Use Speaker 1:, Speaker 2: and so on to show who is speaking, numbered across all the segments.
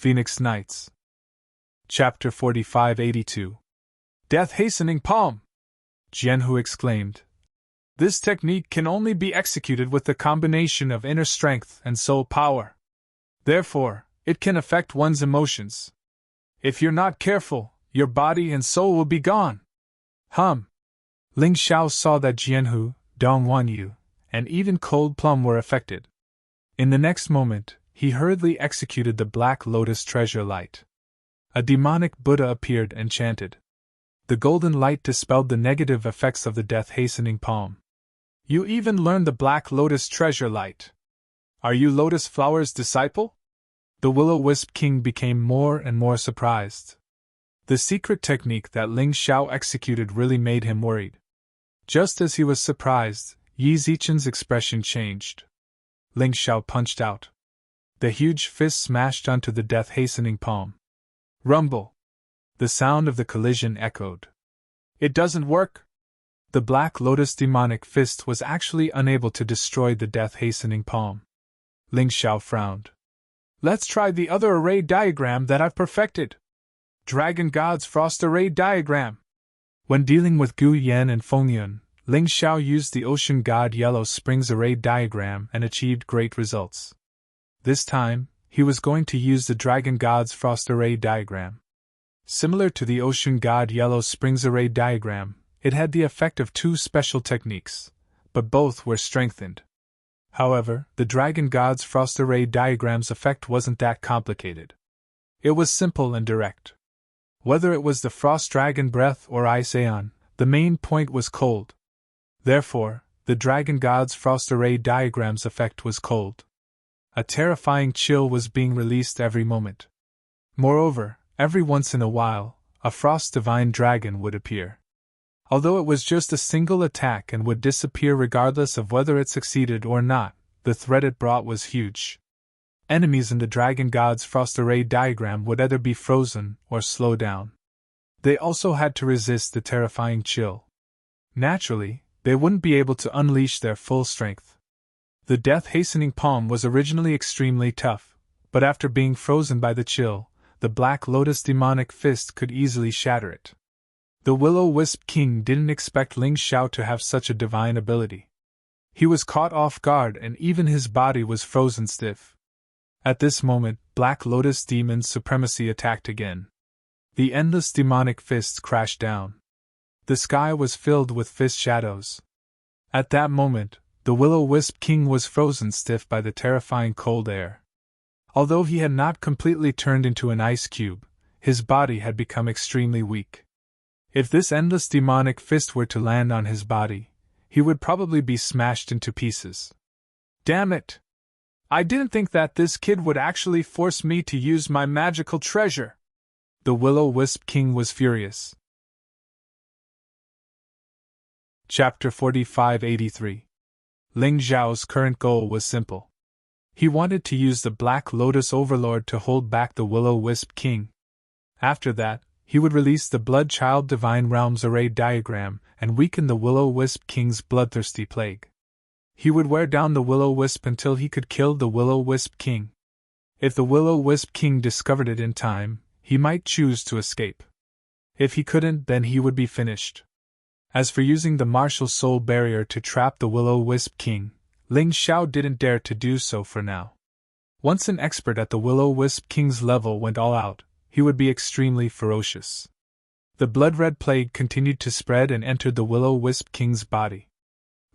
Speaker 1: Phoenix Nights. Chapter 4582. Death Hastening Palm! Jianhu exclaimed. This technique can only be executed with the combination of inner strength and soul power. Therefore, it can affect one's emotions. If you're not careful, your body and soul will be gone. Ling Xiao saw that Jianhu, Dong Wanyu, and even Cold Plum were affected. In the next moment, he hurriedly executed the Black Lotus treasure light. A demonic Buddha appeared and chanted. The golden light dispelled the negative effects of the death-hastening palm. You even learned the Black Lotus treasure light. Are you Lotus Flower's disciple? The Will-O-Wisp King became more and more surprised. The secret technique that Ling Xiao executed really made him worried. Just as he was surprised, Yi Zichen's expression changed. Ling Xiao punched out. The huge fist smashed onto the death-hastening palm. Rumble! The sound of the collision echoed. It doesn't work! The Black Lotus demonic fist was actually unable to destroy the death-hastening palm. Ling Xiao frowned. Let's try the other array diagram that I've perfected. Dragon God's Frost Array Diagram. When dealing with Gu Yan and Feng Yun, Ling Xiao used the Ocean God Yellow Springs Array Diagram and achieved great results. This time, he was going to use the Dragon God's Frost Array Diagram. Similar to the Ocean God Yellow Springs Array Diagram, it had the effect of two special techniques, but both were strengthened. However, the Dragon God's Frost Array Diagram's effect wasn't that complicated. It was simple and direct. Whether it was the Frost Dragon Breath or Ice Aeon, the main point was cold. Therefore, the Dragon God's Frost Array Diagram's effect was cold. A terrifying chill was being released every moment. Moreover, every once in a while, a Frost Divine Dragon would appear. Although it was just a single attack and would disappear regardless of whether it succeeded or not, the threat it brought was huge. Enemies in the Dragon God's Frost Array Diagram would either be frozen or slow down. They also had to resist the terrifying chill. Naturally, they wouldn't be able to unleash their full strength. The death-hastening palm was originally extremely tough, but after being frozen by the chill, the Black Lotus demonic fist could easily shatter it. The Will-O-Wisp King didn't expect Ling Xiao to have such a divine ability. He was caught off guard and even his body was frozen stiff. At this moment, Black Lotus Demon's supremacy attacked again. The endless demonic fists crashed down. The sky was filled with fist shadows. At that moment, the Will-O-Wisp King was frozen stiff by the terrifying cold air. Although he had not completely turned into an ice cube, his body had become extremely weak. If this endless demonic fist were to land on his body, he would probably be smashed into pieces. Damn it! I didn't think that this kid would actually force me to use my magical treasure! The Will-O-Wisp King was furious. Chapter 4583. Ling Xiao's current goal was simple. He wanted to use the Black Lotus Overlord to hold back the Will-O-Wisp King. After that, he would release the Blood Child Divine Realms Array Diagram and weaken the Will-O-Wisp King's bloodthirsty plague. He would wear down the Will-O-Wisp until he could kill the Will-O-Wisp King. If the Will-O-Wisp King discovered it in time, he might choose to escape. If he couldn't, then he would be finished. As for using the Martial Soul Barrier to trap the Will-O-Wisp King, Ling Xiao didn't dare to do so for now. Once an expert at the Will-O-Wisp King's level went all out, he would be extremely ferocious. The blood-red plague continued to spread and entered the Will-O-Wisp King's body.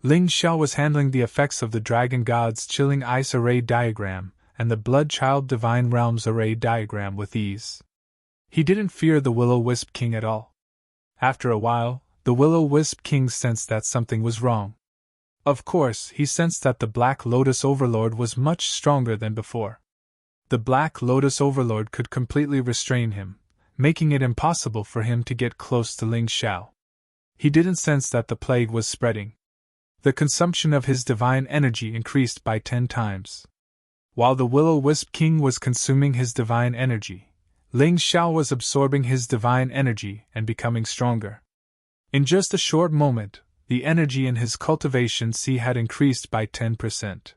Speaker 1: Ling Xiao was handling the effects of the Dragon God's Chilling Ice Array Diagram and the Blood Child Divine Realms Array Diagram with ease. He didn't fear the Will-O-Wisp King at all. After a while, the Will-O-Wisp King sensed that something was wrong. Of course, he sensed that the Black Lotus Overlord was much stronger than before. The Black Lotus Overlord could completely restrain him, making it impossible for him to get close to Ling Xiao. He didn't sense that the plague was spreading. The consumption of his divine energy increased by 10 times. While the Will-O-Wisp King was consuming his divine energy, Ling Xiao was absorbing his divine energy and becoming stronger. In just a short moment, the energy in his cultivation sea had increased by 10%.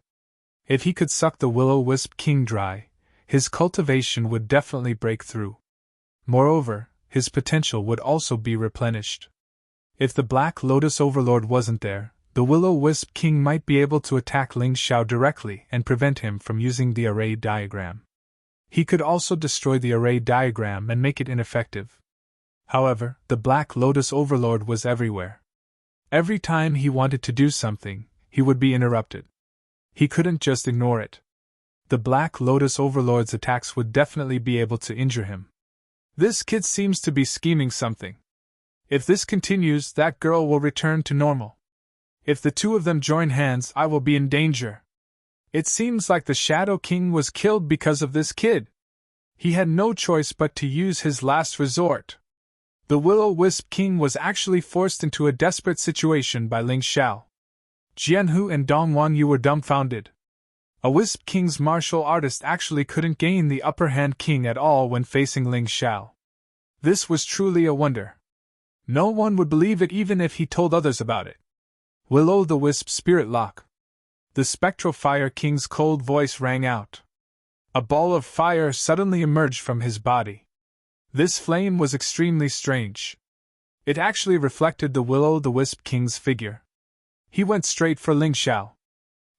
Speaker 1: If he could suck the Will-O-Wisp King dry, his cultivation would definitely break through. Moreover, his potential would also be replenished. If the Black Lotus Overlord wasn't there, the Will-O-Wisp King might be able to attack Ling Xiao directly and prevent him from using the array diagram. He could also destroy the array diagram and make it ineffective. However, the Black Lotus Overlord was everywhere. Every time he wanted to do something, he would be interrupted. He couldn't just ignore it. The Black Lotus Overlord's attacks would definitely be able to injure him. This kid seems to be scheming something. If this continues, that girl will return to normal. If the two of them join hands, I will be in danger. It seems like the Shadow King was killed because of this kid. He had no choice but to use his last resort. The Will-O-Wisp King was actually forced into a desperate situation by Ling Xiao. Jianhu and Dongwan Yu were dumbfounded. A Wisp King's martial artist actually couldn't gain the upper hand king at all when facing Ling Xiao. This was truly a wonder. No one would believe it even if he told others about it. Will-O-the-Wisp Spirit Lock. The Spectral Fire King's cold voice rang out. A ball of fire suddenly emerged from his body. This flame was extremely strange. It actually reflected the Will-O-the-Wisp King's figure. He went straight for Ling Xiao.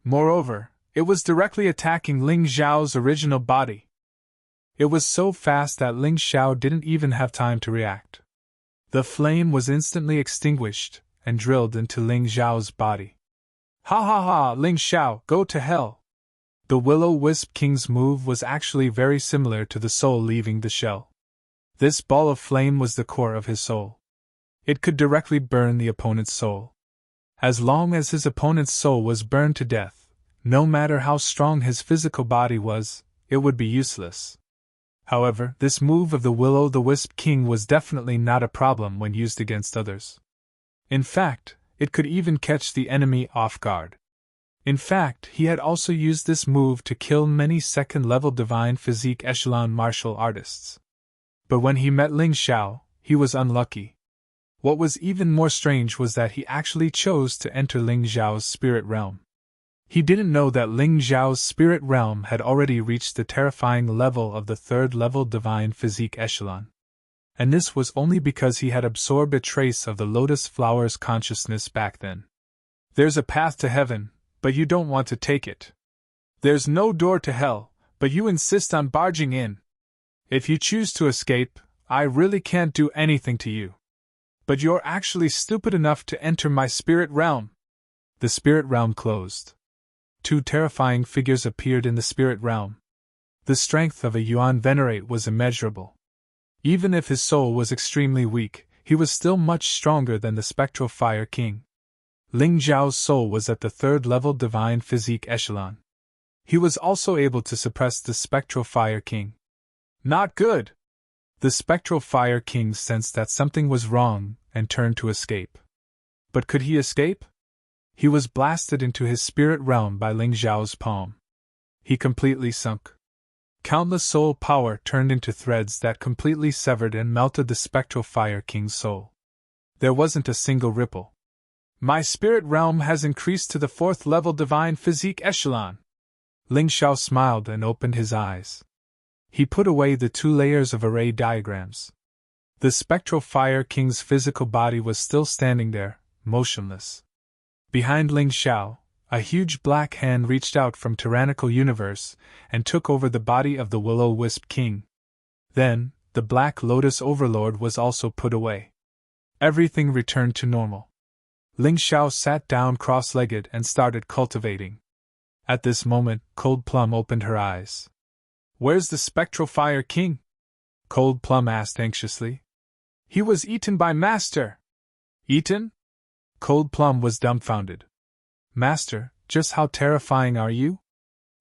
Speaker 1: Moreover, it was directly attacking Ling Xiao's original body. It was so fast that Ling Xiao didn't even have time to react. The flame was instantly extinguished and drilled into Ling Xiao's body. Ha ha ha, Ling Xiao, go to hell! The Will-O-Wisp King's move was actually very similar to the soul leaving the shell. This ball of flame was the core of his soul. It could directly burn the opponent's soul. As long as his opponent's soul was burned to death, no matter how strong his physical body was, it would be useless. However, this move of the Will-O-the-Wisp King was definitely not a problem when used against others. In fact, it could even catch the enemy off guard. In fact, he had also used this move to kill many second-level Divine Physique Echelon martial artists. But when he met Ling Xiao, he was unlucky. What was even more strange was that he actually chose to enter Ling Xiao's spirit realm. He didn't know that Ling Xiao's spirit realm had already reached the terrifying level of the third-level Divine Physique Echelon. And this was only because he had absorbed a trace of the lotus flower's consciousness back then. There's a path to heaven, but you don't want to take it. There's no door to hell, but you insist on barging in. If you choose to escape, I really can't do anything to you. But you're actually stupid enough to enter my spirit realm. The spirit realm closed. Two terrifying figures appeared in the spirit realm. The strength of a Yuan Venerate was immeasurable. Even if his soul was extremely weak, he was still much stronger than the Spectral Fire King. Ling Xiao's soul was at the third-level Divine Physique Echelon. He was also able to suppress the Spectral Fire King. Not good! The Spectral Fire King sensed that something was wrong and turned to escape. But could he escape? He was blasted into his spirit realm by Ling Xiao's palm. He completely sunk. Countless soul power turned into threads that completely severed and melted the Spectral Fire King's soul. There wasn't a single ripple. My spirit realm has increased to the fourth-level Divine Physique Echelon. Ling Xiao smiled and opened his eyes. He put away the 2 layers of array diagrams. The Spectral Fire King's physical body was still standing there, motionless. Behind Ling Xiao, a huge black hand reached out from Tyrannical Universe and took over the body of the Will-O-Wisp King. Then, the Black Lotus Overlord was also put away. Everything returned to normal. Ling Xiao sat down cross-legged and started cultivating. At this moment, Cold Plum opened her eyes. Where's the Spectral Fire King? Cold Plum asked anxiously. He was eaten by Master. Eaten? Cold Plum was dumbfounded. Master, just how terrifying are you?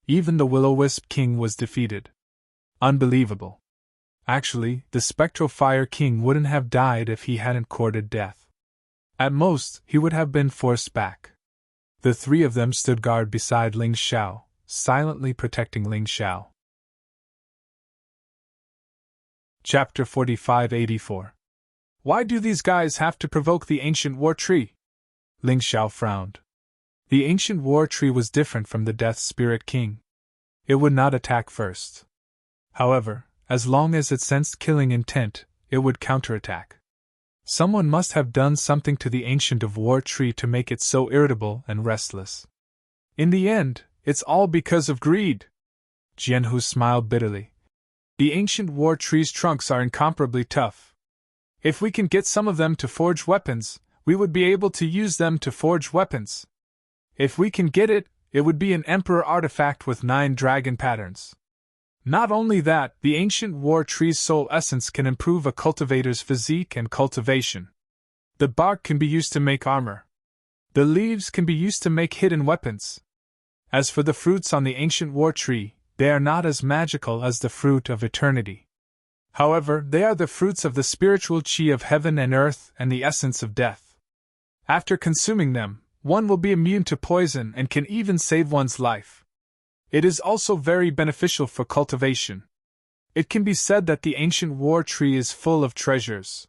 Speaker 1: Even the Will-O-Wisp King was defeated. Unbelievable. Actually, the Spectral Fire King wouldn't have died if he hadn't courted death. At most, he would have been forced back. The 3 of them stood guard beside Ling Xiao, silently protecting Ling Xiao. Chapter 4584. Why do these guys have to provoke the ancient war tree? Ling Xiao frowned. The ancient war tree was different from the Death Spirit King. It would not attack first. However, as long as it sensed killing intent, it would counterattack. Someone must have done something to the ancient of war tree to make it so irritable and restless. In the end, it's all because of greed. Jianhu smiled bitterly. The ancient war tree's trunks are incomparably tough. If we can get some of them to forge weapons, we would be able to use them to forge weapons. If we can get it, it would be an emperor artifact with 9 dragon patterns. Not only that, the ancient war tree's soul essence can improve a cultivator's physique and cultivation. The bark can be used to make armor. The leaves can be used to make hidden weapons. As for the fruits on the ancient war tree, they are not as magical as the fruit of eternity. However, they are the fruits of the spiritual chi of heaven and earth and the essence of death. After consuming them, one will be immune to poison and can even save one's life. It is also very beneficial for cultivation. It can be said that the ancient war tree is full of treasures.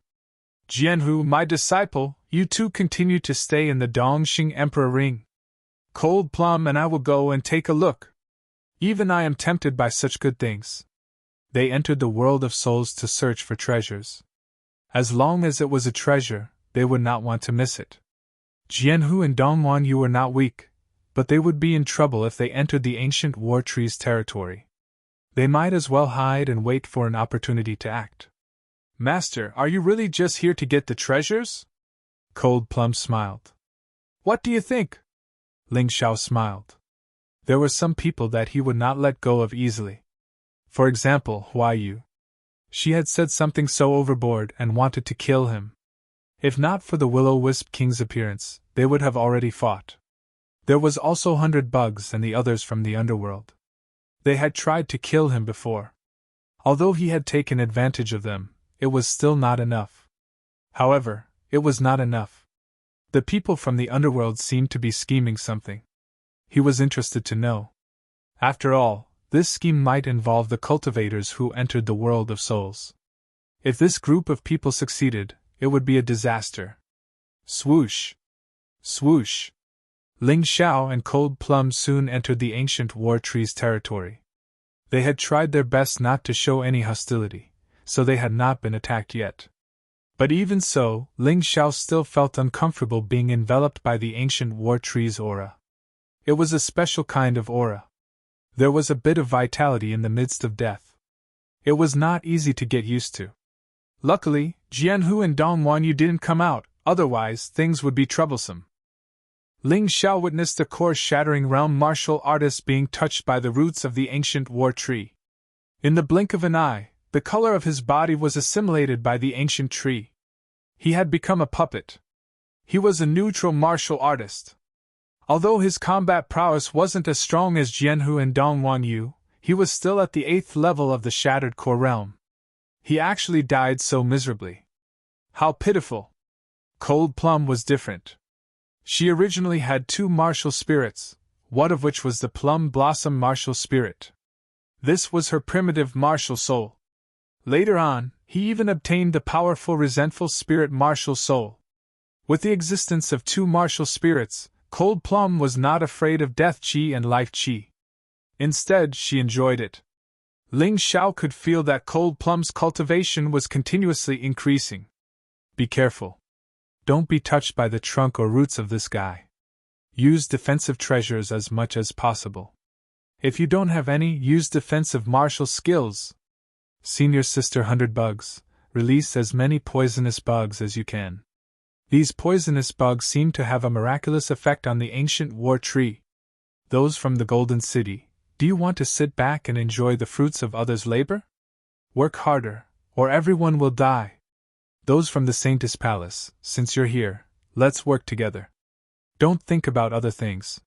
Speaker 1: Jianhu, my disciple, you too continue to stay in the Dongxing Emperor Ring. Cold Plum and I will go and take a look. Even I am tempted by such good things. They entered the world of souls to search for treasures. As long as it was a treasure, they would not want to miss it. Jianhu and Dongwan, you were not weak, but they would be in trouble if they entered the ancient war tree's territory. They might as well hide and wait for an opportunity to act. Master, are you really just here to get the treasures? Cold Plum smiled. What do you think? Ling Xiao smiled. There were some people that he would not let go of easily. For example, Huai Yu. She had said something so overboard and wanted to kill him. If not for the Will-O-Wisp King's appearance, they would have already fought. There was also 100 Bugs and the others from the underworld. They had tried to kill him before. Although he had taken advantage of them, it was still not enough. However, it was not enough. The people from the underworld seemed to be scheming something. He was interested to know. After all, this scheme might involve the cultivators who entered the world of souls. If this group of people succeeded, it would be a disaster. Swoosh! Swoosh! Ling Xiao and Cold Plum soon entered the ancient war tree's territory. They had tried their best not to show any hostility, so they had not been attacked yet. But even so, Ling Xiao still felt uncomfortable being enveloped by the ancient war tree's aura. It was a special kind of aura. There was a bit of vitality in the midst of death. It was not easy to get used to. Luckily, Jianhu and Dongwan Yu didn't come out, otherwise things would be troublesome. Ling Xiao witnessed a core-shattering realm martial artist being touched by the roots of the ancient war tree. In the blink of an eye, the color of his body was assimilated by the ancient tree. He had become a puppet. He was a neutral martial artist. Although his combat prowess wasn't as strong as Jianhu and Dongwan Yu, he was still at the 8th level of the shattered core realm. He actually died so miserably. How pitiful! Cold Plum was different. She originally had 2 martial spirits, one of which was the Plum Blossom martial spirit. This was her primitive martial soul. Later on, he even obtained the powerful resentful spirit martial soul. With the existence of 2 martial spirits, Cold Plum was not afraid of death chi and life chi. Instead, she enjoyed it. Ling Xiao could feel that Cold Plum's cultivation was continuously increasing. Be careful. Don't be touched by the trunk or roots of this guy. Use defensive treasures as much as possible. If you don't have any, use defensive martial skills. Senior Sister 100 Bugs, release as many poisonous bugs as you can. These poisonous bugs seem to have a miraculous effect on the ancient war tree. Those from the Golden City, do you want to sit back and enjoy the fruits of others' labor? Work harder, or everyone will die. Those from the Saintess Palace, since you're here, let's work together. Don't think about other things.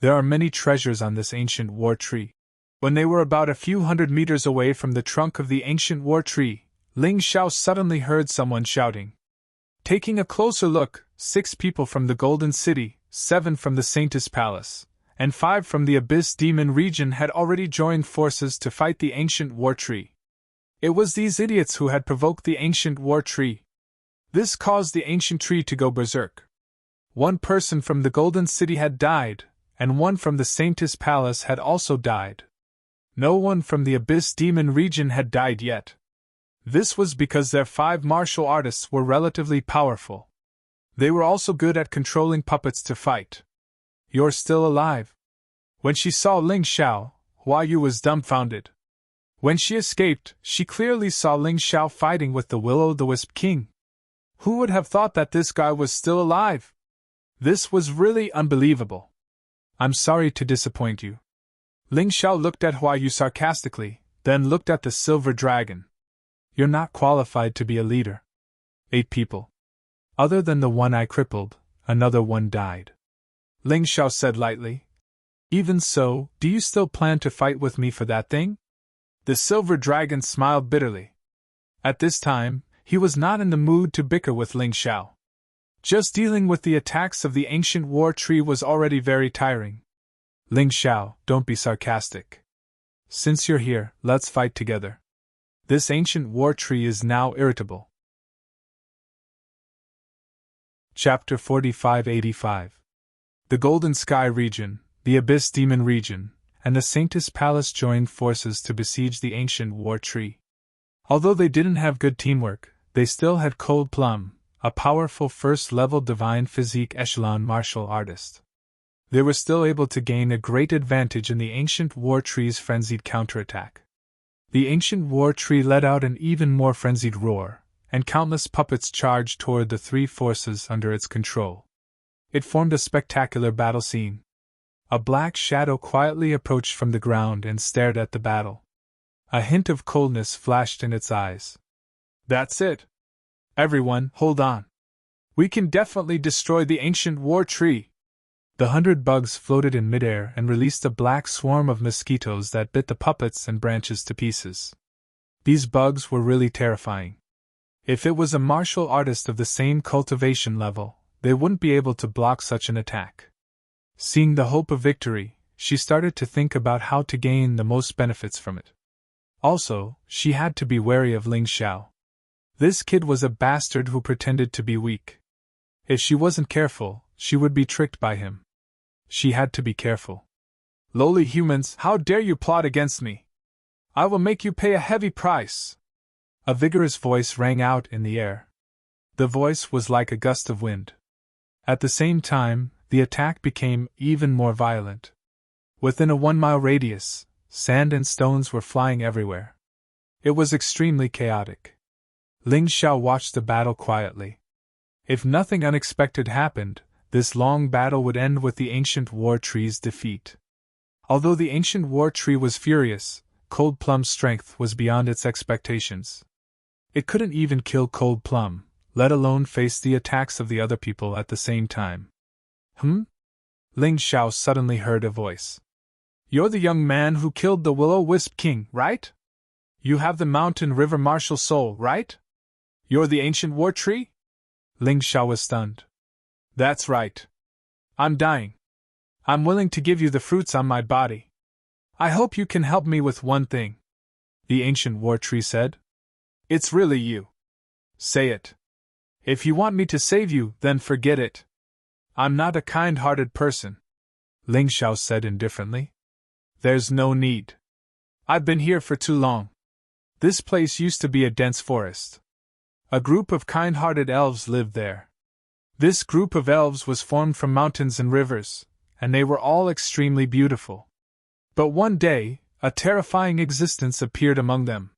Speaker 1: There are many treasures on this ancient war tree. When they were about a few hundred meters away from the trunk of the ancient war tree, Ling Xiao suddenly heard someone shouting. Taking a closer look, 6 people from the Golden City, 7 from the Saintess Palace, and 5 from the Abyss Demon region had already joined forces to fight the ancient war tree. It was these idiots who had provoked the ancient war tree. This caused the ancient tree to go berserk. 1 person from the Golden City had died, and 1 from the Saintess Palace had also died. No one from the Abyss Demon region had died yet. This was because their 5 martial artists were relatively powerful. They were also good at controlling puppets to fight. You're still alive. When she saw Ling Xiao, Hua Yu was dumbfounded. When she escaped, she clearly saw Ling Xiao fighting with the Will-o'-the-Wisp King. Who would have thought that this guy was still alive? This was really unbelievable. I'm sorry to disappoint you. Ling Xiao looked at Hua Yu sarcastically, then looked at the silver dragon. You're not qualified to be a leader. 8 people. Other than the one I crippled, another one died. Ling Xiao said lightly. Even so, do you still plan to fight with me for that thing? The silver dragon smiled bitterly. At this time, he was not in the mood to bicker with Ling Xiao. Just dealing with the attacks of the ancient war tree was already very tiring. Ling Xiao, don't be sarcastic. Since you're here, let's fight together. This ancient war tree is now irritable. Chapter 4585. The Golden Sky region, the Abyss Demon region, and the Sanctus Palace joined forces to besiege the ancient war tree. Although they didn't have good teamwork, they still had Cold Plum, a powerful first-level divine physique echelon martial artist. They were still able to gain a great advantage in the ancient war tree's frenzied counterattack. The ancient war tree let out an even more frenzied roar, and countless puppets charged toward the 3 forces under its control. It formed a spectacular battle scene. A black shadow quietly approached from the ground and stared at the battle. A hint of coldness flashed in its eyes. That's it. Everyone, hold on. We can definitely destroy the ancient war tree. The 100 bugs floated in midair and released a black swarm of mosquitoes that bit the puppets and branches to pieces. These bugs were really terrifying. If it was a martial artist of the same cultivation level, they wouldn't be able to block such an attack. Seeing the hope of victory, she started to think about how to gain the most benefits from it. Also, she had to be wary of Ling Xiao. This kid was a bastard who pretended to be weak. If she wasn't careful, she would be tricked by him. She had to be careful. Lowly humans, how dare you plot against me? I will make you pay a heavy price. A vigorous voice rang out in the air. The voice was like a gust of wind. At the same time, the attack became even more violent. Within a 1-mile radius, sand and stones were flying everywhere. It was extremely chaotic. Ling Xiao watched the battle quietly. If nothing unexpected happened, this long battle would end with the ancient war tree's defeat. Although the ancient war tree was furious, Cold Plum's strength was beyond its expectations. It couldn't even kill Cold Plum, let alone face the attacks of the other people at the same time. Ling Xiao suddenly heard a voice. You're the young man who killed the Will-o'-Wisp King, right? You have the Mountain River martial soul, right? You're the ancient war tree? Ling Xiao was stunned. That's right. I'm dying. I'm willing to give you the fruits on my body. I hope you can help me with one thing. The ancient war tree said. It's really you. Say it. If you want me to save you, then forget it. I'm not a kind-hearted person. Ling Xiao said indifferently. There's no need. I've been here for too long. This place used to be a dense forest. A group of kind-hearted elves lived there. This group of elves was formed from mountains and rivers, and they were all extremely beautiful. But one day, a terrifying existence appeared among them.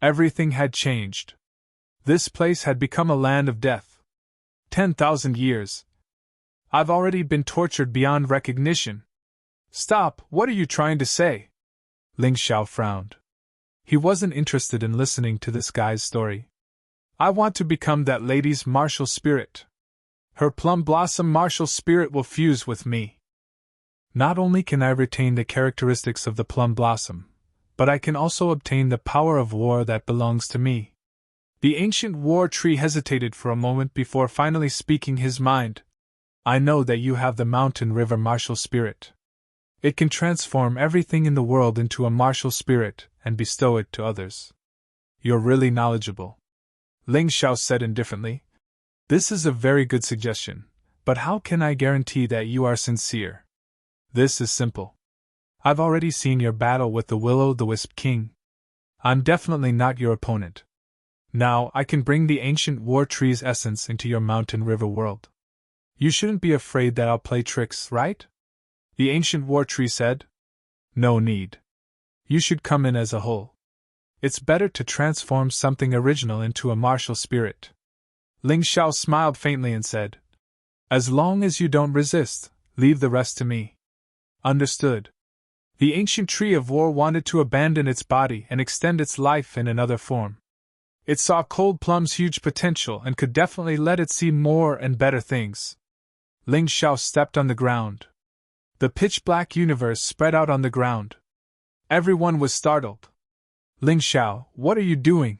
Speaker 1: Everything had changed. This place had become a land of death. 10,000 years. I've already been tortured beyond recognition. Stop, what are you trying to say? Ling Xiao frowned. He wasn't interested in listening to this guy's story. I want to become that lady's martial spirit. Her plum blossom martial spirit will fuse with me. Not only can I retain the characteristics of the plum blossom, but I can also obtain the power of war that belongs to me. The ancient war tree hesitated for a moment before finally speaking his mind. I know that you have the Mountain River martial spirit. It can transform everything in the world into a martial spirit and bestow it to others. You're really knowledgeable. Ling Xiao said indifferently. This is a very good suggestion, but how can I guarantee that you are sincere? This is simple. I've already seen your battle with the Will-o'-the-Wisp King. I'm definitely not your opponent. Now I can bring the ancient war tree's essence into your mountain river world. You shouldn't be afraid that I'll play tricks, right? The ancient war tree said. No need. You should come in as a whole. It's better to transform something original into a martial spirit. Ling Xiao smiled faintly and said, As long as you don't resist, leave the rest to me. Understood. The ancient tree of war wanted to abandon its body and extend its life in another form. It saw Cold Plum's huge potential and could definitely let it see more and better things. Ling Xiao stepped on the ground. The pitch-black universe spread out on the ground. Everyone was startled. Ling Xiao, what are you doing?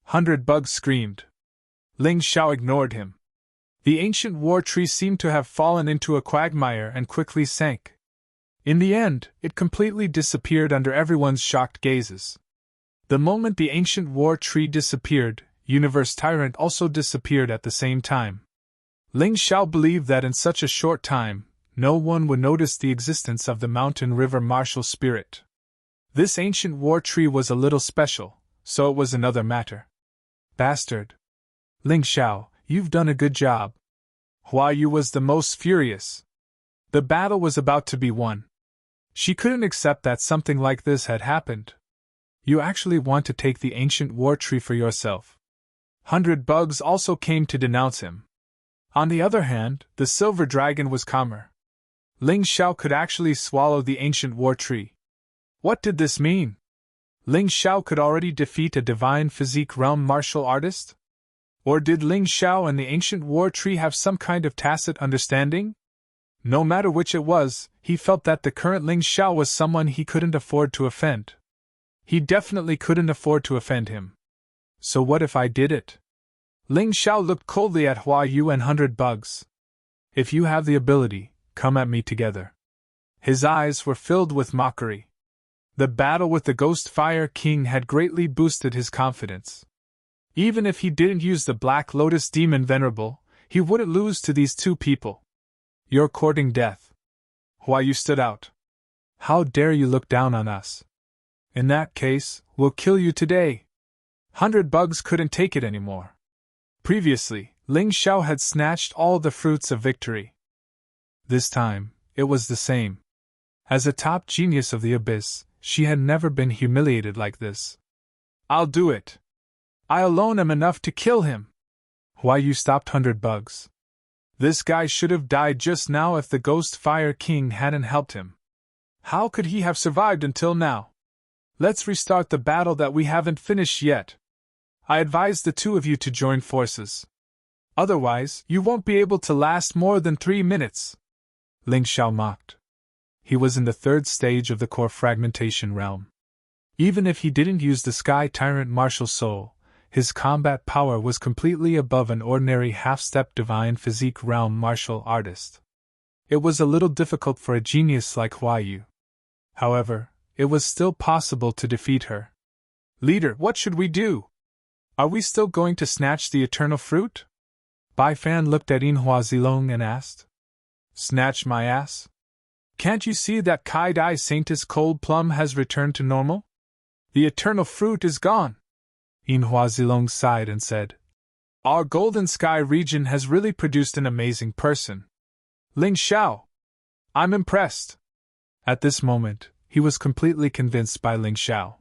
Speaker 1: 100 Bugs screamed. Ling Xiao ignored him. The ancient war tree seemed to have fallen into a quagmire and quickly sank. In the end, it completely disappeared under everyone's shocked gazes. The moment the ancient war tree disappeared, Universe Tyrant also disappeared at the same time. Ling Xiao believed that in such a short time, no one would notice the existence of the mountain river martial spirit. This ancient war tree was a little special, so it was another matter. Bastard! Ling Xiao, you've done a good job. Hua Yu was the most furious. The battle was about to be won. She couldn't accept that something like this had happened. You actually want to take the ancient war tree for yourself. 100 Bugs also came to denounce him. On the other hand, the silver dragon was calmer. Ling Xiao could actually swallow the ancient war tree. What did this mean? Ling Xiao could already defeat a divine physique realm martial artist? Or did Ling Xiao and the ancient war tree have some kind of tacit understanding? No matter which it was, he felt that the current Ling Xiao was someone he couldn't afford to offend. He definitely couldn't afford to offend him. So what if I did it? Ling Xiao looked coldly at Hua Yu and 100 Bugs. If you have the ability, come at me together. His eyes were filled with mockery. The battle with the Ghost Fire King had greatly boosted his confidence. Even if he didn't use the Black Lotus Demon Venerable, he wouldn't lose to these two people. You're courting death. Hua Yu stood out. How dare you look down on us? In that case, we'll kill you today. 100 Bugs couldn't take it anymore. Previously, Ling Xiao had snatched all the fruits of victory. This time, it was the same. As a top genius of the abyss, she had never been humiliated like this. I'll do it. I alone am enough to kill him. Why you stopped 100 Bugs? This guy should have died just now if the Ghost Fire King hadn't helped him. How could he have survived until now? Let's restart the battle that we haven't finished yet. I advise the two of you to join forces. Otherwise, you won't be able to last more than 3 minutes. Ling Xiao mocked. He was in the 3rd stage of the core fragmentation realm. Even if he didn't use the Sky Tyrant martial soul, his combat power was completely above an ordinary half-step divine physique realm martial artist. It was a little difficult for a genius like Hua Yu. However, it was still possible to defeat her. Leader, what should we do? Are we still going to snatch the eternal fruit? Bai Fan looked at Inhua Zilong and asked. Snatch my ass? Can't you see that Kai Dai Saintess Cold Plum has returned to normal? The eternal fruit is gone. Inhua Zilong sighed and said, Our Golden Sky region has really produced an amazing person. Ling Xiao. I'm impressed. At this moment, he was completely convinced by Ling Xiao.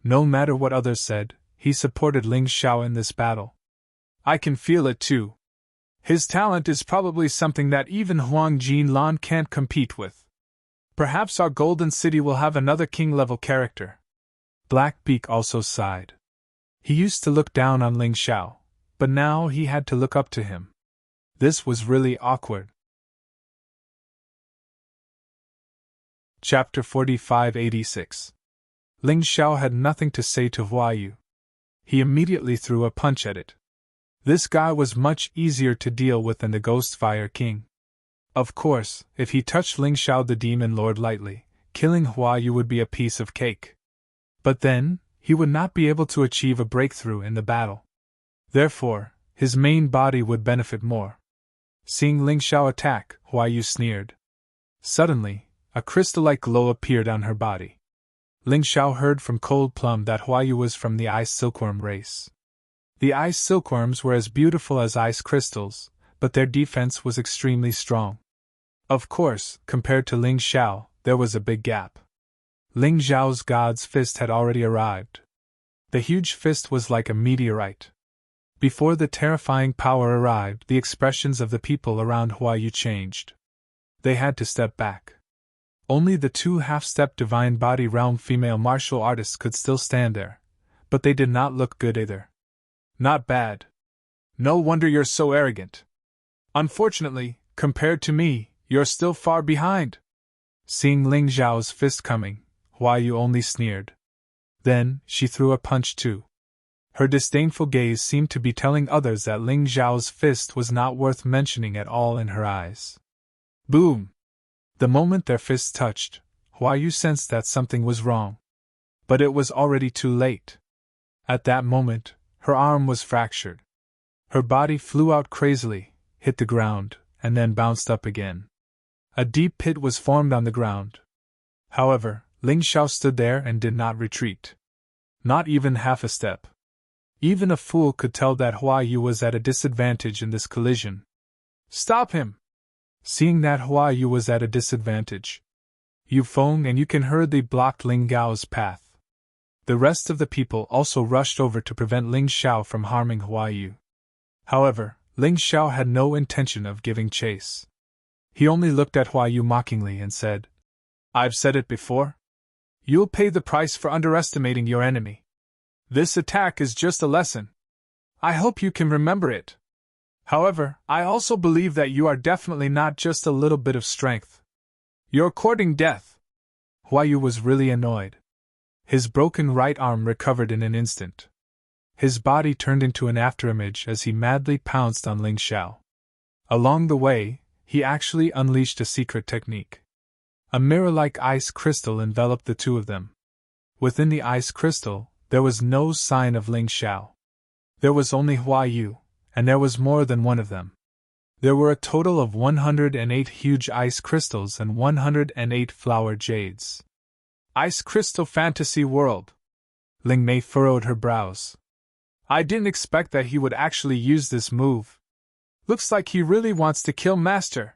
Speaker 1: No matter what others said, he supported Ling Xiao in this battle. I can feel it too. His talent is probably something that even Huang Jinlan can't compete with. Perhaps our Golden City will have another king-level character. Blackbeak also sighed. He used to look down on Ling Xiao, but now he had to look up to him. This was really awkward. Chapter 4586. Ling Xiao had nothing to say to Hua Yu. He immediately threw a punch at it. This guy was much easier to deal with than the Ghost Fire King. Of course, if he touched Ling Xiao the Demon Lord lightly, killing Hua Yu would be a piece of cake. But then, he would not be able to achieve a breakthrough in the battle. Therefore, his main body would benefit more. Seeing Ling Xiao attack, Hua Yu sneered. Suddenly, A crystal-like glow appeared on her body. Ling Xiao heard from Cold Plum that Huayu was from the ice silkworm race. The ice silkworms were as beautiful as ice crystals, but their defense was extremely strong. Of course, compared to Ling Xiao, there was a big gap. Ling Xiao's god's fist had already arrived. The huge fist was like a meteorite. Before the terrifying power arrived, the expressions of the people around Huayu changed. They had to step back. Only the two half-step divine body realm female martial artists could still stand there, but they did not look good either. Not bad. No wonder you're so arrogant. Unfortunately, compared to me, you're still far behind. Seeing Ling Xiao's fist coming, Huayu only sneered. Then, she threw a punch too. Her disdainful gaze seemed to be telling others that Ling Xiao's fist was not worth mentioning at all in her eyes. Boom! The moment their fists touched, Huayu sensed that something was wrong. But it was already too late. At that moment, her arm was fractured. Her body flew out crazily, hit the ground, and then bounced up again. A deep pit was formed on the ground. However, Ling Xiao stood there and did not retreat. Not even half a step. Even a fool could tell that Huayu was at a disadvantage in this collision. Stop him! Seeing that Huayu was at a disadvantage, Yu Feng and Yu Qin hurriedly blocked Ling Gao's path. The rest of the people also rushed over to prevent Ling Xiao from harming Huayu. However, Ling Xiao had no intention of giving chase. He only looked at Huayu mockingly and said, I've said it before. You'll pay the price for underestimating your enemy. This attack is just a lesson. I hope you can remember it. However, I also believe that you are definitely not just a little bit of strength. You're courting death. Huayu was really annoyed. His broken right arm recovered in an instant. His body turned into an afterimage as he madly pounced on Ling Xiao. Along the way, he actually unleashed a secret technique. A mirror-like ice crystal enveloped the two of them. Within the ice crystal, there was no sign of Ling Xiao. There was only Huayu. And there was more than one of them. There were a total of 108 huge ice crystals and 108 flower jades. Ice Crystal Fantasy World. Ling Mei furrowed her brows. I didn't expect that he would actually use this move. Looks like he really wants to kill Master.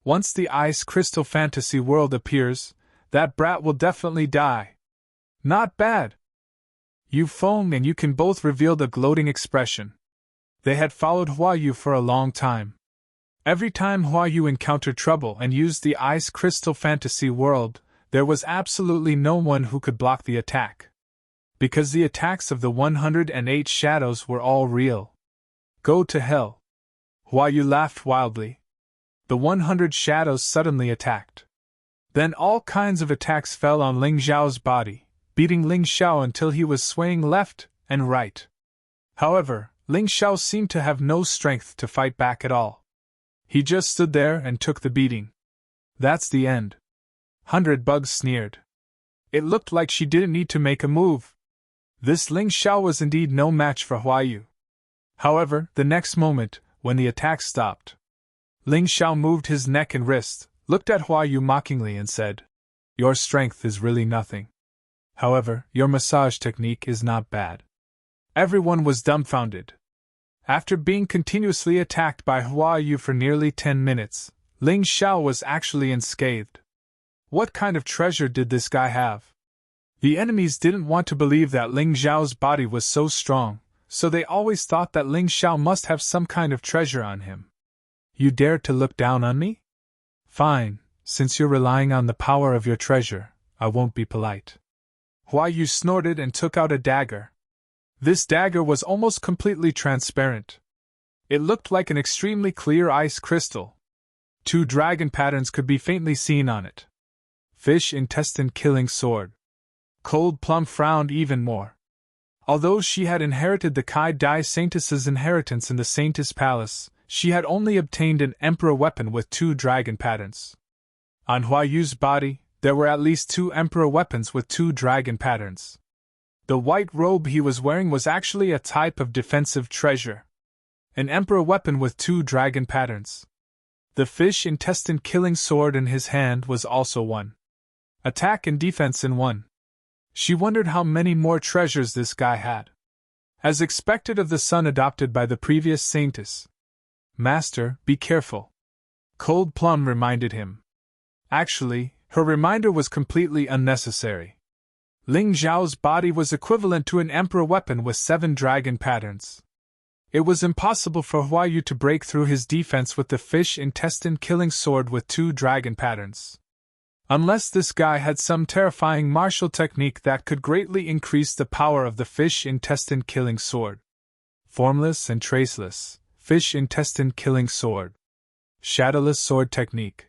Speaker 1: Once the Ice Crystal Fantasy World appears, that brat will definitely die. Not bad. Yu Feng and Yu Qin both revealed a gloating expression. They had followed Huayu for a long time. Every time Huayu encountered trouble and used the Ice Crystal Fantasy World, there was absolutely no one who could block the attack. Because the attacks of the 108 shadows were all real. Go to hell. Huayu laughed wildly. The 100 shadows suddenly attacked. Then all kinds of attacks fell on Ling Xiao's body, beating Ling Xiao until he was swaying left and right. However, Ling Xiao seemed to have no strength to fight back at all. He just stood there and took the beating. That's the end. 100 Bugs sneered. It looked like she didn't need to make a move. This Ling Xiao was indeed no match for Huayu. However, the next moment, when the attack stopped, Ling Xiao moved his neck and wrist, looked at Huayu mockingly and said, Your strength is really nothing. However, your massage technique is not bad. Everyone was dumbfounded. After being continuously attacked by Huayu for nearly 10 minutes, Ling Xiao was actually unscathed. What kind of treasure did this guy have? The enemies didn't want to believe that Ling Xiao's body was so strong, so they always thought that Ling Xiao must have some kind of treasure on him. You dare to look down on me? Fine, since you're relying on the power of your treasure, I won't be polite. Huayu snorted and took out a dagger. This dagger was almost completely transparent. It looked like an extremely clear ice crystal. 2 dragon patterns could be faintly seen on it. Fish intestine killing sword. Cold Plum frowned even more. Although she had inherited the Kai Dai Saintess's inheritance in the Saintess Palace, she had only obtained an emperor weapon with 2 dragon patterns. On Huayu's body, there were at least 2 emperor weapons with 2 dragon patterns. The white robe he was wearing was actually a type of defensive treasure. An emperor weapon with 2 dragon patterns. The fish intestine killing sword in his hand was also one. Attack and defense in one. She wondered how many more treasures this guy had. As expected of the son adopted by the previous saintess. Master, be careful. Cold Plum reminded him. Actually, her reminder was completely unnecessary. Ling Zhao's body was equivalent to an emperor weapon with 7 dragon patterns. It was impossible for Hua Yu to break through his defense with the fish intestine killing sword with 2 dragon patterns. Unless this guy had some terrifying martial technique that could greatly increase the power of the fish intestine killing sword. Formless and traceless, fish intestine killing sword. Shadowless sword technique.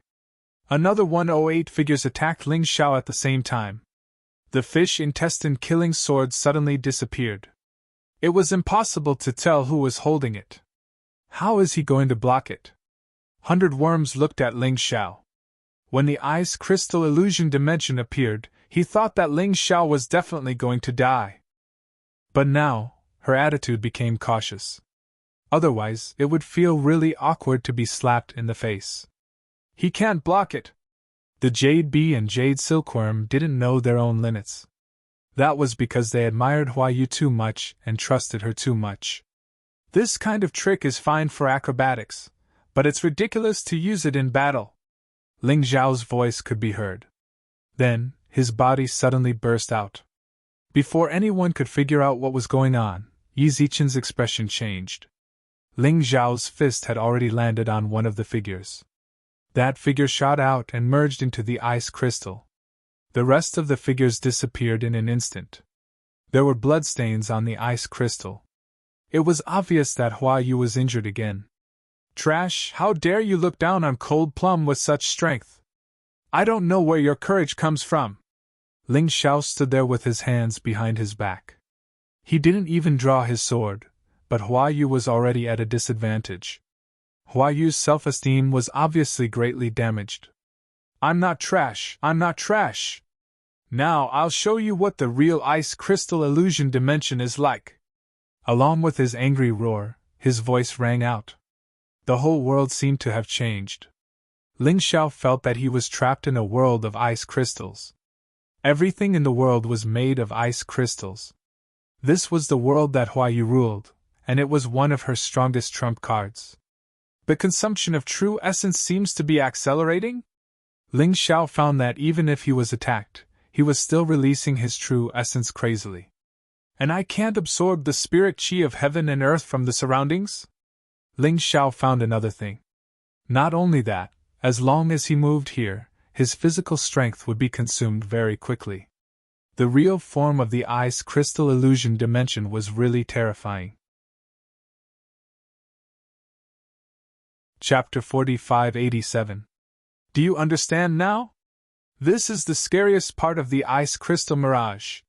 Speaker 1: Another 108 figures attacked Ling Xiao at the same time. The fish intestine killing sword suddenly disappeared. It was impossible to tell who was holding it. How is he going to block it? 100 Worms looked at Ling Xiao. When the ice crystal illusion dimension appeared, he thought that Ling Xiao was definitely going to die. But now, her attitude became cautious. Otherwise, it would feel really awkward to be slapped in the face. He can't block it. The Jade Bee and Jade Silkworm didn't know their own limits. That was because they admired Hua Yu too much and trusted her too much. This kind of trick is fine for acrobatics, but it's ridiculous to use it in battle. Ling Zhao's voice could be heard. Then, his body suddenly burst out. Before anyone could figure out what was going on, Yi Zichen's expression changed. Ling Zhao's fist had already landed on one of the figures. That figure shot out and merged into the ice crystal. The rest of the figures disappeared in an instant. There were bloodstains on the ice crystal. It was obvious that Hua Yu was injured again. Trash, how dare you look down on Cold Plum with such strength? I don't know where your courage comes from. Ling Xiao stood there with his hands behind his back. He didn't even draw his sword, but Hua Yu was already at a disadvantage. Hua Yu's self-esteem was obviously greatly damaged. I'm not trash, I'm not trash. Now I'll show you what the real ice crystal illusion dimension is like. Along with his angry roar, his voice rang out. The whole world seemed to have changed. Ling Xiao felt that he was trapped in a world of ice crystals. Everything in the world was made of ice crystals. This was the world that Hua Yu ruled, and it was one of her strongest trump cards. The consumption of true essence seems to be accelerating? Ling Xiao found that even if he was attacked, he was still releasing his true essence crazily. And I can't absorb the spirit qi of heaven and earth from the surroundings? Ling Xiao found another thing. Not only that, as long as he moved here, his physical strength would be consumed very quickly. The real form of the ice crystal illusion dimension was really terrifying. Chapter 4587. Do you understand now? This is the scariest part of the ice crystal mirage.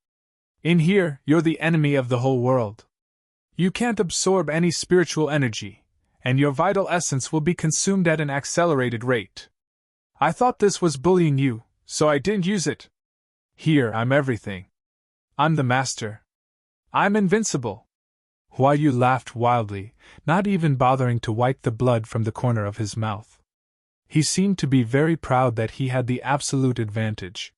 Speaker 1: In here, you're the enemy of the whole world. You can't absorb any spiritual energy, and your vital essence will be consumed at an accelerated rate. I thought this was bullying you, so I didn't use it. Here, I'm everything. I'm the master. I'm invincible. Hua Yu laughed wildly, not even bothering to wipe the blood from the corner of his mouth. He seemed to be very proud that he had the absolute advantage.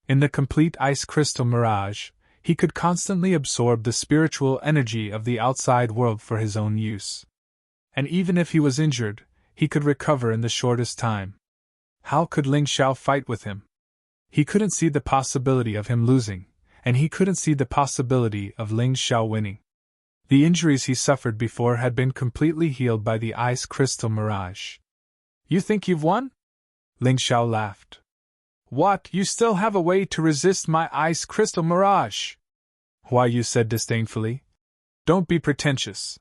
Speaker 1: In the complete ice crystal mirage, he could constantly absorb the spiritual energy of the outside world for his own use. And even if he was injured, he could recover in the shortest time. How could Ling Xiao fight with him? He couldn't see the possibility of him losing, and he couldn't see the possibility of Ling Xiao winning. The injuries he suffered before had been completely healed by the ice crystal mirage. You think you've won? Ling Xiao laughed. What, you still have a way to resist my ice crystal mirage? Hua Yu said disdainfully. Don't be pretentious.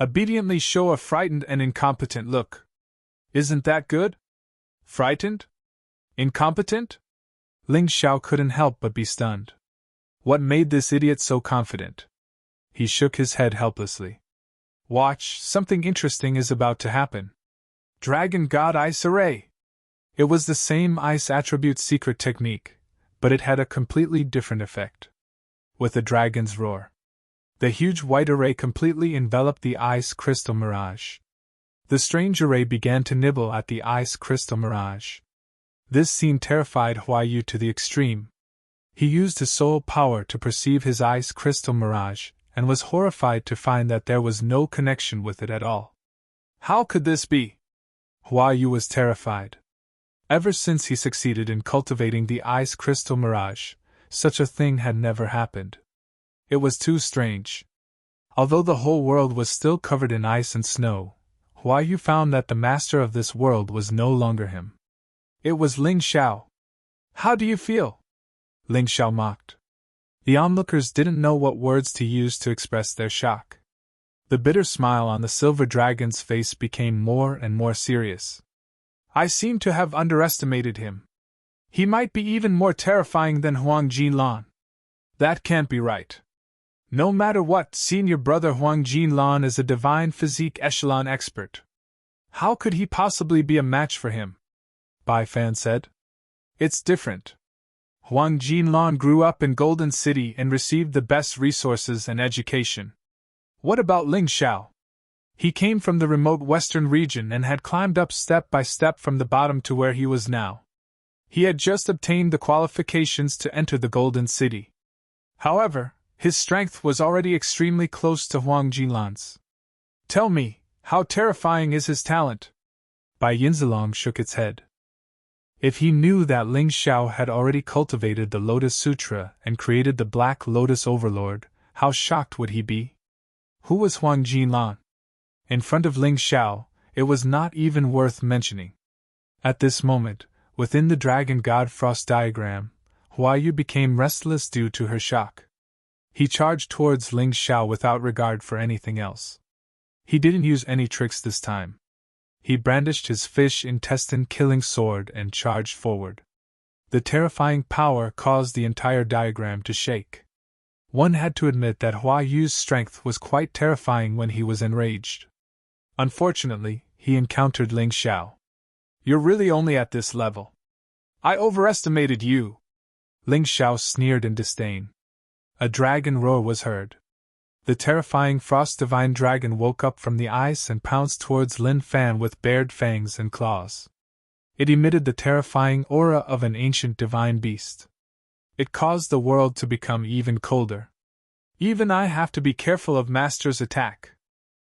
Speaker 1: Obediently show a frightened and incompetent look. Isn't that good? Frightened? Incompetent? Ling Xiao couldn't help but be stunned. What made this idiot so confident? He shook his head helplessly. Watch, something interesting is about to happen. Dragon God Ice Array! It was the same ice attribute secret technique, but it had a completely different effect. With a dragon's roar, the huge white array completely enveloped the ice crystal mirage. The strange array began to nibble at the ice crystal mirage. This scene terrified Huayu to the extreme. He used his soul power to perceive his ice crystal mirage, and was horrified to find that there was no connection with it at all. How could this be? Huayu was terrified. Ever since he succeeded in cultivating the ice crystal mirage, such a thing had never happened. It was too strange. Although the whole world was still covered in ice and snow, Huayu found that the master of this world was no longer him. It was Ling Xiao. How do you feel? Ling Xiao mocked. The onlookers didn't know what words to use to express their shock. The bitter smile on the silver dragon's face became more and more serious. I seem to have underestimated him. He might be even more terrifying than Huang Jinlan. That can't be right. No matter what, senior brother Huang Jinlan is a divine physique echelon expert. How could he possibly be a match for him? Bai Fan said. It's different. Huang Jinlan grew up in Golden City and received the best resources and education. What about Ling Xiao? He came from the remote western region and had climbed up step by step from the bottom to where he was now. He had just obtained the qualifications to enter the Golden City. However, his strength was already extremely close to Huang Jinlan's. Tell me, how terrifying is his talent? Bai Yinzilong shook its head. If he knew that Ling Xiao had already cultivated the Lotus Sutra and created the Black Lotus Overlord, how shocked would he be? Who was Huang Jinlan? In front of Ling Xiao, it was not even worth mentioning. At this moment, within the Dragon God Frost diagram, Huayu became restless due to her shock. He charged towards Ling Xiao without regard for anything else. He didn't use any tricks this time. He brandished his fish intestine-killing sword and charged forward. The terrifying power caused the entire diagram to shake. One had to admit that Huayu's strength was quite terrifying when he was enraged. Unfortunately, he encountered Ling Xiao. You're really only at this level. I overestimated you. Ling Xiao sneered in disdain. A dragon roar was heard. The terrifying Frost Divine Dragon woke up from the ice and pounced towards Lin Fan with bared fangs and claws. It emitted the terrifying aura of an ancient divine beast. It caused the world to become even colder. Even I have to be careful of Master's attack.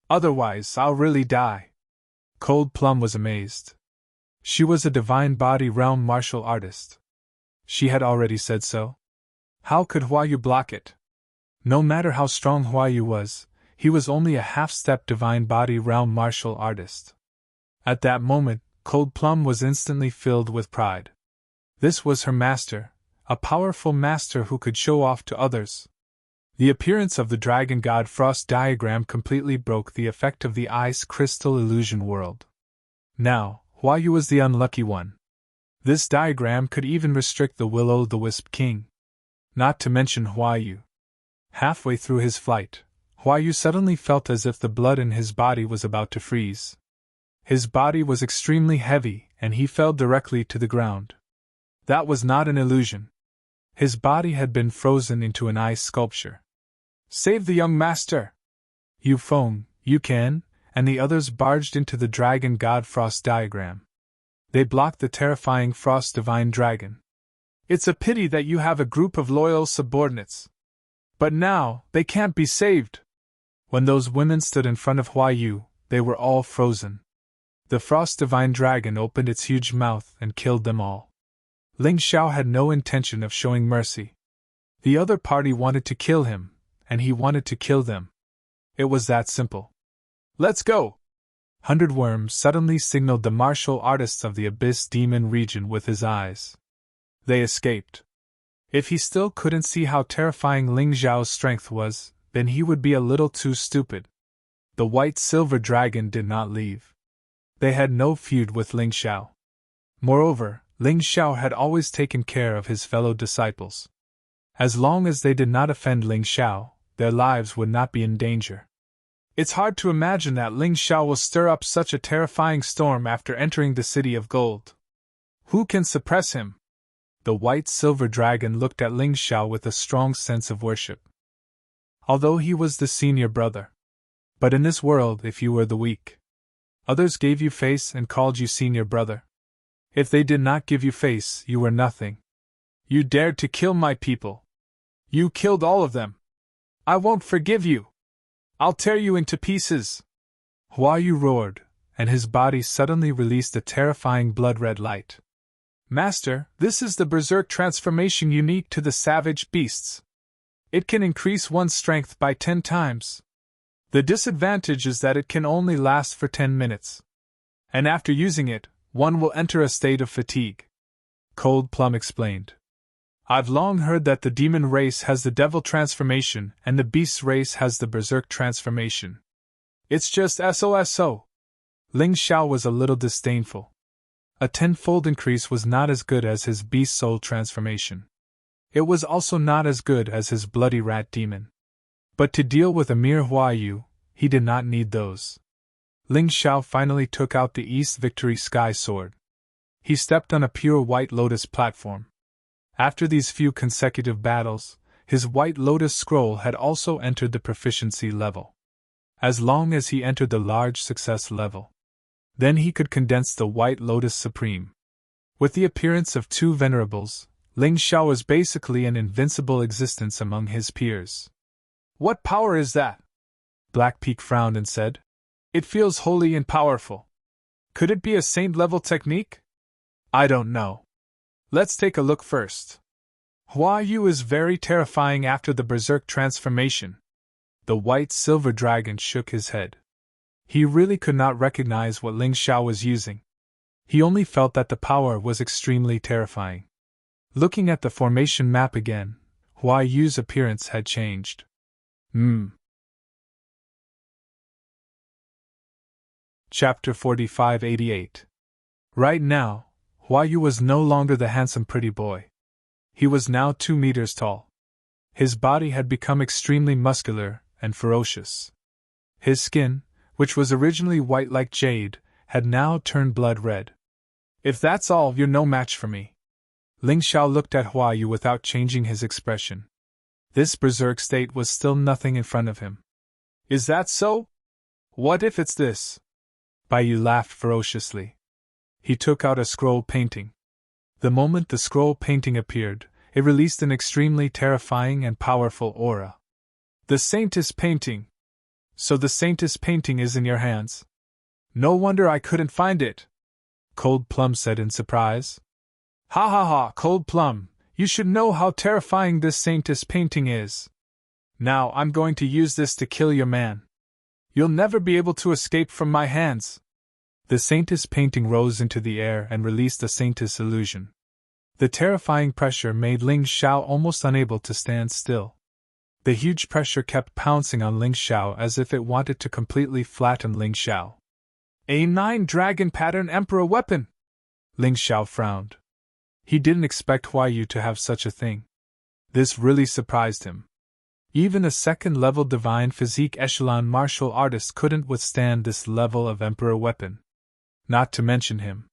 Speaker 1: Otherwise, I'll really die. Cold Plum was amazed. She was a divine body realm martial artist. She had already said so. How could Huayu block it? No matter how strong Huayu was, he was only a half-step divine body realm martial artist. At that moment, Cold Plum was instantly filled with pride. This was her master, a powerful master who could show off to others. The appearance of the Dragon God Frost diagram completely broke the effect of the ice crystal illusion world. Now, Huayu was the unlucky one. This diagram could even restrict the Will-o'-the-Wisp King. Not to mention Huayu. Halfway through his flight, Huayu suddenly felt as if the blood in his body was about to freeze. His body was extremely heavy, and he fell directly to the ground. That was not an illusion. His body had been frozen into an ice sculpture. Save the young master! Yu Feng, Yu Can, and the others barged into the Dragon God Frost diagram. They blocked the terrifying Frost Divine Dragon. It's a pity that you have a group of loyal subordinates. But now, they can't be saved! When those women stood in front of Huayu, they were all frozen. The Frost Divine Dragon opened its huge mouth and killed them all. Ling Xiao had no intention of showing mercy. The other party wanted to kill him, and he wanted to kill them. It was that simple. Let's go! 100 Worms suddenly signaled the martial artists of the Abyss Demon region with his eyes. They escaped. If he still couldn't see how terrifying Ling Xiao's strength was, then he would be a little too stupid. The White Silver Dragon did not leave. They had no feud with Ling Xiao. Moreover, Ling Xiao had always taken care of his fellow disciples. As long as they did not offend Ling Xiao, their lives would not be in danger. It's hard to imagine that Ling Xiao will stir up such a terrifying storm after entering the City of Gold. Who can suppress him? The White Silver Dragon looked at Ling Xiao with a strong sense of worship. Although he was the senior brother. But in this world, if you were the weak. Others gave you face and called you senior brother. If they did not give you face, you were nothing. You dared to kill my people. You killed all of them. I won't forgive you. I'll tear you into pieces. Hua Yu roared, and his body suddenly released a terrifying blood-red light. Master, this is the berserk transformation unique to the savage beasts. It can increase one's strength by 10 times. The disadvantage is that it can only last for 10 minutes. And after using it, one will enter a state of fatigue. Cold Plum explained. I've long heard that the demon race has the devil transformation and the beast race has the berserk transformation. It's just SOSO. Ling Xiao was a little disdainful. A 10-fold increase was not as good as his beast soul transformation. It was also not as good as his bloody rat demon. But to deal with a mere Hua Yu, he did not need those. Ling Xiao finally took out the East Victory Sky Sword. He stepped on a pure White Lotus platform. After these few consecutive battles, his White Lotus scroll had also entered the proficiency level. As long as he entered the large success level, then he could condense the White Lotus Supreme. With the appearance of 2 venerables, Ling Xiao was basically an invincible existence among his peers. What power is that? Black Peak frowned and said. It feels holy and powerful. Could it be a saint-level technique? I don't know. Let's take a look first. Hua Yu is very terrifying after the berserk transformation. The white silver dragon shook his head. He really could not recognize what Ling Xiao was using. He only felt that the power was extremely terrifying. Looking at the formation map again, Hua Yu's appearance had changed. Chapter 4588. Right now, Hua Yu was no longer the handsome pretty boy. He was now 2 meters tall. His body had become extremely muscular and ferocious. His skin, which was originally white like jade, had now turned blood red. If that's all, you're no match for me. Ling Xiao looked at Hua Yu without changing his expression. This berserk state was still nothing in front of him. Is that so? What if it's this? Bai Yu laughed ferociously. He took out a scroll painting. The moment the scroll painting appeared, it released an extremely terrifying and powerful aura. The Saintess painting. So the Saintess painting is in your hands. No wonder I couldn't find it. Cold Plum said in surprise. Ha ha ha, Cold Plum, you should know how terrifying this Saintess painting is. Now I'm going to use this to kill your man. You'll never be able to escape from my hands. The Saintess painting rose into the air and released the Saintess illusion. The terrifying pressure made Ling Xiao almost unable to stand still. The huge pressure kept pouncing on Ling Xiao as if it wanted to completely flatten Ling Xiao. A 9 dragon pattern emperor weapon! Ling Xiao frowned. He didn't expect Hua Yu to have such a thing. This really surprised him. Even a 2nd-level divine physique echelon martial artist couldn't withstand this level of emperor weapon. Not to mention him.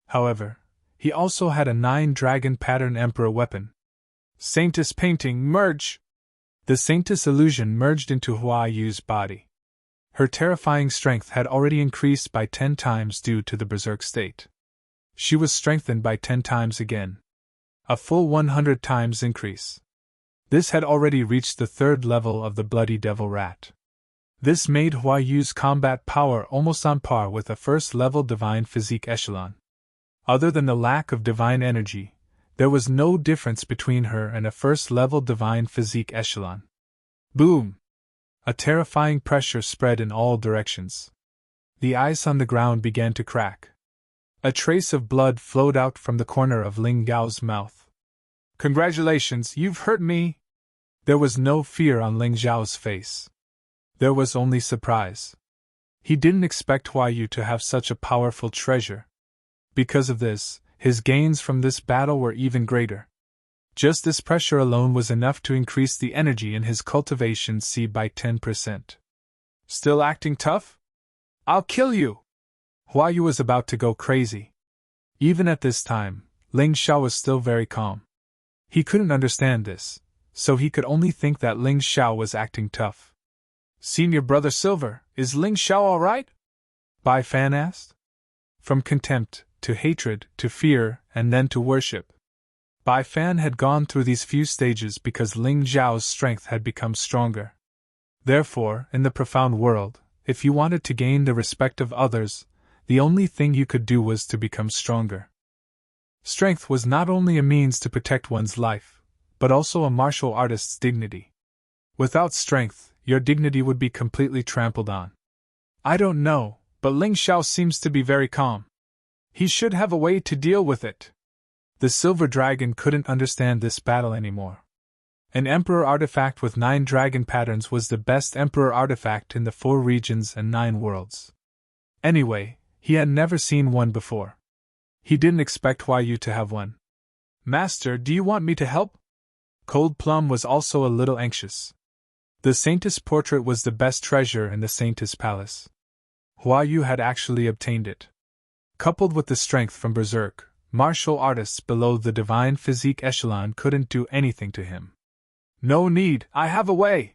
Speaker 1: However, he also had a 9 dragon pattern emperor weapon. Saintess painting, merge! The Saintess illusion merged into Hua Yu's body. Her terrifying strength had already increased by 10 times due to the berserk state. She was strengthened by 10 times again. A full 100 times increase. This had already reached the 3rd level of the Bloody Devil Rat. This made Hua Yu's combat power almost on par with a 1st-level divine physique echelon. Other than the lack of divine energy, there was no difference between her and a 1st-level divine physique echelon. Boom! A terrifying pressure spread in all directions. The ice on the ground began to crack. A trace of blood flowed out from the corner of Ling Gao's mouth. Congratulations, you've hurt me! There was no fear on Ling Zhao's face. There was only surprise. He didn't expect Hua Yu to have such a powerful treasure. Because of this, his gains from this battle were even greater. Just this pressure alone was enough to increase the energy in his cultivation seed by 10%. Still acting tough? I'll kill you! Hua Yu was about to go crazy. Even at this time, Ling Xiao was still very calm. He couldn't understand this, so he could only think that Ling Xiao was acting tough. Senior Brother Silver, is Ling Xiao all right? Bai Fan asked. From contempt, to hatred, to fear, and then to worship. Bai Fan had gone through these few stages because Ling Zhao's strength had become stronger. Therefore, in the profound world, if you wanted to gain the respect of others, the only thing you could do was to become stronger. Strength was not only a means to protect one's life, but also a martial artist's dignity. Without strength, your dignity would be completely trampled on. I don't know, but Ling Xiao seems to be very calm. He should have a way to deal with it. The silver dragon couldn't understand this battle anymore. An emperor artifact with 9 dragon patterns was the best emperor artifact in the 4 regions and 9 worlds. Anyway, he had never seen one before. He didn't expect Yu to have one. Master, do you want me to help? Cold Plum was also a little anxious. The Saintess portrait was the best treasure in the Saintess palace. Yu had actually obtained it. Coupled with the strength from Berserk, martial artists below the divine physique echelon couldn't do anything to him. No need, I have a way!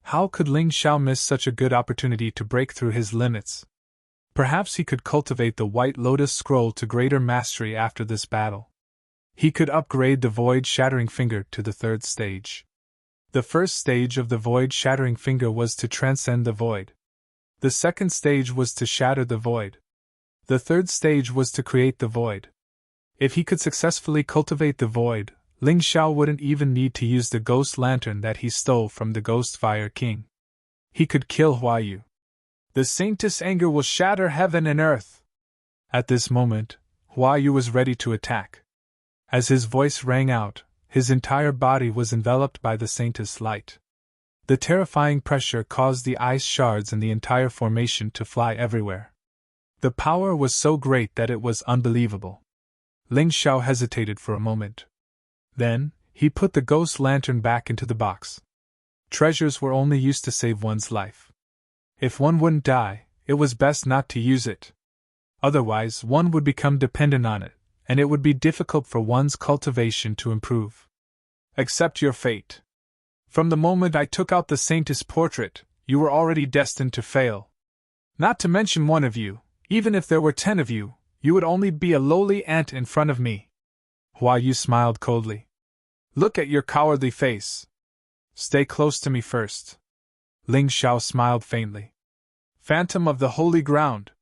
Speaker 1: How could Ling Xiao miss such a good opportunity to break through his limits? Perhaps he could cultivate the White Lotus Scroll to greater mastery after this battle. He could upgrade the Void Shattering Finger to the 3rd stage. The first stage of the Void Shattering Finger was to transcend the void. The second stage was to shatter the void. The third stage was to create the void. If he could successfully cultivate the void, Ling Xiao wouldn't even need to use the ghost lantern that he stole from the Ghost Fire King. He could kill Yu. The Saintess' anger will shatter heaven and earth. At this moment, Yu was ready to attack. As his voice rang out, his entire body was enveloped by the Saintess' light. The terrifying pressure caused the ice shards in the entire formation to fly everywhere. The power was so great that it was unbelievable. Ling Xiao hesitated for a moment. Then, he put the ghost lantern back into the box. Treasures were only used to save one's life. If one wouldn't die, it was best not to use it. Otherwise, one would become dependent on it, and it would be difficult for one's cultivation to improve. Accept your fate. From the moment I took out the Saintess portrait, you were already destined to fail. Not to mention one of you, even if there were 10 of you, you would only be a lowly ant in front of me. Yu smiled coldly. Look at your cowardly face. Stay close to me first. Ling Xiao smiled faintly. Phantom of the Holy Ground.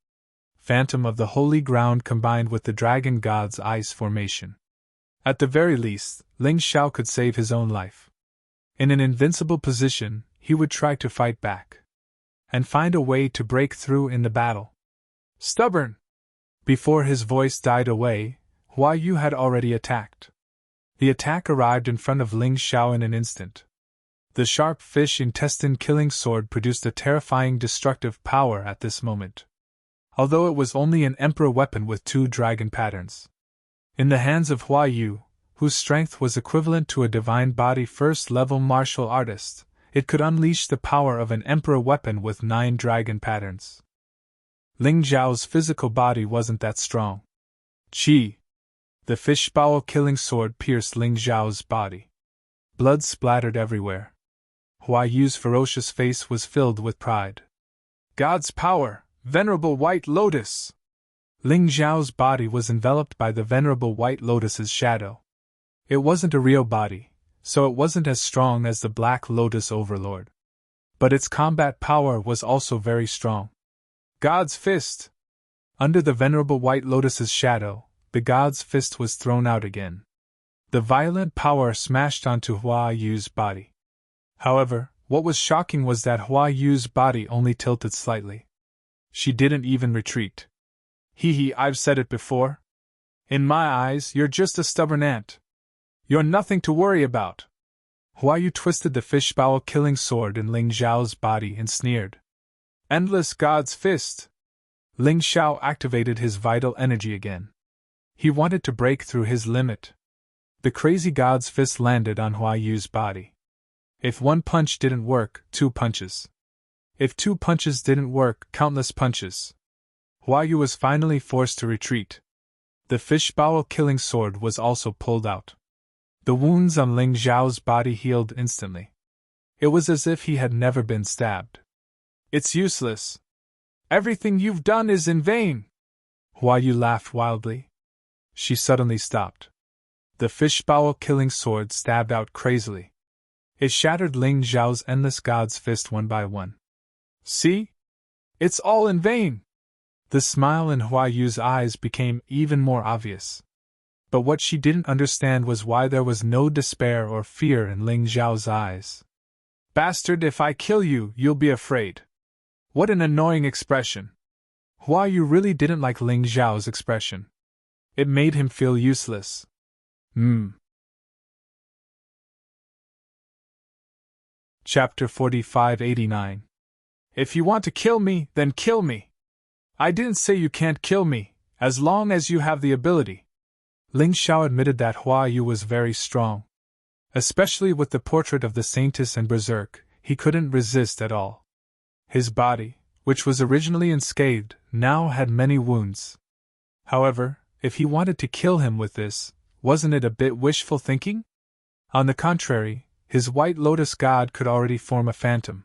Speaker 1: Phantom of the Holy Ground combined with the Dragon God's Ice formation. At the very least, Ling Xiao could save his own life. In an invincible position, he would try to fight back. And find a way to break through in the battle. Stubborn! Before his voice died away, Yu had already attacked. The attack arrived in front of Ling Xiao in an instant. The sharp fish intestine killing sword produced a terrifying destructive power at this moment. Although it was only an emperor weapon with 2 dragon patterns. In the hands of Yu, whose strength was equivalent to a divine body first-level martial artist, it could unleash the power of an emperor weapon with 9 dragon patterns. Ling Zhao's physical body wasn't that strong. Qi! The fish-bowl killing sword pierced Ling Zhao's body. Blood splattered everywhere. Yu's ferocious face was filled with pride. God's power, Venerable White Lotus! Ling Zhao's body was enveloped by the Venerable White Lotus's shadow. It wasn't a real body, so it wasn't as strong as the Black Lotus Overlord. But its combat power was also very strong. God's Fist! Under the Venerable White Lotus's shadow, the God's Fist was thrown out again. The violent power smashed onto Yu's body. However, what was shocking was that Yu's body only tilted slightly. She didn't even retreat. I've said it before. In my eyes, you're just a stubborn ant. You're nothing to worry about. Yu twisted the fishbowl killing sword in Ling Zhao's body and sneered. Endless God's Fist! Ling Xiao activated his vital energy again. He wanted to break through his limit. The crazy God's Fist landed on Yu's body. If 1 punch didn't work, 2 punches. If 2 punches didn't work, countless punches. Yu was finally forced to retreat. The fishbowl killing sword was also pulled out. The wounds on Ling Zhao's body healed instantly. It was as if he had never been stabbed. It's useless. Everything you've done is in vain. Hua Yu laughed wildly. She suddenly stopped. The fishbowl-killing sword stabbed out crazily. It shattered Ling Zhao's endless god's fist one by one. See? It's all in vain! The smile in Hua Yu's eyes became even more obvious. But what she didn't understand was why there was no despair or fear in Ling Zhao's eyes. Bastard, if I kill you, you'll be afraid. What an annoying expression. Hua Yu really didn't like Ling Zhao's expression. It made him feel useless. Chapter 4589. If you want to kill me, then kill me. I didn't say you can't kill me, as long as you have the ability. Ling Zhao admitted that Hua Yu was very strong. Especially with the portrait of the Saintess and Berserk, he couldn't resist at all. His body, which was originally unscathed, now had many wounds. However, if he wanted to kill him with this, wasn't it a bit wishful thinking? On the contrary, his White Lotus god could already form a phantom.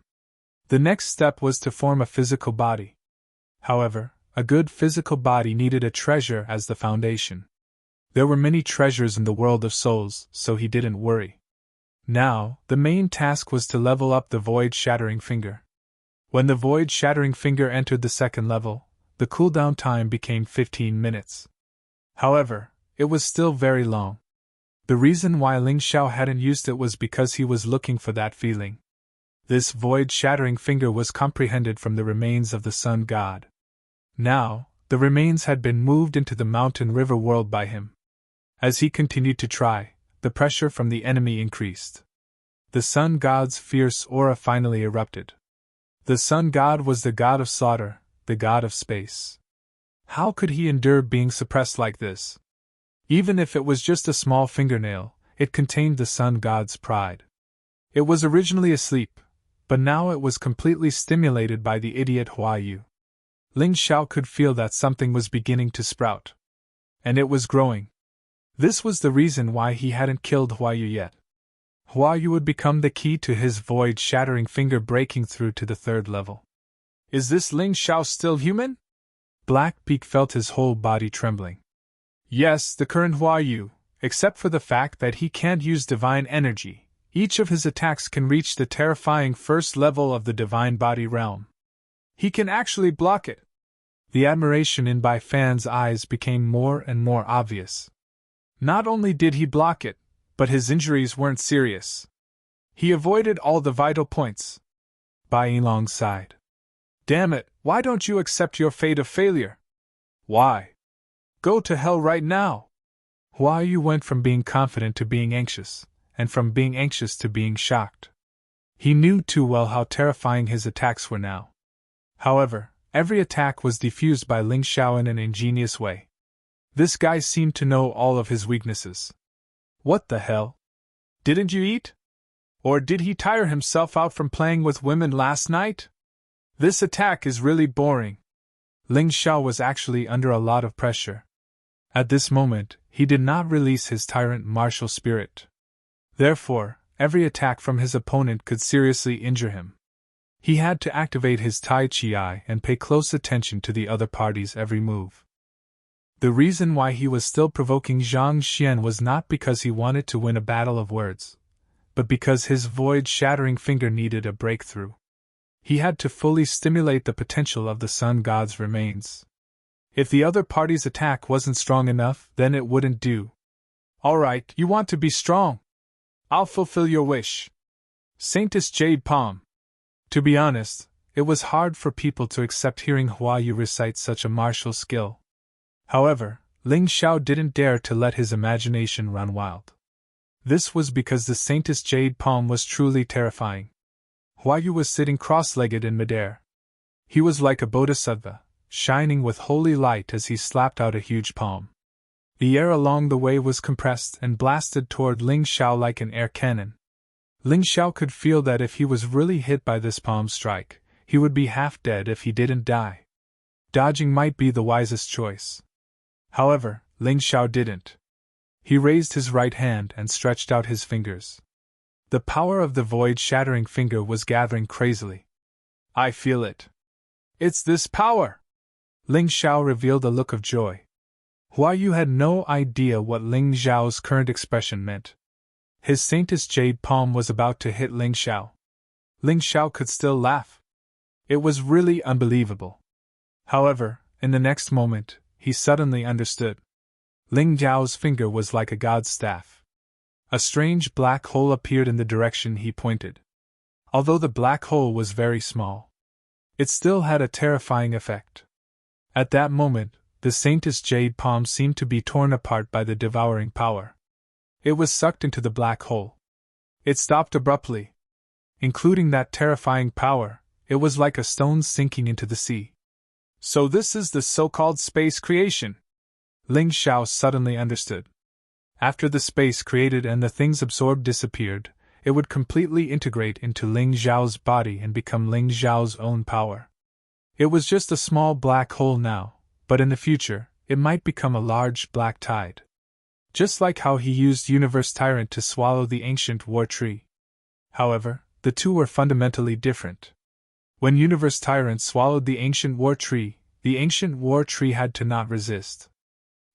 Speaker 1: The next step was to form a physical body. However, a good physical body needed a treasure as the foundation. There were many treasures in the world of souls, so he didn't worry. Now, the main task was to level up the void-shattering finger. When the void-shattering finger entered the second level, the cooldown time became 15 minutes. However, it was still very long. The reason why Ling Zhao hadn't used it was because he was looking for that feeling. This void-shattering finger was comprehended from the remains of the sun god. Now, the remains had been moved into the mountain river world by him. As he continued to try, the pressure from the enemy increased. The sun god's fierce aura finally erupted. The sun god was the god of slaughter, the god of space. How could he endure being suppressed like this? Even if it was just a small fingernail, it contained the sun god's pride. It was originally asleep, but now it was completely stimulated by the idiot Hua Yu. Ling Zhao could feel that something was beginning to sprout. And it was growing. This was the reason why he hadn't killed Hua Yu yet. Hua Yu would become the key to his void-shattering finger breaking through to the third level. Is this Ling Zhao still human? Blackbeak felt his whole body trembling. Yes, the current Hua Yu, except for the fact that he can't use divine energy. Each of his attacks can reach the terrifying first level of the divine body realm. He can actually block it. The admiration in Bai Fan's eyes became more and more obvious. Not only did he block it, but his injuries weren't serious. He avoided all the vital points. Bai Yilong sighed. Damn it, why don't you accept your fate of failure? Why? Go to hell right now! Hua Yu went from being confident to being anxious, and from being anxious to being shocked. He knew too well how terrifying his attacks were now. However, every attack was defused by Ling Zhao in an ingenious way. This guy seemed to know all of his weaknesses. What the hell? Didn't you eat? Or did he tire himself out from playing with women last night? This attack is really boring. Ling Zhao was actually under a lot of pressure. At this moment, he did not release his tyrant martial spirit. Therefore, every attack from his opponent could seriously injure him. He had to activate his Tai Chi Eye and pay close attention to the other party's every move. The reason why he was still provoking Zhang Xian was not because he wanted to win a battle of words, but because his void-shattering finger needed a breakthrough. He had to fully stimulate the potential of the sun god's remains. If the other party's attack wasn't strong enough, then it wouldn't do. Alright, you want to be strong? I'll fulfill your wish. Saintess Jade Palm. To be honest, it was hard for people to accept hearing Hua Yu recite such a martial skill. However, Ling Zhao didn't dare to let his imagination run wild. This was because the Saintess Jade Palm was truly terrifying. Hua Yu was sitting cross-legged in midair. He was like a bodhisattva, shining with holy light as he slapped out a huge palm. The air along the way was compressed and blasted toward Ling Zhao like an air cannon. Ling Zhao could feel that if he was really hit by this palm strike, he would be half dead if he didn't die. Dodging might be the wisest choice. However, Ling Zhao didn't. He raised his right hand and stretched out his fingers. The power of the void-shattering finger was gathering crazily. I feel it. It's this power! Ling Xiao revealed a look of joy. Hua Yu had no idea what Ling Xiao's current expression meant. His Saintess Jade Palm was about to hit Ling Xiao. Ling Xiao could still laugh. It was really unbelievable. However, in the next moment, he suddenly understood. Ling Xiao's finger was like a god's staff. A strange black hole appeared in the direction he pointed. Although the black hole was very small, it still had a terrifying effect. At that moment, the Saintess Jade Palm seemed to be torn apart by the devouring power. It was sucked into the black hole. It stopped abruptly. Including that terrifying power, it was like a stone sinking into the sea. So this is the so-called space creation. Ling Xiao suddenly understood. After the space created and the things absorbed disappeared, it would completely integrate into Ling Xiao's body and become Ling Xiao's own power. It was just a small black hole now, but in the future, it might become a large black tide. Just like how he used Universe Tyrant to swallow the ancient war tree. However, the two were fundamentally different. When Universe Tyrant swallowed the ancient war tree had to not resist.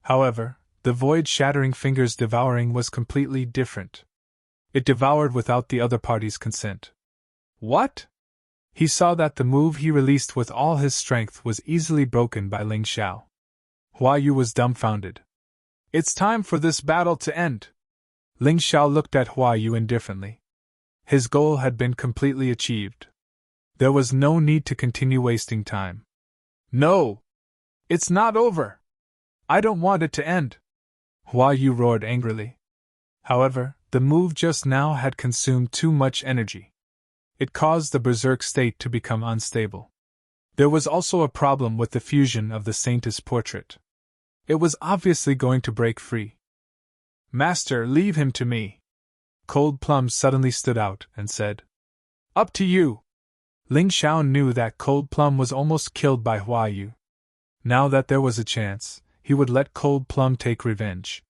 Speaker 1: However, the void-shattering finger's devouring was completely different. It devoured without the other party's consent. What? He saw that the move he released with all his strength was easily broken by Ling Xiao. Hua Yu was dumbfounded. It's time for this battle to end. Ling Xiao looked at Hua Yu indifferently. His goal had been completely achieved. There was no need to continue wasting time. No! It's not over! I don't want it to end! Hua Yu roared angrily. However, the move just now had consumed too much energy. It caused the berserk state to become unstable. There was also a problem with the fusion of the Saintess portrait. It was obviously going to break free. Master, leave him to me. Cold Plum suddenly stood out and said, Up to you. Ling Xiao knew that Cold Plum was almost killed by Hua Yu. Now that there was a chance, he would let Cold Plum take revenge.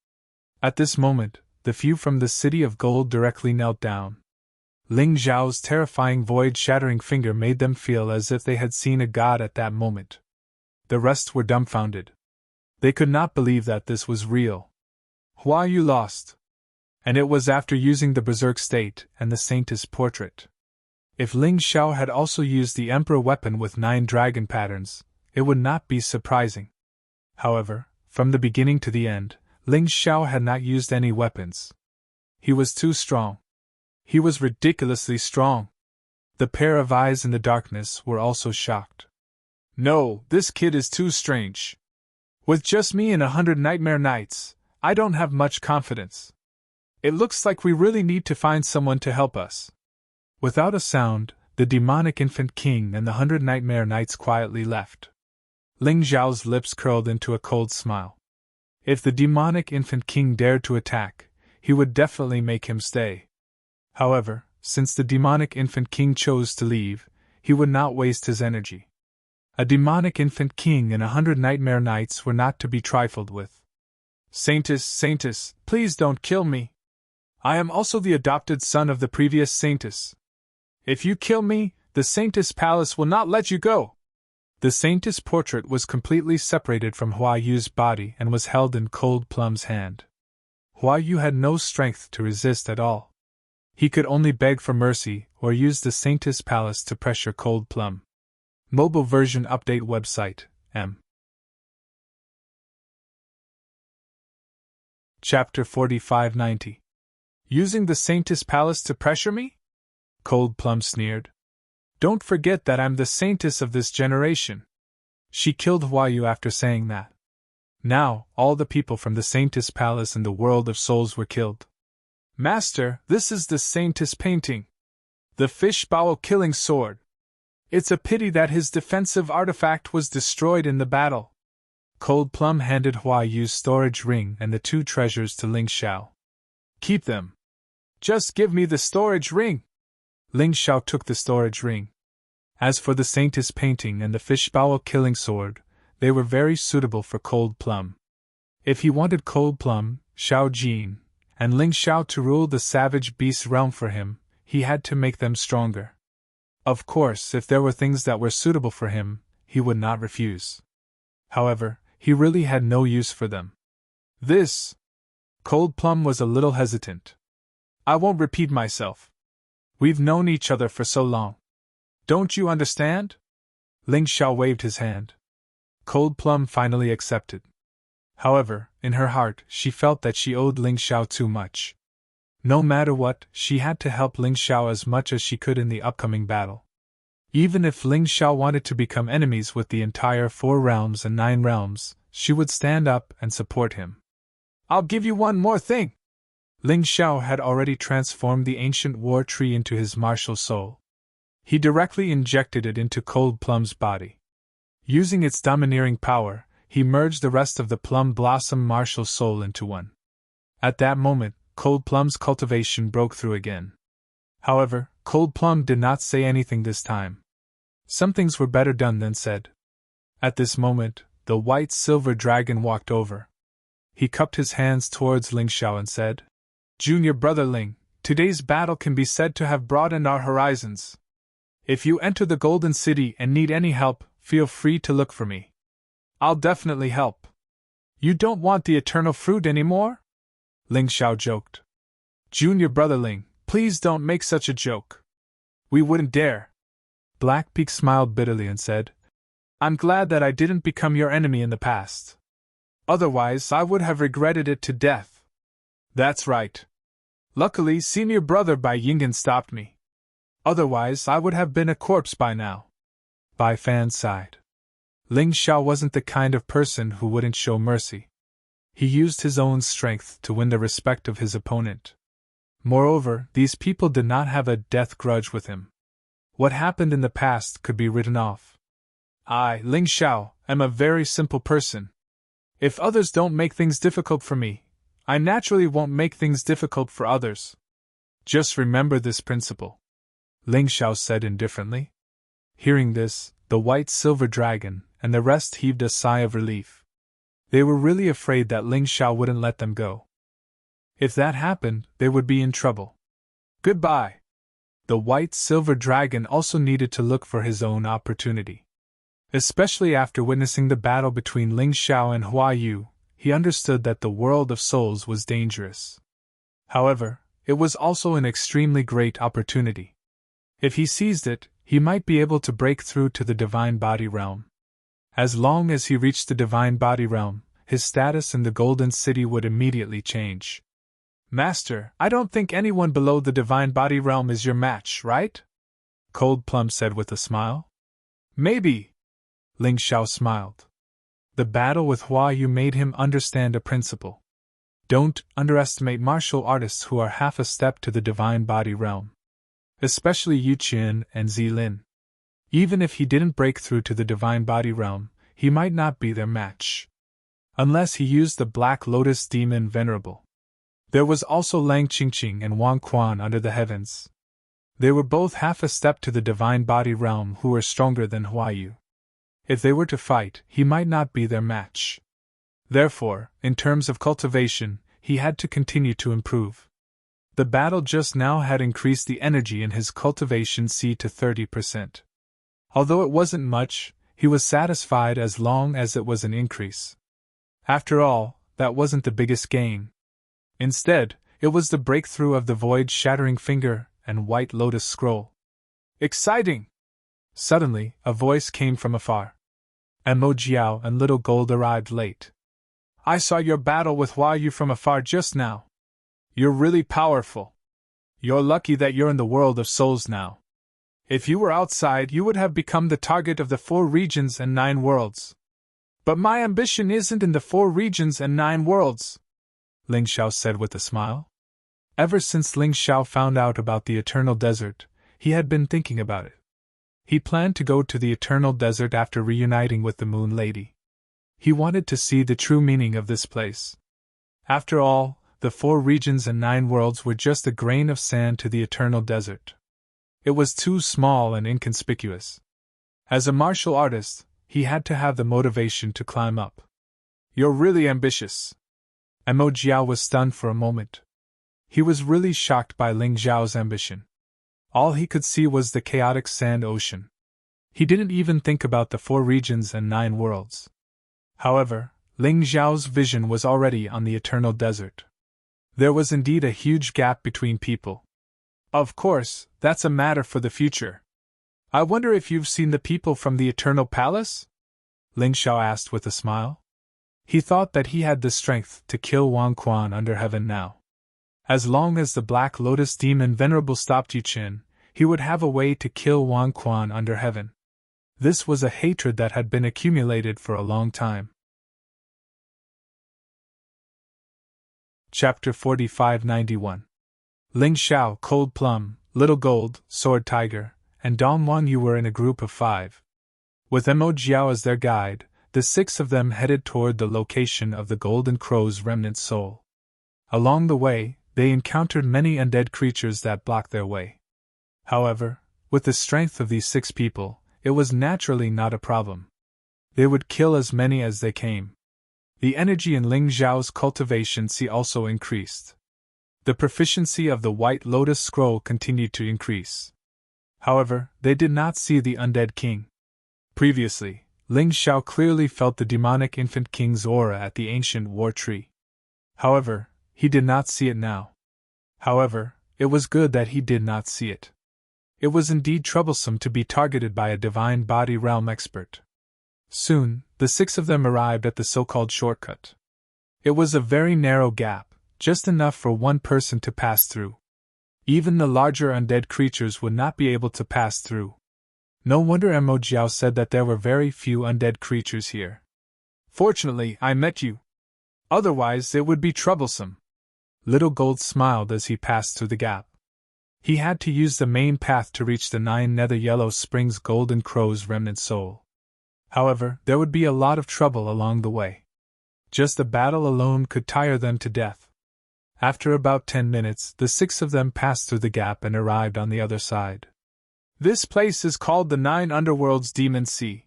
Speaker 1: At this moment, the few from the City of Gold directly knelt down. Ling Xiao's terrifying void-shattering finger made them feel as if they had seen a god at that moment. The rest were dumbfounded. They could not believe that this was real. Hua Yu lost. And it was after using the berserk state and the Saintess portrait. If Ling Xiao had also used the Emperor weapon with 9 dragon patterns, it would not be surprising. However, from the beginning to the end, Ling Xiao had not used any weapons. He was too strong. He was ridiculously strong. The pair of eyes in the darkness were also shocked. No, this kid is too strange. With just me and 100 nightmare nights, I don't have much confidence. It looks like we really need to find someone to help us. Without a sound, the demonic infant king and the 100 nightmare nights quietly left. Ling Xiao's lips curled into a cold smile. If the demonic infant king dared to attack, he would definitely make him stay. However, since the demonic infant king chose to leave, he would not waste his energy. A demonic infant king and 100 nightmare nights were not to be trifled with. Saintess, please don't kill me. I am also the adopted son of the previous Saintess. If you kill me, the Saintess Palace will not let you go. The Saintess portrait was completely separated from Hua Yu's body and was held in Cold Plum's hand. Hua Yu had no strength to resist at all. He could only beg for mercy or use the Saintess Palace to pressure Cold Plum. Mobile version update website, M. Chapter 4590. Using the Saintess Palace to pressure me? Cold Plum sneered. Don't forget that I'm the Saintess of this generation. She killed Hua Yu after saying that. Now, all the people from the Saintess Palace in the world of souls were killed. Master, this is the Saintess painting. The fish bowl killing sword. It's a pity that his defensive artifact was destroyed in the battle. Cold Plum handed Hua Yu's storage ring and the 2 treasures to Ling Xiao. Keep them. Just give me the storage ring. Ling Xiao took the storage ring. As for the Saintess painting and the fish bowl killing sword, they were very suitable for Cold Plum. If he wanted Cold Plum, Xiao Jin, and Ling Xiao to rule the savage beast realm for him, he had to make them stronger. Of course, if there were things that were suitable for him, he would not refuse. However, he really had no use for them. This. Cold Plum was a little hesitant. I won't repeat myself. We've known each other for so long. Don't you understand? Ling Xiao waved his hand. Cold Plum finally accepted. However, in her heart, she felt that she owed Ling Xiao too much. No matter what, she had to help Ling Xiao as much as she could in the upcoming battle. Even if Ling Xiao wanted to become enemies with the entire 4 realms and 9 realms, she would stand up and support him. I'll give you one more thing! Ling Xiao had already transformed the ancient war tree into his martial soul. He directly injected it into Cold Plum's body. Using its domineering power, he merged the rest of the Plum Blossom martial soul into one. At that moment, Cold Plum's cultivation broke through again. However, Cold Plum did not say anything this time. Some things were better done than said. At this moment, the white silver dragon walked over. He cupped his hands towards Ling Xiao and said, Junior brother Ling, today's battle can be said to have broadened our horizons. If you enter the Golden City and need any help, feel free to look for me. I'll definitely help. You don't want the eternal fruit anymore? Ling Xiao joked. Junior brother Ling, please don't make such a joke. We wouldn't dare. Blackbeak smiled bitterly and said, I'm glad that I didn't become your enemy in the past. Otherwise, I would have regretted it to death. That's right. Luckily, senior brother Bai Yingen stopped me. Otherwise, I would have been a corpse by now. Bai Fan sighed. Ling Xiao wasn't the kind of person who wouldn't show mercy. He used his own strength to win the respect of his opponent. Moreover, these people did not have a death grudge with him. What happened in the past could be written off. I, Ling Xiao, am a very simple person. If others don't make things difficult for me, I naturally won't make things difficult for others. Just remember this principle. Ling Xiao said indifferently. Hearing this, the white silver dragon and the rest heaved a sigh of relief. They were really afraid that Ling Xiao wouldn't let them go. If that happened, they would be in trouble. Goodbye. The white silver dragon also needed to look for his own opportunity. Especially after witnessing the battle between Ling Xiao and Hua Yu, he understood that the world of souls was dangerous. However, it was also an extremely great opportunity. If he seized it, he might be able to break through to the Divine Body Realm. As long as he reached the Divine Body Realm, his status in the Golden City would immediately change. Master, I don't think anyone below the Divine Body Realm is your match, right? Cold Plum said with a smile. Maybe. Ling Xiao smiled. The battle with Hua Yu made him understand a principle. Don't underestimate martial artists who are half a step to the Divine Body Realm. Especially Yu Qin and Zilin. Even if he didn't break through to the Divine Body Realm, he might not be their match. Unless he used the Black Lotus Demon Venerable. There was also Lang Qingqing and Wang Quan under the heavens. They were both half a step to the Divine Body Realm who were stronger than Hua Yu. If they were to fight, he might not be their match. Therefore, in terms of cultivation, he had to continue to improve. The battle just now had increased the energy in his cultivation seed to 30%. Although it wasn't much, he was satisfied as long as it was an increase. After all, that wasn't the biggest gain. Instead, it was the breakthrough of the void-shattering finger and white lotus scroll. Exciting! Suddenly, a voice came from afar. Mo Jiao and Little Gold arrived late. I saw your battle with Hua Yu from afar just now. You're really powerful. You're lucky that you're in the world of souls now. If you were outside, you would have become the target of the 4 regions and 9 worlds. But my ambition isn't in the 4 regions and 9 worlds, Ling Xiao said with a smile. Ever since Ling Xiao found out about the Eternal Desert, he had been thinking about it. He planned to go to the Eternal Desert after reuniting with the Moon Lady. He wanted to see the true meaning of this place. After all, the 4 regions and 9 worlds were just a grain of sand to the Eternal Desert. It was too small and inconspicuous. As a martial artist, he had to have the motivation to climb up. You're really ambitious. Mo Jiao was stunned for a moment. He was really shocked by Ling Zhao's ambition. All he could see was the chaotic sand ocean. He didn't even think about the 4 regions and 9 worlds. However, Ling Xiao's vision was already on the eternal desert. There was indeed a huge gap between people. Of course, that's a matter for the future. I wonder if you've seen the people from the Eternal Palace? Ling Xiao asked with a smile. He thought that he had the strength to kill Wang Quan under heaven now. As long as the Black Lotus demon Venerable stopped Yu Qin, he would have a way to kill Wang Quan under heaven. This was a hatred that had been accumulated for a long time. Chapter 4591. Ling Xiao, Cold Plum, Little Gold, Sword Tiger, and Dong Wan Yu were in a group of 5. With Mo Jiao as their guide, the 6 of them headed toward the location of the Golden Crow's remnant soul. Along the way, they encountered many undead creatures that blocked their way. However, with the strength of these 6 people, it was naturally not a problem. They would kill as many as they came. The energy in Ling Xiao's cultivation also increased. The proficiency of the White Lotus Scroll continued to increase. However, they did not see the undead king. Previously, Ling Xiao clearly felt the demonic infant king's aura at the ancient war tree. However, he did not see it now. However, it was good that he did not see it. It was indeed troublesome to be targeted by a divine body realm expert. Soon, the 6 of them arrived at the so-called shortcut. It was a very narrow gap, just enough for one person to pass through. Even the larger undead creatures would not be able to pass through. No wonder Mo Jiao said that there were very few undead creatures here. Fortunately, I met you. Otherwise, it would be troublesome. Little Gold smiled as he passed through the gap. He had to use the main path to reach the 9 Nether Yellow Springs Golden Crow's remnant soul. However, there would be a lot of trouble along the way. Just the battle alone could tire them to death. After about 10 minutes, the 6 of them passed through the gap and arrived on the other side. This place is called the 9 Underworlds Demon Sea.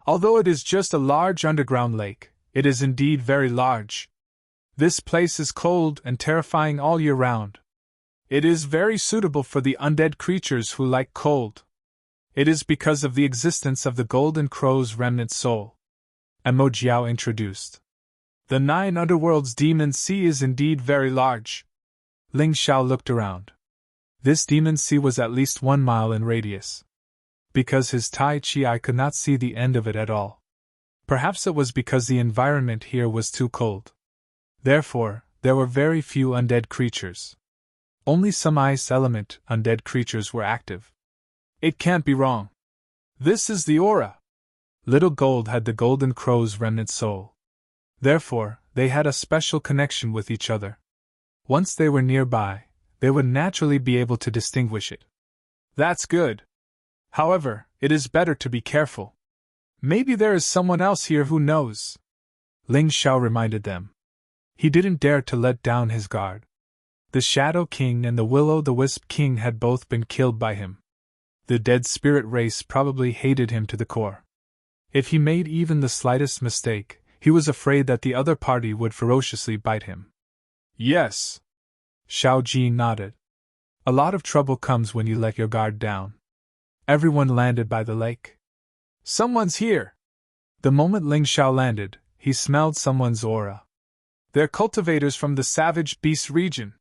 Speaker 1: Although it is just a large underground lake, it is indeed very large. This place is cold and terrifying all year round. It is very suitable for the undead creatures who like cold. It is because of the existence of the Golden Crow's remnant soul. Mo Jiao introduced. The 9 Underworlds Demon Sea is indeed very large. Ling Xiao looked around. This demon sea was at least 1 mile in radius. Because his Tai Chi eye could not see the end of it at all. Perhaps it was because the environment here was too cold. Therefore, there were very few undead creatures. Only some ice element undead creatures were active. It can't be wrong. This is the aura. Little Gold had the Golden Crow's remnant soul. Therefore, they had a special connection with each other. Once they were nearby, they would naturally be able to distinguish it. That's good. However, it is better to be careful. Maybe there is someone else here who knows. Ling Xiao reminded them. He didn't dare to let down his guard. The Shadow King and the Will-o'-the-Wisp King had both been killed by him. The dead spirit race probably hated him to the core. If he made even the slightest mistake, he was afraid that the other party would ferociously bite him. Yes. Xiao Ji nodded. A lot of trouble comes when you let your guard down. Everyone landed by the lake. Someone's here. The moment Ling Xiao landed, he smelled someone's aura. They're cultivators from the Savage Beast region.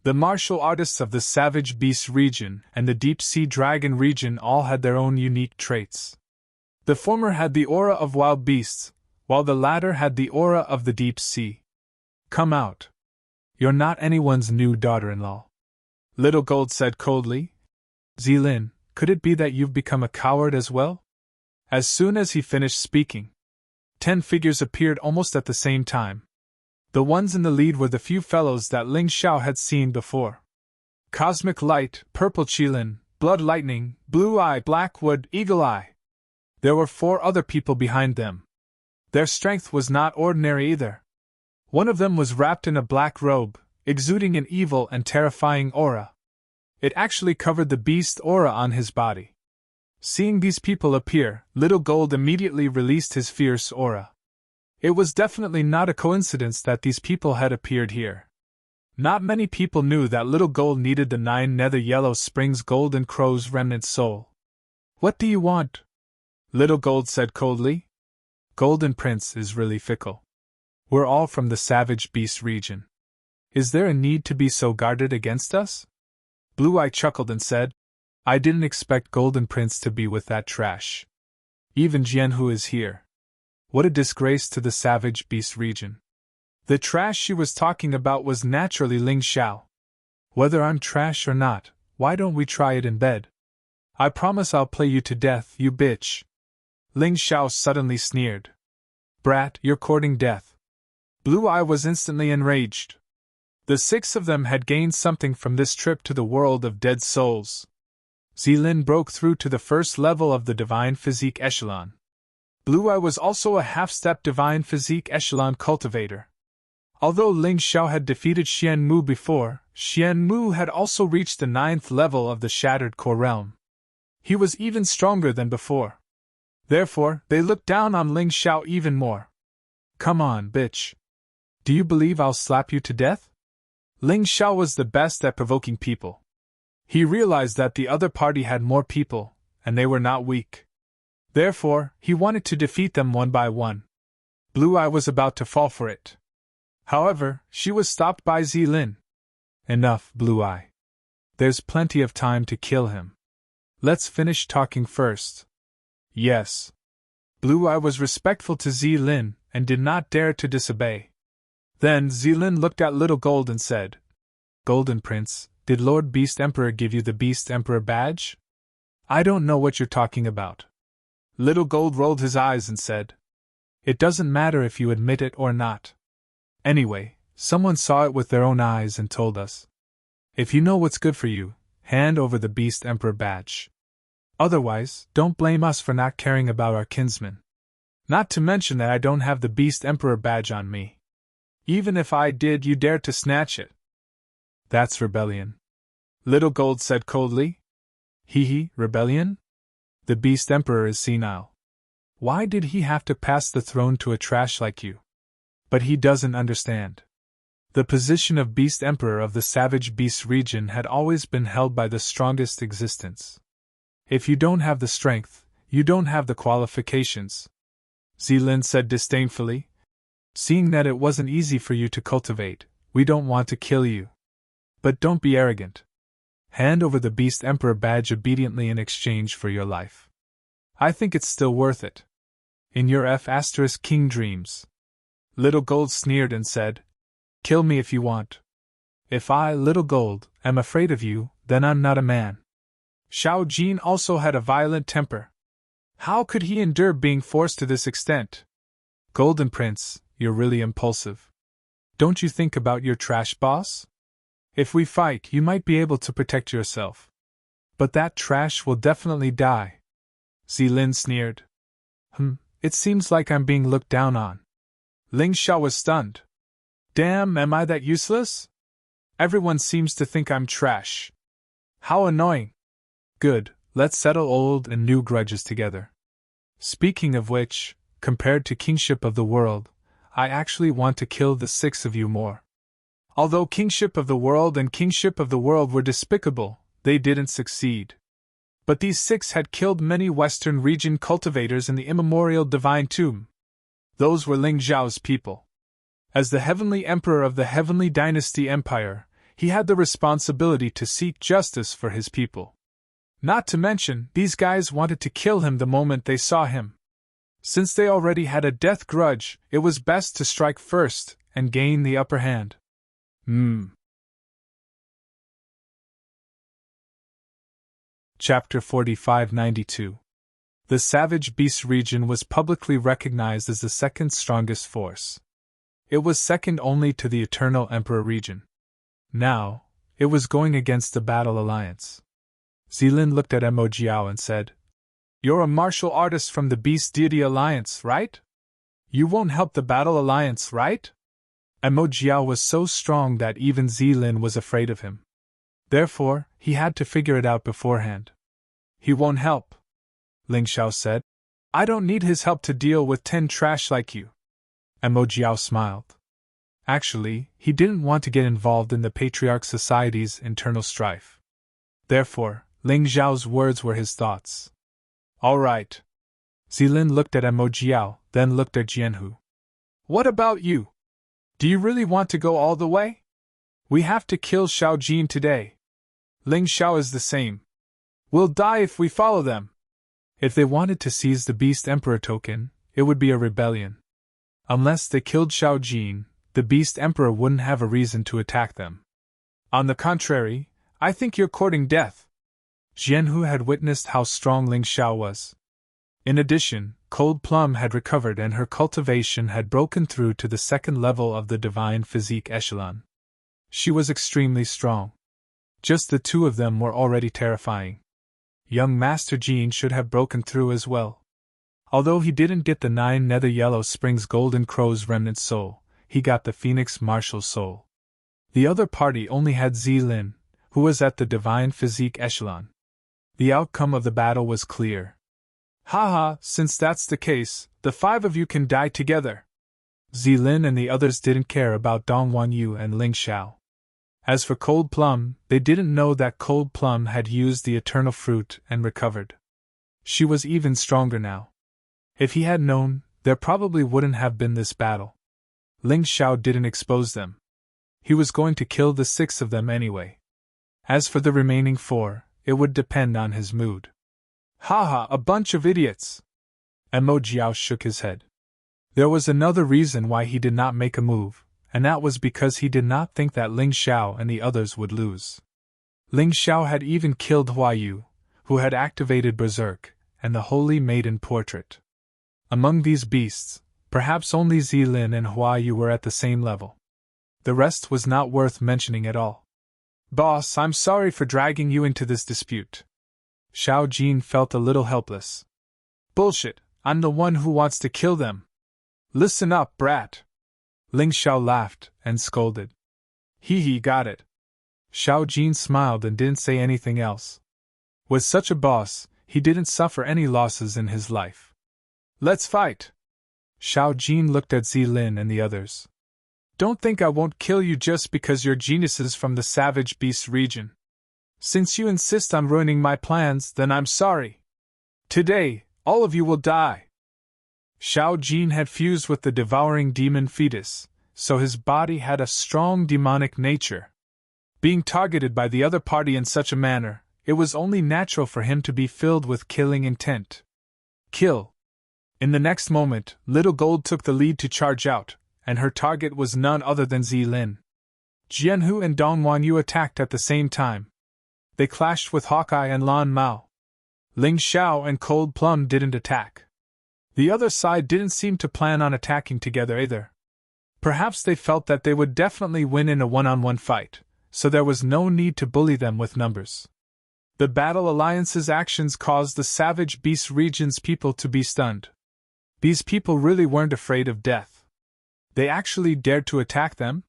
Speaker 1: The martial artists of the Savage Beast region and the Deep Sea Dragon region all had their own unique traits. The former had the aura of wild beasts, while the latter had the aura of the deep sea. Come out. You're not anyone's new daughter-in-law. Little Gold said coldly. Zilin, could it be that you've become a coward as well? As soon as he finished speaking, 10 figures appeared almost at the same time. The ones in the lead were the few fellows that Ling Xiao had seen before. Cosmic Light, Purple Qilin, Blood Lightning, Blue Eye, Blackwood, Eagle Eye. There were 4 other people behind them. Their strength was not ordinary either. One of them was wrapped in a black robe, exuding an evil and terrifying aura. It actually covered the beast aura on his body. Seeing these people appear, Little Gold immediately released his fierce aura. It was definitely not a coincidence that these people had appeared here. Not many people knew that Little Gold needed the 9 Nether Yellow Springs Golden Crow's remnant soul. What do you want? Little Gold said coldly. Golden Prince is really fickle. We're all from the savage beast region. Is there a need to be so guarded against us? Blue Eye chuckled and said, I didn't expect Golden Prince to be with that trash. Even Jianhu is here. What a disgrace to the savage beast region. The trash she was talking about was naturally Ling Xiao. Whether I'm trash or not, why don't we try it in bed? I promise I'll play you to death, you bitch. Ling Xiao suddenly sneered. Brat, you're courting death. Blue Eye was instantly enraged. The 6 of them had gained something from this trip to the world of dead souls. Zilin broke through to the first level of the Divine Physique Echelon. Blue Eye was also a half-step Divine Physique Echelon cultivator. Although Ling Xiao had defeated Xian Mu before, Xian Mu had also reached the 9th level of the Shattered Core Realm. He was even stronger than before. Therefore, they looked down on Ling Xiao even more. Come on, bitch. Do you believe I'll slap you to death? Ling Xiao was the best at provoking people. He realized that the other party had more people, and they were not weak. Therefore, he wanted to defeat them one by one. Blue Eye was about to fall for it. However, she was stopped by Zilin. Enough, Blue Eye. There's plenty of time to kill him. Let's finish talking first. Yes. Blue Eye was respectful to Zilin and did not dare to disobey. Then Zilin looked at Little Gold and said, Golden Prince, did Lord Beast Emperor give you the Beast Emperor badge? I don't know what you're talking about. Little Gold rolled his eyes and said, It doesn't matter if you admit it or not. Anyway, someone saw it with their own eyes and told us. If you know what's good for you, hand over the Beast Emperor badge. Otherwise, don't blame us for not caring about our kinsman. Not to mention that I don't have the Beast Emperor badge on me. Even if I did, you dare to snatch it. That's rebellion. Little Gold said coldly. Hee, rebellion? The Beast Emperor is senile. Why did he have to pass the throne to a trash like you? But he doesn't understand. The position of Beast Emperor of the Savage Beast region had always been held by the strongest existence. If you don't have the strength, you don't have the qualifications. Zilin said disdainfully. Seeing that it wasn't easy for you to cultivate, we don't want to kill you. But don't be arrogant. Hand over the Beast Emperor badge obediently in exchange for your life. I think it's still worth it. In your King dreams. Little Gold sneered and said, Kill me if you want. If I, Little Gold, am afraid of you, then I'm not a man. Xiao Jin also had a violent temper. How could he endure being forced to this extent? Golden Prince, you're really impulsive. Don't you think about your trash boss? If we fight, you might be able to protect yourself. But that trash will definitely die. Zilin sneered. It seems like I'm being looked down on. Ling Xiao was stunned. Damn, am I that useless? Everyone seems to think I'm trash. How annoying. Good, let's settle old and new grudges together. Speaking of which, compared to kingship of the world, I actually want to kill the 6 of you more. Although kingship of the world and kingship of the world were despicable, they didn't succeed. But these 6 had killed many Western region cultivators in the immemorial Divine Tomb. Those were Ling Zhao's people. As the Heavenly Emperor of the Heavenly Dynasty Empire, he had the responsibility to seek justice for his people. Not to mention, these guys wanted to kill him the moment they saw him. Since they already had a death grudge, it was best to strike first and gain the upper hand. Chapter 4592. The Savage Beast region was publicly recognized as the second strongest force. It was second only to the Eternal Emperor region. Now, it was going against the Battle Alliance. Zilin looked at Mo Jiao and said, You're a martial artist from the Beast Deity Alliance, right? You won't help the Battle Alliance, right? Mo Jiao was so strong that even Zilin was afraid of him. Therefore, he had to figure it out beforehand. He won't help, Ling Xiao said. I don't need his help to deal with 10 trash like you. Mo Jiao smiled. Actually, he didn't want to get involved in the Patriarch Society's internal strife. Therefore, Ling Zhao's words were his thoughts. All right. Zilin looked at Emojiao, then looked at Jianhu. What about you? Do you really want to go all the way? We have to kill Xiao Jin today. Ling Xiao is the same. We'll die if we follow them. If they wanted to seize the Beast Emperor token, it would be a rebellion. Unless they killed Xiao Jin, the Beast Emperor wouldn't have a reason to attack them. On the contrary, I think you're courting death. Jianhu had witnessed how strong Ling Xiao was. In addition, Cold Plum had recovered and her cultivation had broken through to the second level of the divine physique echelon. She was extremely strong. Just the two of them were already terrifying. Young Master Jean should have broken through as well. Although he didn't get the 9 Nether Yellow Springs Golden Crow's remnant soul, he got the Phoenix Martial soul. The other party only had Zilin, who was at the divine physique echelon. The outcome of the battle was clear. Haha, since that's the case, the 5 of you can die together. Zilin and the others didn't care about Dongwan Yu and Ling Xiao. As for Cold Plum, they didn't know that Cold Plum had used the eternal fruit and recovered. She was even stronger now. If he had known, there probably wouldn't have been this battle. Ling Xiao didn't expose them. He was going to kill the 6 of them anyway. As for the remaining 4, it would depend on his mood. Haha, a bunch of idiots! Emojiao shook his head. There was another reason why he did not make a move, and that was because he did not think that Ling Xiao and the others would lose. Ling Xiao had even killed Huayu, who had activated Berserk, and the Holy Maiden portrait. Among these beasts, perhaps only Zilin and Huayu were at the same level. The rest was not worth mentioning at all. Boss, I'm sorry for dragging you into this dispute. Xiao Jin felt a little helpless. Bullshit, I'm the one who wants to kill them. Listen up, brat. Ling Xiao laughed and scolded. Hee, got it. Xiao Jin smiled and didn't say anything else. With such a boss, he didn't suffer any losses in his life. Let's fight. Xiao Jin looked at Zilin and the others. Don't think I won't kill you just because you're geniuses from the Savage Beast region. Since you insist on ruining my plans, then I'm sorry. Today, all of you will die. Xiao Jin had fused with the devouring demon fetus, so his body had a strong demonic nature. Being targeted by the other party in such a manner, it was only natural for him to be filled with killing intent. Kill. In the next moment, Little Gold took the lead to charge out, and her target was none other than Zilin. Jianhu and Dongwan Yu attacked at the same time. They clashed with Hawkeye and Lan Mao. Ling Xiao and Cold Plum didn't attack. The other side didn't seem to plan on attacking together either. Perhaps they felt that they would definitely win in a one-on-one fight, so there was no need to bully them with numbers. The Battle Alliance's actions caused the Savage Beast region's people to be stunned. These people really weren't afraid of death. They actually dared to attack them?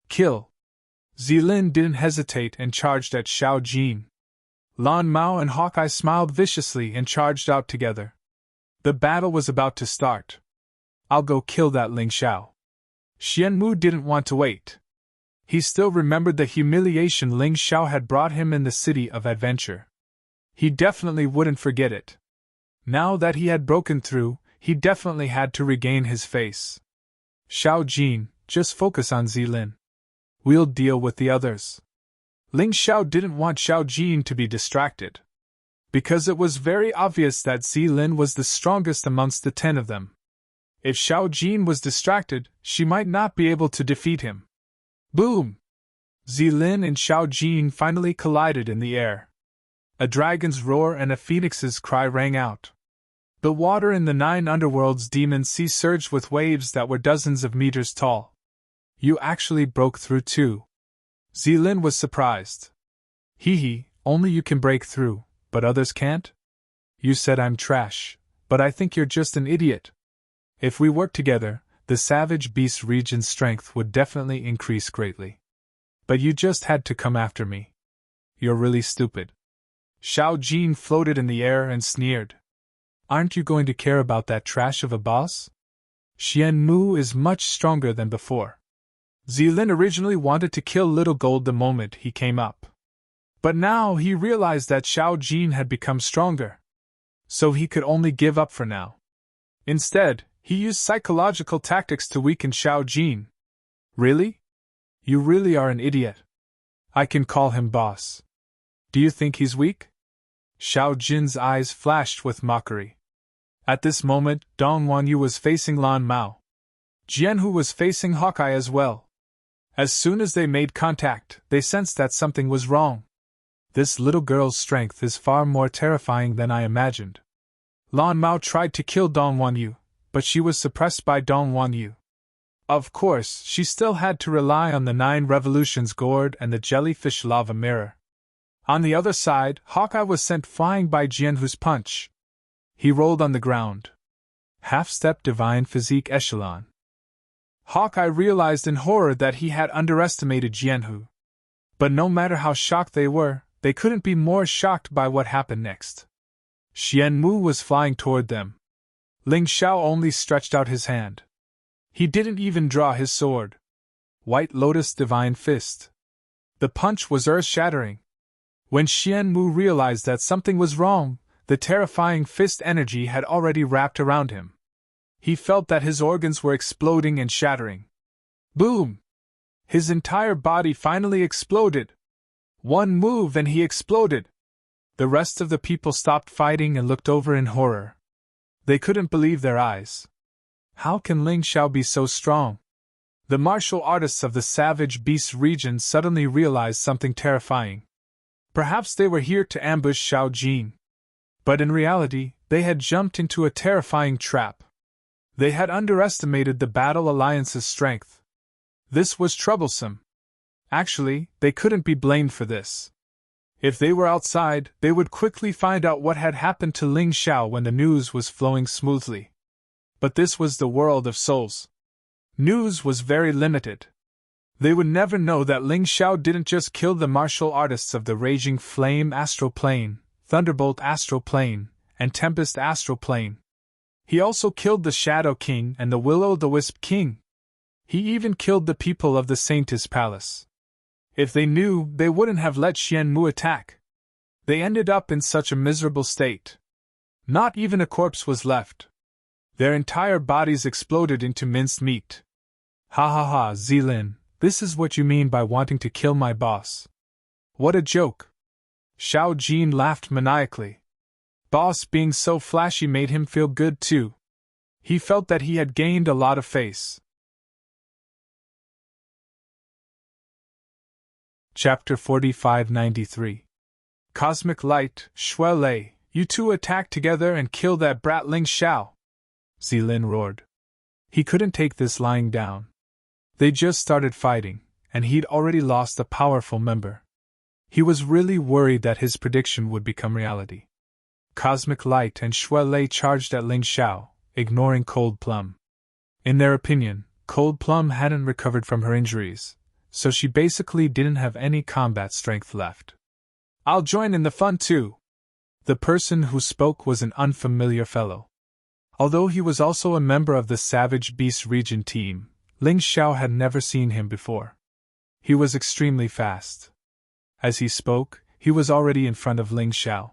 Speaker 1: Kill. Zilin didn't hesitate and charged at Xiao Jin. Lan Mao and Hawkeye smiled viciously and charged out together. The battle was about to start. I'll go kill that Ling Xiao. Xianmu didn't want to wait. He still remembered the humiliation Ling Xiao had brought him in the City of Adventure. He definitely wouldn't forget it. Now that he had broken through, he definitely had to regain his face. Xiao Jin, just focus on Zilin. We'll deal with the others. Ling Xiao didn't want Xiao Jin to be distracted, because it was very obvious that Zilin was the strongest amongst the 10 of them. If Xiao Jin was distracted, she might not be able to defeat him. Boom! Zilin and Xiao Jin finally collided in the air. A dragon's roar and a phoenix's cry rang out. The water in the 9 underworld's demon sea surged with waves that were dozens of meters tall. You actually broke through too. Zilin was surprised. Hee, only you can break through, but others can't? You said I'm trash, but I think you're just an idiot. If we work together, the Savage Beast region's strength would definitely increase greatly. But you just had to come after me. You're really stupid. Xiao Jin floated in the air and sneered. Aren't you going to care about that trash of a boss? Xianmu is much stronger than before. Zilin originally wanted to kill Little Gold the moment he came up. But now he realized that Xiao Jin had become stronger. so he could only give up for now. Instead, he used psychological tactics to weaken Xiao Jin. Really? You really are an idiot. I can call him boss. Do you think he's weak? Xiao Jin's eyes flashed with mockery. At this moment, Dong Wanyu was facing Lan Mao. Jianhu was facing Hawkeye as well. As soon as they made contact, they sensed that something was wrong. This little girl's strength is far more terrifying than I imagined. Lan Mao tried to kill Dong Wanyu, but she was suppressed by Dong Wanyu. Of course, she still had to rely on the 9 Revolutions gourd and the jellyfish lava mirror. On the other side, Hawkeye was sent flying by Jianhu's punch. He rolled on the ground. Half-step divine physique echelon. Hawkeye realized in horror that he had underestimated Jianhu. But no matter how shocked they were, they couldn't be more shocked by what happened next. Xianmu was flying toward them. Ling Xiao only stretched out his hand. He didn't even draw his sword. White Lotus Divine Fist. The punch was earth-shattering. When Xianmu realized that something was wrong, the terrifying fist energy had already wrapped around him. He felt that his organs were exploding and shattering. Boom! His entire body finally exploded. One move and he exploded. The rest of the people stopped fighting and looked over in horror. They couldn't believe their eyes. How can Ling Xiao be so strong? The martial artists of the Savage Beast region suddenly realized something terrifying. Perhaps they were here to ambush Xiao Jin. But in reality, they had jumped into a terrifying trap. They had underestimated the Battle Alliance's strength. This was troublesome. Actually, they couldn't be blamed for this. If they were outside, they would quickly find out what had happened to Ling Xiao when the news was flowing smoothly. But this was the world of souls. News was very limited. They would never know that Ling Xiao didn't just kill the martial artists of the Raging Flame Astral Plane, Thunderbolt Astral Plane, and Tempest Astral Plane. He also killed the Shadow King and the Will-o'-the-Wisp King. He even killed the people of the Saintess Palace. If they knew, they wouldn't have let Xianmu attack. They ended up in such a miserable state. Not even a corpse was left. Their entire bodies exploded into minced meat. Ha ha ha, Zilin, this is what you mean by wanting to kill my boss. What a joke. Xiao Jin laughed maniacally. Boss being so flashy made him feel good too. He felt that he had gained a lot of face. Chapter 4593. Cosmic Light, Shui Lei, you two attack together and kill that brat Ling Xiao. Zilin roared. He couldn't take this lying down. They just started fighting, and he'd already lost a powerful member. He was really worried that his prediction would become reality. Cosmic Light and Shui Lei charged at Ling Xiao, ignoring Cold Plum. In their opinion, Cold Plum hadn't recovered from her injuries, so she basically didn't have any combat strength left. I'll join in the fun too. The person who spoke was an unfamiliar fellow. Although he was also a member of the Savage Beast region team, Ling Xiao had never seen him before. He was extremely fast. As he spoke, he was already in front of Ling Xiao.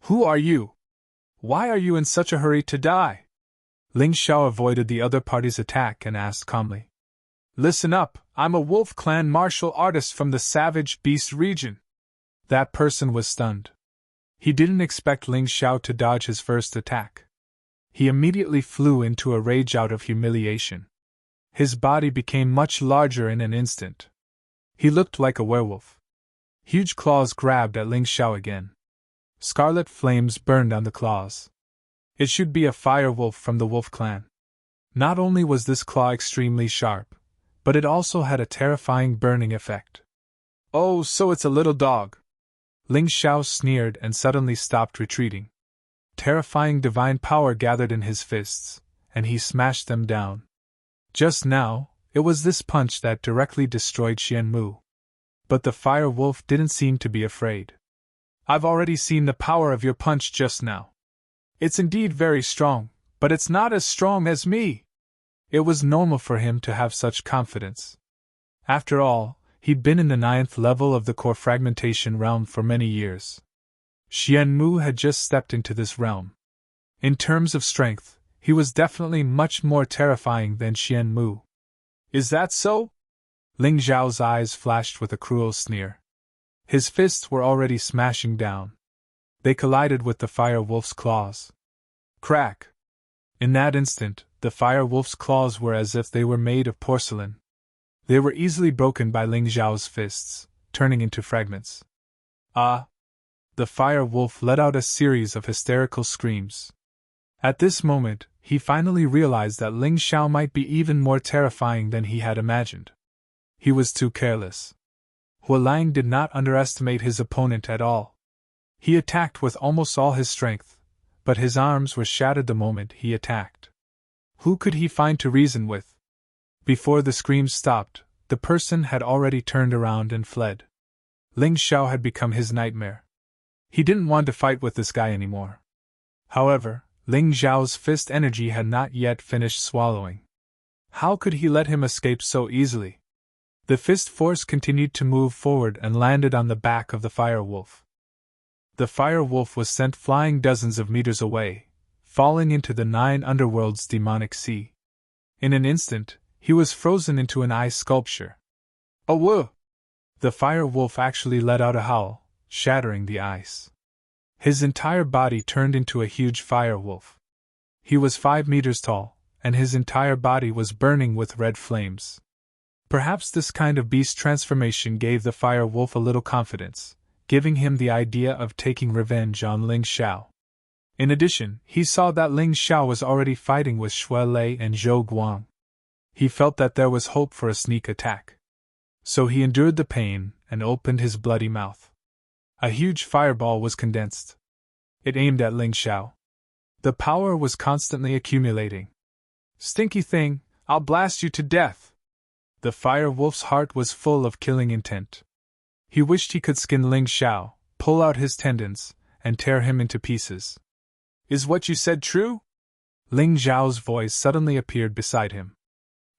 Speaker 1: Who are you? Why are you in such a hurry to die? Ling Xiao avoided the other party's attack and asked calmly. Listen up, I'm a Wolf Clan martial artist from the Savage Beast region. That person was stunned. He didn't expect Ling Xiao to dodge his first attack. He immediately flew into a rage out of humiliation. His body became much larger in an instant. He looked like a werewolf. Huge claws grabbed at Ling Xiao again. Scarlet flames burned on the claws. It should be a fire wolf from the Wolf Clan. Not only was this claw extremely sharp, but it also had a terrifying burning effect. Oh, so it's a little dog. Ling Xiao sneered and suddenly stopped retreating. Terrifying divine power gathered in his fists, and he smashed them down. Just now, it was this punch that directly destroyed Xianmu. But the fire wolf didn't seem to be afraid. I've already seen the power of your punch just now. It's indeed very strong, but it's not as strong as me. It was normal for him to have such confidence. After all, he'd been in the 9th level of the core fragmentation realm for many years. Xianmu had just stepped into this realm. In terms of strength, he was definitely much more terrifying than Qian Mu. Is that so? Ling Xiao's eyes flashed with a cruel sneer. His fists were already smashing down. They collided with the fire wolf's claws. Crack! In that instant, the fire wolf's claws were as if they were made of porcelain. They were easily broken by Ling Xiao's fists, turning into fragments. Ah! The fire wolf let out a series of hysterical screams. At this moment, he finally realized that Ling Xiao might be even more terrifying than he had imagined. He was too careless. Hualang did not underestimate his opponent at all. He attacked with almost all his strength, but his arms were shattered the moment he attacked. Who could he find to reason with? Before the screams stopped, the person had already turned around and fled. Ling Xiao had become his nightmare. He didn't want to fight with this guy anymore. However, Ling Xiao's fist energy had not yet finished swallowing. How could he let him escape so easily? The fist force continued to move forward and landed on the back of the fire wolf. The fire wolf was sent flying dozens of meters away, falling into the 9 underworld's demonic sea. In an instant, he was frozen into an ice sculpture. Oh whoa! The fire wolf actually let out a howl, shattering the ice. His entire body turned into a huge fire wolf. He was 5 meters tall, and his entire body was burning with red flames. Perhaps this kind of beast transformation gave the fire wolf a little confidence, giving him the idea of taking revenge on Ling Xiao. In addition, he saw that Ling Xiao was already fighting with Shui Lei and Zhou Guang. He felt that there was hope for a sneak attack. So he endured the pain and opened his bloody mouth. A huge fireball was condensed. It aimed at Ling Xiao. The power was constantly accumulating. Stinky thing, I'll blast you to death! The fire wolf's heart was full of killing intent. He wished he could skin Ling Xiao, pull out his tendons, and tear him into pieces. Is what you said true? Ling Xiao's voice suddenly appeared beside him.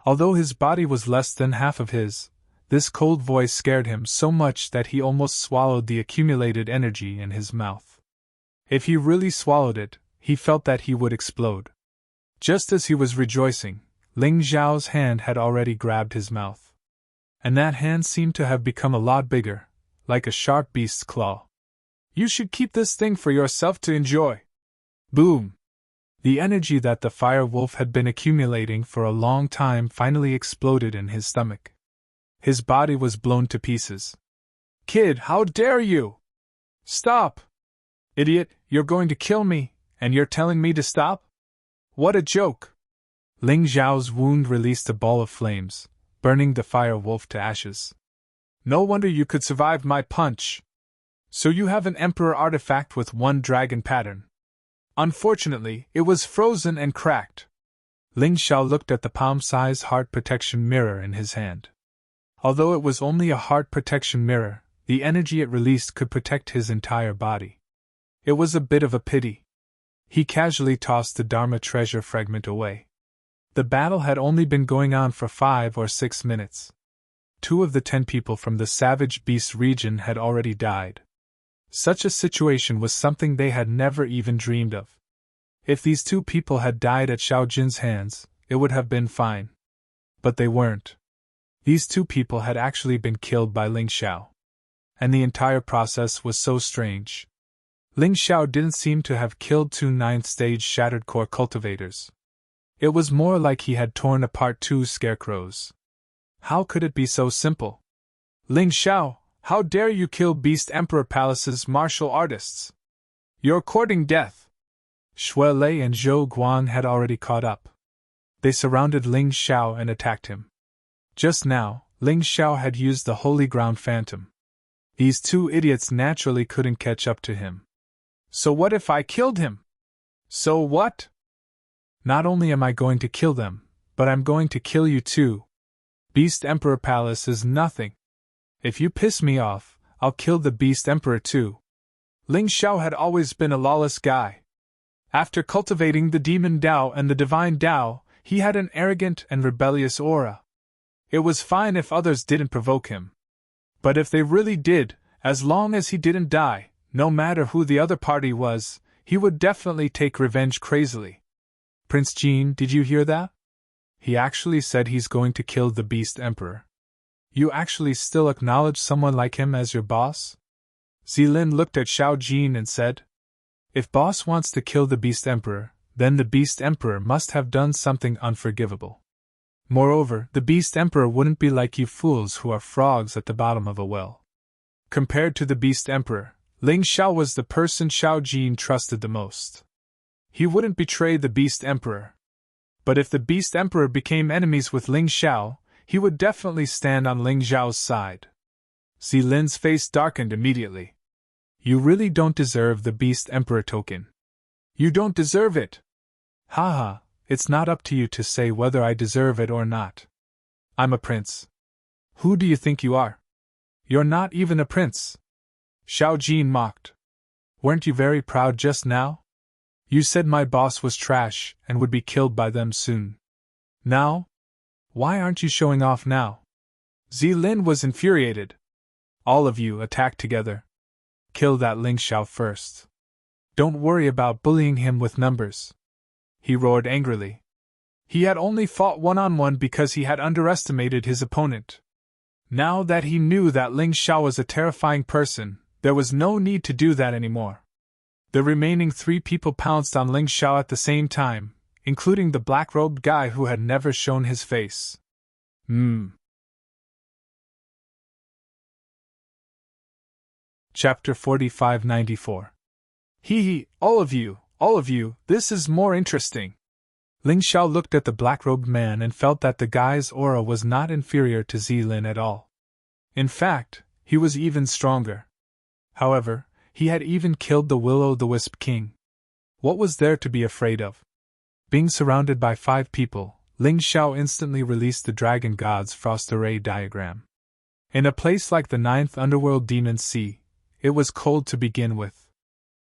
Speaker 1: Although his body was less than half of his, this cold voice scared him so much that he almost swallowed the accumulated energy in his mouth. If he really swallowed it, he felt that he would explode. Just as he was rejoicing, Ling Xiao's hand had already grabbed his mouth. And that hand seemed to have become a lot bigger, like a sharp beast's claw. You should keep this thing for yourself to enjoy. Boom! The energy that the fire wolf had been accumulating for a long time finally exploded in his stomach. His body was blown to pieces. Kid, how dare you! Stop! Idiot, you're going to kill me, and you're telling me to stop? What a joke! Ling Xiao's wound released a ball of flames, burning the fire wolf to ashes. No wonder you could survive my punch. So you have an emperor artifact with 1 dragon pattern. Unfortunately, it was frozen and cracked. Ling Xiao looked at the palm-sized heart protection mirror in his hand. Although it was only a heart protection mirror, the energy it released could protect his entire body. It was a bit of a pity. He casually tossed the Dharma treasure fragment away. The battle had only been going on for 5 or 6 minutes. 2 of the 10 people from the Savage Beast region had already died. Such a situation was something they had never even dreamed of. If these 2 people had died at Xiao Jin's hands, it would have been fine. But they weren't. These 2 people had actually been killed by Ling Xiao. And the entire process was so strange. Ling Xiao didn't seem to have killed 2 9th-stage Shattered Core cultivators. It was more like he had torn apart 2 scarecrows. How could it be so simple? Ling Xiao, how dare you kill Beast Emperor Palace's martial artists? You're courting death. Shui Lei and Zhou Guang had already caught up. They surrounded Ling Xiao and attacked him. Just now, Ling Xiao had used the Holy Ground Phantom. These 2 idiots naturally couldn't catch up to him. So what if I killed him? So what? Not only am I going to kill them, but I'm going to kill you too. Beast Emperor Palace is nothing. If you piss me off, I'll kill the Beast Emperor too. Ling Xiao had always been a lawless guy. After cultivating the Demon Dao and the Divine Dao, he had an arrogant and rebellious aura. It was fine if others didn't provoke him. But if they really did, as long as he didn't die, no matter who the other party was, he would definitely take revenge crazily. Prince Jean, did you hear that? He actually said he's going to kill the Beast Emperor. You actually still acknowledge someone like him as your boss? Zilin looked at Xiao Jin and said, if boss wants to kill the Beast Emperor, then the Beast Emperor must have done something unforgivable. Moreover, the Beast Emperor wouldn't be like you fools who are frogs at the bottom of a well. Compared to the Beast Emperor, Ling Xiao was the person Xiao Jin trusted the most. He wouldn't betray the Beast Emperor. But if the Beast Emperor became enemies with Ling Xiao, he would definitely stand on Ling Xiao's side. Zilin's face darkened immediately. You really don't deserve the Beast Emperor token. You don't deserve it. Haha, it's not up to you to say whether I deserve it or not. I'm a prince. Who do you think you are? You're not even a prince. Xiao Jin mocked. Weren't you very proud just now? You said my boss was trash and would be killed by them soon. Now? Why aren't you showing off now? Zilin was infuriated. All of you attack together. Kill that Ling Xiao first. Don't worry about bullying him with numbers. He roared angrily. He had only fought one-on-one because he had underestimated his opponent. Now that he knew that Ling Xiao was a terrifying person, there was no need to do that anymore. The remaining 3 people pounced on Ling Xiao at the same time, including the black-robed guy who had never shown his face. Chapter 4594. Hee, all of you, this is more interesting. Ling Xiao looked at the black-robed man and felt that the guy's aura was not inferior to Zilin at all. In fact, he was even stronger. However, he had even killed the Will-o'-the-Wisp King. What was there to be afraid of? Being surrounded by 5 people, Ling Xiao instantly released the Dragon God's Frost Array diagram. In a place like the 9th Underworld Demon Sea, it was cold to begin with.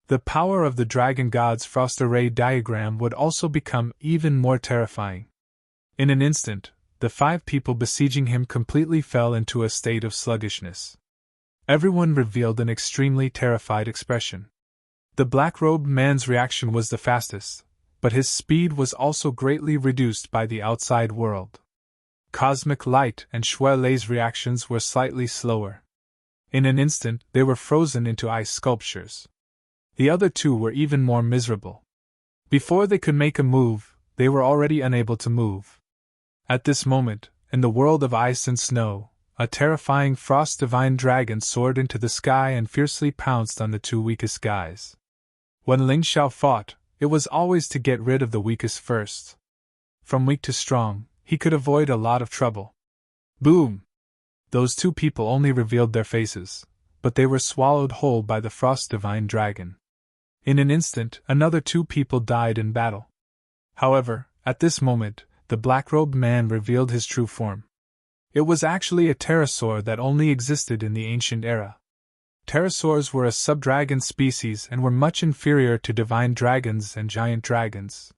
Speaker 1: The power of the Dragon God's Frost Array diagram would also become even more terrifying. In an instant, the 5 people besieging him completely fell into a state of sluggishness. Everyone revealed an extremely terrified expression. The black-robed man's reaction was the fastest, but his speed was also greatly reduced by the outside world. Cosmic Light and Shui Lei's reactions were slightly slower. In an instant, they were frozen into ice sculptures. The other 2 were even more miserable. Before they could make a move, they were already unable to move. At this moment, in the world of ice and snow, a terrifying frost divine dragon soared into the sky and fiercely pounced on the 2 weakest guys. When Ling Xiao fought, it was always to get rid of the weakest first. From weak to strong, he could avoid a lot of trouble. Boom! Those 2 people only revealed their faces, but they were swallowed whole by the Frost Divine Dragon. In an instant, another 2 people died in battle. However, at this moment, the black-robed man revealed his true form. It was actually a pterosaur that only existed in the ancient era. Pterosaurs were a sub-dragon species and were much inferior to divine dragons and giant dragons.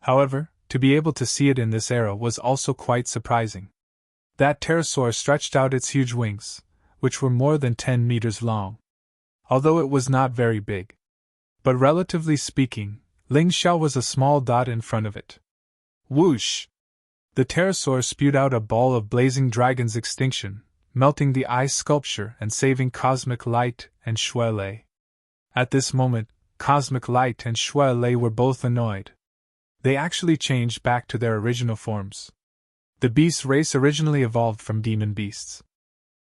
Speaker 1: However, to be able to see it in this era was also quite surprising. That pterosaur stretched out its huge wings, which were more than 10 meters long. Although it was not very big. But relatively speaking, Ling Xiao was a small dot in front of it. Whoosh! The pterosaur spewed out a ball of blazing dragon's extinction, melting the ice sculpture and saving Cosmic Light and Shui Lei. At this moment, Cosmic Light and Shui Lei were both annoyed. They actually changed back to their original forms. The beast race originally evolved from demon beasts.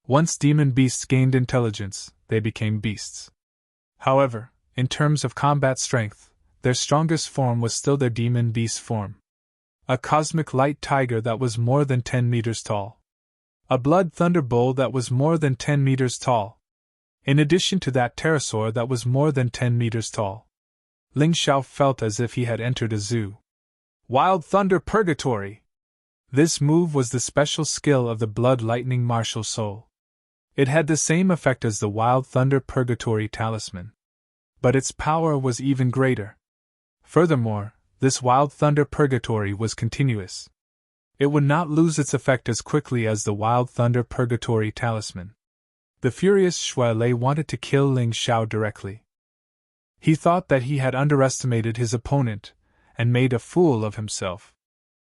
Speaker 1: Once demon beasts gained intelligence, they became beasts. However, in terms of combat strength, their strongest form was still their demon beast form. A cosmic light tiger that was more than 10 meters tall. A blood thunder bull that was more than 10 meters tall. In addition to that pterosaur that was more than 10 meters tall. Ling Xiao felt as if he had entered a zoo. Wild Thunder Purgatory! This move was the special skill of the Blood Lightning Martial Soul. It had the same effect as the Wild Thunder Purgatory Talisman. But its power was even greater. Furthermore, this Wild Thunder Purgatory was continuous. It would not lose its effect as quickly as the Wild Thunder Purgatory Talisman. The furious Shui Lei wanted to kill Ling Xiao directly. He thought that he had underestimated his opponent and made a fool of himself.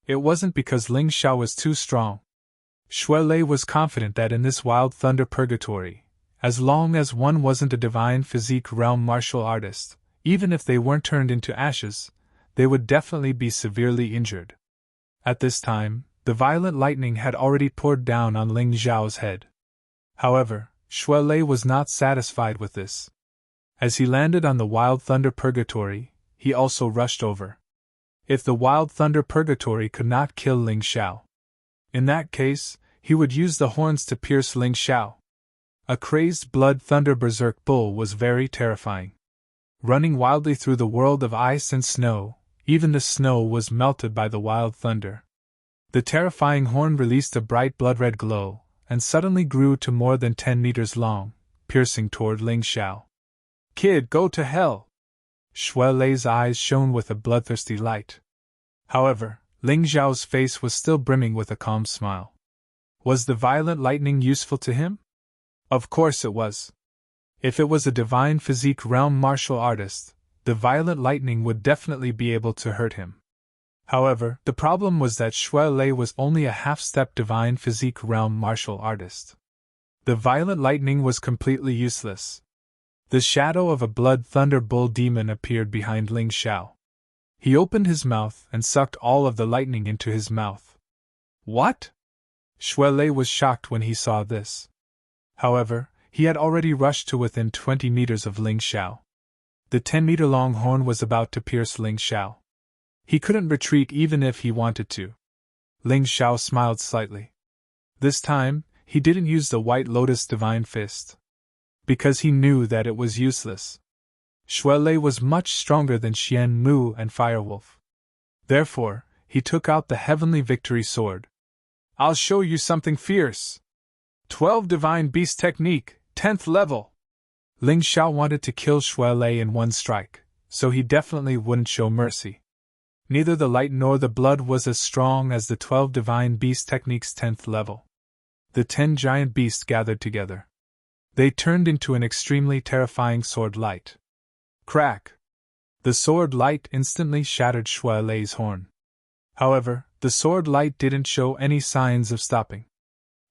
Speaker 1: It wasn't because Ling Xiao was too strong. Xue Lei was confident that in this wild thunder purgatory, as long as one wasn't a divine physique realm martial artist, even if they weren't turned into ashes, they would definitely be severely injured. At this time, the violent lightning had already poured down on Ling Xiao's head. However, Xue Lei was not satisfied with this. As he landed on the wild thunder purgatory, he also rushed over. If the wild thunder purgatory could not kill Ling Xiao, in that case, he would use the horns to pierce Ling Xiao. A crazed blood thunder berserk bull was very terrifying. Running wildly through the world of ice and snow, even the snow was melted by the wild thunder. The terrifying horn released a bright blood-red glow, and suddenly grew to more than 10 meters long, piercing toward Ling Xiao. "Kid, go to hell!" Xue Lei's eyes shone with a bloodthirsty light. However, Ling Xiao's face was still brimming with a calm smile. Was the violent lightning useful to him? Of course it was. If it was a divine physique realm martial artist, the violent lightning would definitely be able to hurt him. However, the problem was that Xue Lei was only a half-step divine physique realm martial artist. The violent lightning was completely useless. The shadow of a blood thunder bull demon appeared behind Ling Xiao. He opened his mouth and sucked all of the lightning into his mouth. What? Xue Lei was shocked when he saw this. However, he had already rushed to within 20 meters of Ling Xiao. The 10-meter-long horn was about to pierce Ling Xiao. He couldn't retreat even if he wanted to. Ling Xiao smiled slightly. This time, he didn't use the White Lotus Divine Fist, because he knew that it was useless. Xue Lei was much stronger than Xian Mu and Firewolf. Therefore, he took out the Heavenly Victory Sword. "I'll show you something fierce. 12 Divine Beast Technique, 10th level." Ling Xiao wanted to kill Xue Lei in one strike, so he definitely wouldn't show mercy. Neither the light nor the blood was as strong as the 12 Divine Beast Technique's 10th level. The 10 giant beasts gathered together. They turned into an extremely terrifying sword light. Crack! The sword light instantly shattered Xue Lei's horn. However, the sword light didn't show any signs of stopping.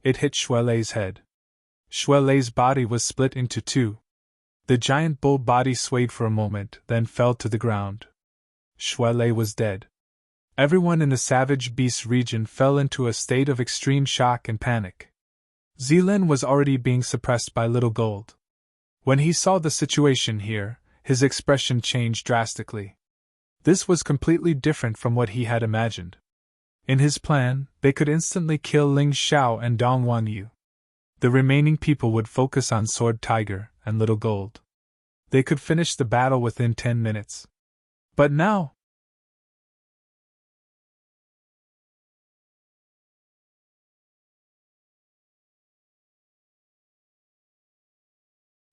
Speaker 1: It hit Xue Lei's head. Xue Lei's body was split into two. The giant bull body swayed for a moment, then fell to the ground. Xue Lei was dead. Everyone in the Savage Beast region fell into a state of extreme shock and panic. Zilen was already being suppressed by Little Gold. When he saw the situation here, his expression changed drastically. This was completely different from what he had imagined. In his plan, they could instantly kill Ling Xiao and Dong Wanyu. The remaining people would focus on Sword Tiger and Little Gold. They could finish the battle within 10 minutes. But now,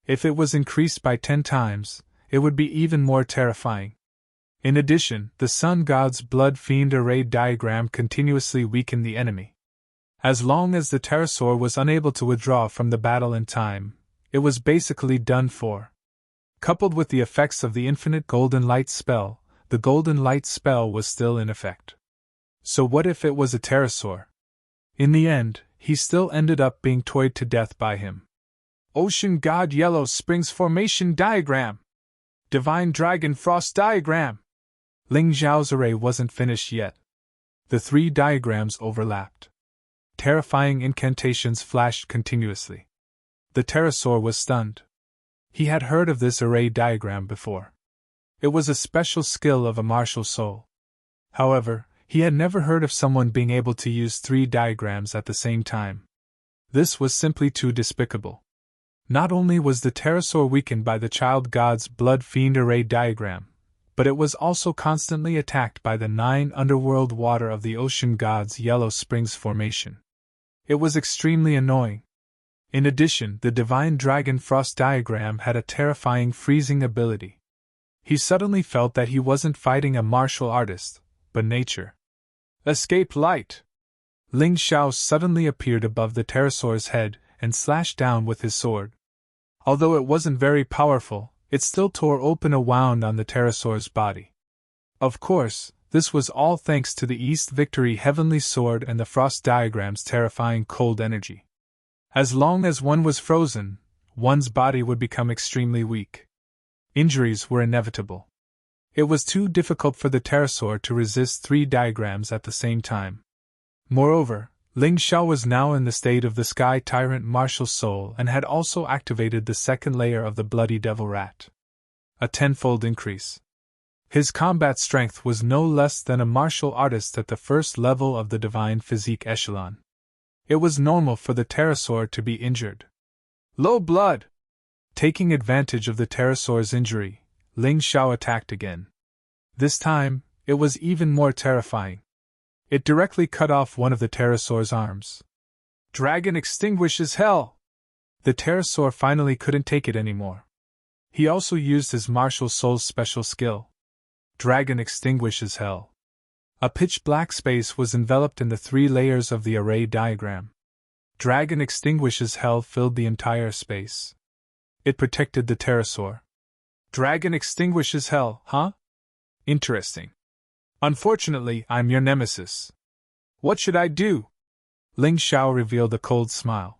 Speaker 1: if it was increased by 10 times, it would be even more terrifying. In addition, the Sun God's Blood Fiend array diagram continuously weakened the enemy. As long as the pterosaur was unable to withdraw from the battle in time, it was basically done for. Coupled with the effects of the infinite Golden Light spell, the Golden Light spell was still in effect. So what if it was a pterosaur? In the end, he still ended up being toyed to death by him. Ocean God Yellow Springs Formation Diagram! Divine Dragon Frost Diagram! Ling Xiao's array wasn't finished yet. The 3 diagrams overlapped. Terrifying incantations flashed continuously. The pterosaur was stunned. He had heard of this array diagram before. It was a special skill of a martial soul. However, he had never heard of someone being able to use 3 diagrams at the same time. This was simply too despicable. Not only was the pterosaur weakened by the child god's blood fiend array diagram, but it was also constantly attacked by the 9 underworld water of the ocean god's Yellow Springs formation. It was extremely annoying. In addition, the divine dragon frost diagram had a terrifying freezing ability. He suddenly felt that he wasn't fighting a martial artist, but nature. Escape light! Ling Xiao suddenly appeared above the pterosaur's head and slashed down with his sword. Although it wasn't very powerful, It still tore open a wound on the pterosaur's body. Of course, this was all thanks to the East Victory Heavenly Sword and the Frost Diagram's terrifying cold energy. As long as one was frozen, one's body would become extremely weak. Injuries were inevitable. It was too difficult for the pterosaur to resist 3 diagrams at the same time. Moreover, Ling Xiao was now in the state of the Sky Tyrant martial soul and had also activated the second layer of the Bloody Devil Rat. A tenfold increase. His combat strength was no less than a martial artist at the first level of the Divine Physique Echelon. It was normal for the pterosaur to be injured. Low blood! Taking advantage of the pterosaur's injury, Ling Xiao attacked again. This time, it was even more terrifying. It directly cut off one of the pterosaur's arms. Dragon extinguishes hell! The pterosaur finally couldn't take it anymore. He also used his martial soul's special skill. Dragon extinguishes hell. A pitch-black space was enveloped in the 3 layers of the array diagram. Dragon extinguishes hell filled the entire space. It protected the pterosaur. Dragon extinguishes hell, huh? Interesting. Unfortunately, I'm your nemesis. What should I do? Ling Xiao revealed a cold smile.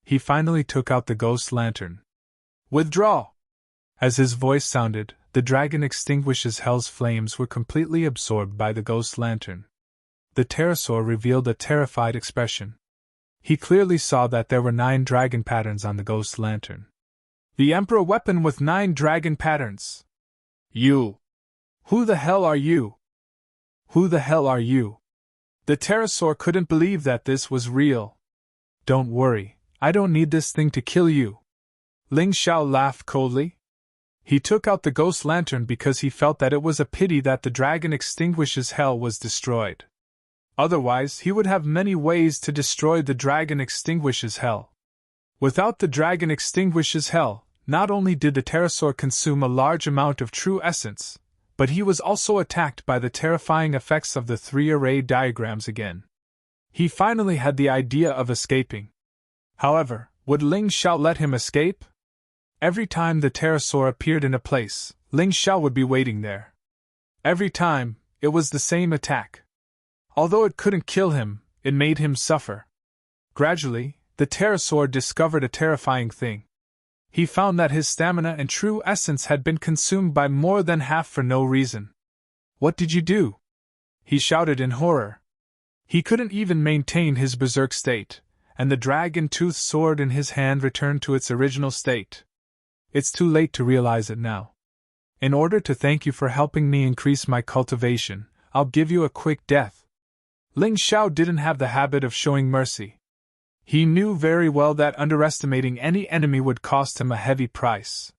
Speaker 1: He finally took out the ghost lantern. Withdraw! As his voice sounded, the dragon extinguishes hell's flames were completely absorbed by the ghost lantern. The pterosaur revealed a terrified expression. He clearly saw that there were 9 dragon patterns on the ghost lantern. The Emperor weapon with 9 dragon patterns! You! Who the hell are you? Who the hell are you? The pterosaur couldn't believe that this was real. Don't worry, I don't need this thing to kill you. Ling Xiao laughed coldly. He took out the ghost lantern because he felt that it was a pity that the dragon extinguishes hell was destroyed. Otherwise, he would have many ways to destroy the dragon extinguishes hell. Without the dragon extinguishes hell, not only did the pterosaur consume a large amount of true essence, but he was also attacked by the terrifying effects of the 3 array diagrams again. He finally had the idea of escaping. However, would Ling Xiao let him escape? Every time the pterosaur appeared in a place, Ling Xiao would be waiting there. Every time, it was the same attack. Although it couldn't kill him, it made him suffer. Gradually, the pterosaur discovered a terrifying thing. He found that his stamina and true essence had been consumed by more than half for no reason. What did you do? He shouted in horror. He couldn't even maintain his berserk state, and the dragon-toothed sword in his hand returned to its original state. It's too late to realize it now. In order to thank you for helping me increase my cultivation, I'll give you a quick death. Ling Xiao didn't have the habit of showing mercy. He knew very well that underestimating any enemy would cost him a heavy price.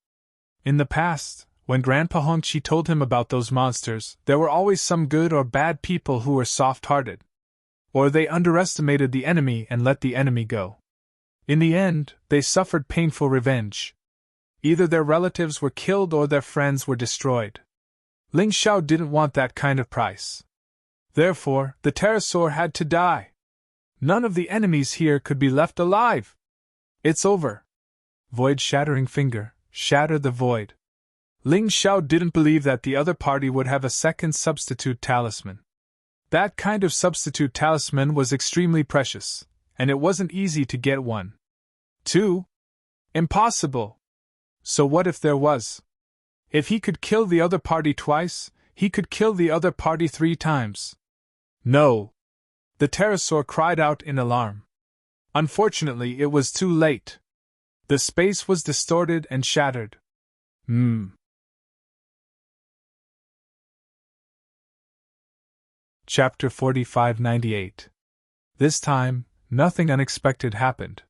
Speaker 1: In the past, when Grandpa Hongqi told him about those monsters, there were always some good or bad people who were soft-hearted. Or they underestimated the enemy and let the enemy go. In the end, they suffered painful revenge. Either their relatives were killed or their friends were destroyed. Ling Xiao didn't want that kind of price. Therefore, the pterosaur had to die. None of the enemies here could be left alive. It's over. Void-shattering finger, shatter the void. Ling Xiao didn't believe that the other party would have a second substitute talisman. That kind of substitute talisman was extremely precious, and it wasn't easy to get one. 2. Impossible. So what if there was? If he could kill the other party twice, he could kill the other party 3 times. No. The pterosaur cried out in alarm. Unfortunately, it was too late. The space was distorted and shattered. Chapter 4598. This time, nothing unexpected happened.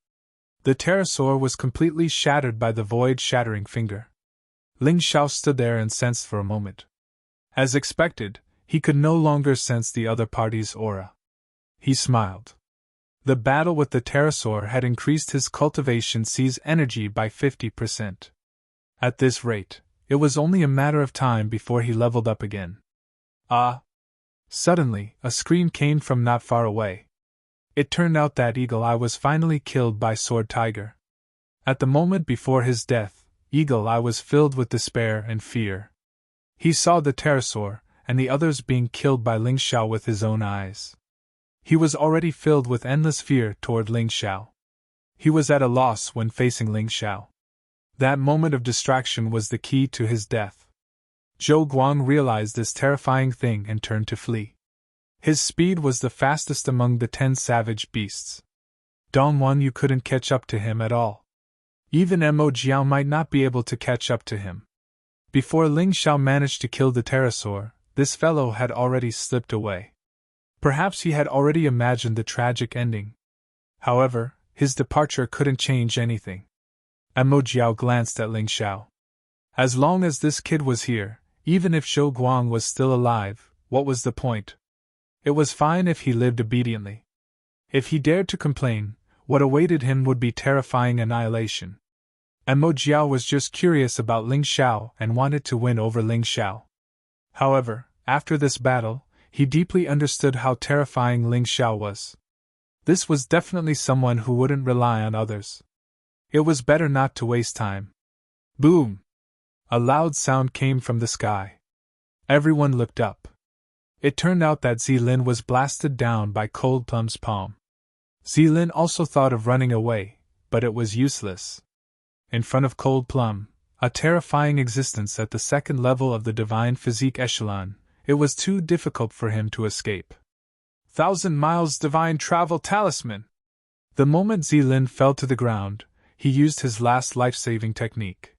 Speaker 1: The pterosaur was completely shattered by the void-shattering finger. Ling Xiao stood there and sensed for a moment. As expected, he could no longer sense the other party's aura. He smiled. The battle with the pterosaur had increased his cultivation C's energy by 50%. At this rate, it was only a matter of time before he leveled up again. Ah! Suddenly, a scream came from not far away. It turned out that Eagle Eye was finally killed by Sword Tiger. At the moment before his death, Eagle Eye was filled with despair and fear. He saw the pterosaur and the others being killed by Ling Xiao with his own eyes. He was already filled with endless fear toward Ling Xiao. He was at a loss when facing Ling Xiao. That moment of distraction was the key to his death. Zhou Guang realized this terrifying thing and turned to flee. His speed was the fastest among the 10 savage beasts. Dongwon Yu couldn't catch up to him at all. Even Mo Jiao might not be able to catch up to him. Before Ling Xiao managed to kill the pterosaur, this fellow had already slipped away. Perhaps he had already imagined the tragic ending. However, his departure couldn't change anything. Mo Jiao glanced at Ling Xiao. As long as this kid was here, even if Zhou Guang was still alive, what was the point? It was fine if he lived obediently. If he dared to complain, what awaited him would be terrifying annihilation. Mo Jiao was just curious about Ling Xiao and wanted to win over Ling Xiao. However, after this battle, he deeply understood how terrifying Ling Xiao was. This was definitely someone who wouldn't rely on others. It was better not to waste time. Boom! A loud sound came from the sky. Everyone looked up. It turned out that Zilin was blasted down by Cold Plum's palm. Zilin also thought of running away, but it was useless. In front of Cold Plum, a terrifying existence at the second level of the divine physique echelon, it was too difficult for him to escape. 1,000 miles divine travel talisman! The moment Zilin fell to the ground, he used his last life-saving technique.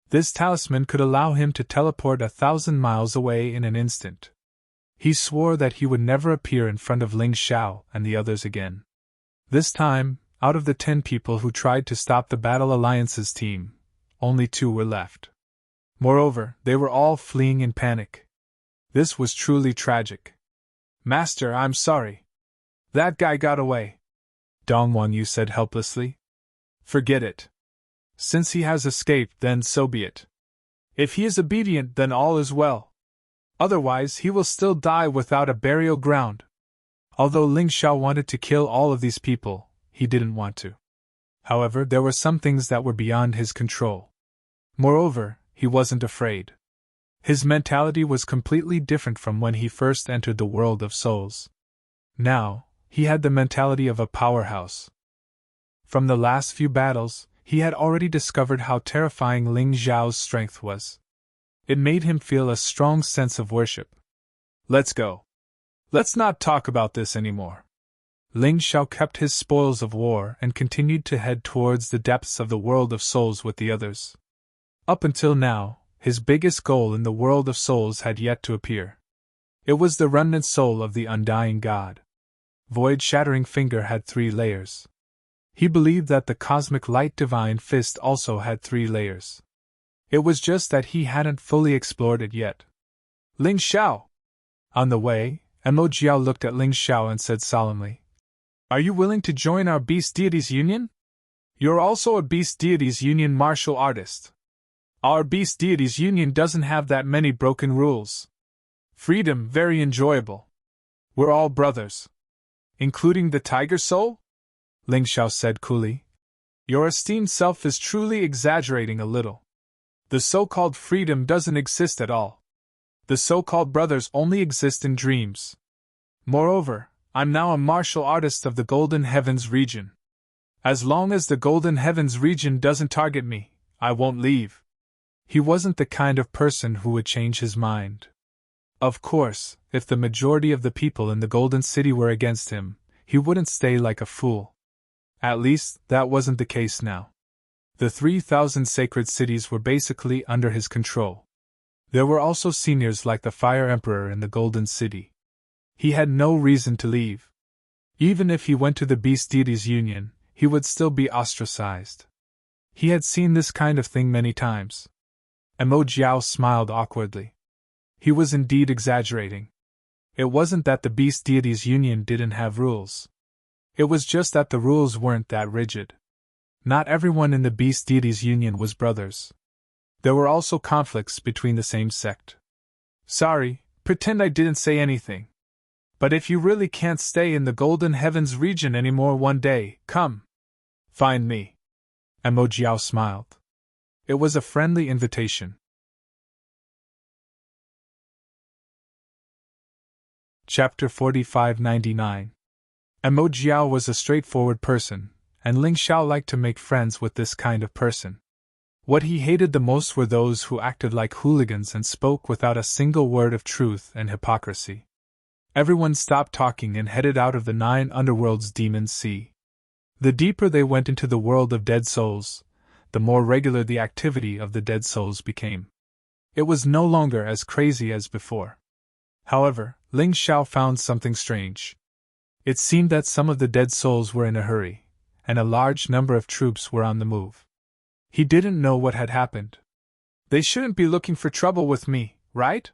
Speaker 1: This talisman could allow him to teleport 1,000 miles away in an instant. He swore that he would never appear in front of Ling Xiao and the others again. This time, out of the 10 people who tried to stop the Battle Alliance's team, only 2 were left. Moreover, they were all fleeing in panic. This was truly tragic. Master, I'm sorry. That guy got away, Dongwon Yu said helplessly. Forget it. Since he has escaped, then so be it. If he is obedient, then all is well. Otherwise, he will still die without a burial ground. Although Ling Xiao wanted to kill all of these people, he didn't want to. However, there were some things that were beyond his control. Moreover, he wasn't afraid. His mentality was completely different from when he first entered the world of souls. Now, he had the mentality of a powerhouse. From the last few battles, he had already discovered how terrifying Ling Xiao's strength was. It made him feel a strong sense of worship. Let's go. Let's not talk about this anymore. Ling Xiao kept his spoils of war and continued to head towards the depths of the world of souls with the others. Up until now, his biggest goal in the world of souls had yet to appear. It was the remnant soul of the undying god. Void-shattering finger had 3 layers. He believed that the cosmic light divine fist also had 3 layers. It was just that he hadn't fully explored it yet. Ling Xiao! On the way, Mo Jiao looked at Ling Xiao and said solemnly, "Are you willing to join our Beast Deities Union? You're also a Beast Deities Union martial artist. Our Beast Deities Union doesn't have that many broken rules. Freedom very enjoyable. We're all brothers. Including the Tiger Soul?" Ling Xiao said coolly. "Your esteemed self is truly exaggerating a little. The so-called freedom doesn't exist at all. The so-called brothers only exist in dreams. Moreover, I'm now a martial artist of the Golden Heavens region. As long as the Golden Heavens region doesn't target me, I won't leave." He wasn't the kind of person who would change his mind. Of course, if the majority of the people in the Golden City were against him, he wouldn't stay like a fool. At least, that wasn't the case now. The 3,000 sacred cities were basically under his control. There were also seniors like the Fire Emperor in the Golden City. He had no reason to leave. Even if he went to the Beast Deities Union, he would still be ostracized. He had seen this kind of thing many times. Mo Jiao smiled awkwardly. He was indeed exaggerating. It wasn't that the Beast Deities Union didn't have rules. It was just that the rules weren't that rigid. Not everyone in the Beast Deities Union was brothers. There were also conflicts between the same sect. "Sorry, pretend I didn't say anything. But if you really can't stay in the Golden Heavens region anymore one day, come. Find me." Mo Jiao smiled. It was a friendly invitation. Chapter 4599. Emo Jiao was a straightforward person, and Ling Xiao liked to make friends with this kind of person. What he hated the most were those who acted like hooligans and spoke without a single word of truth and hypocrisy. Everyone stopped talking and headed out of the 9 underworld's demon sea. The deeper they went into the world of dead souls, the more regular the activity of the dead souls became. It was no longer as crazy as before. However, Ling Xiao found something strange. It seemed that some of the dead souls were in a hurry, and a large number of troops were on the move. He didn't know what had happened. They shouldn't be looking for trouble with me, right?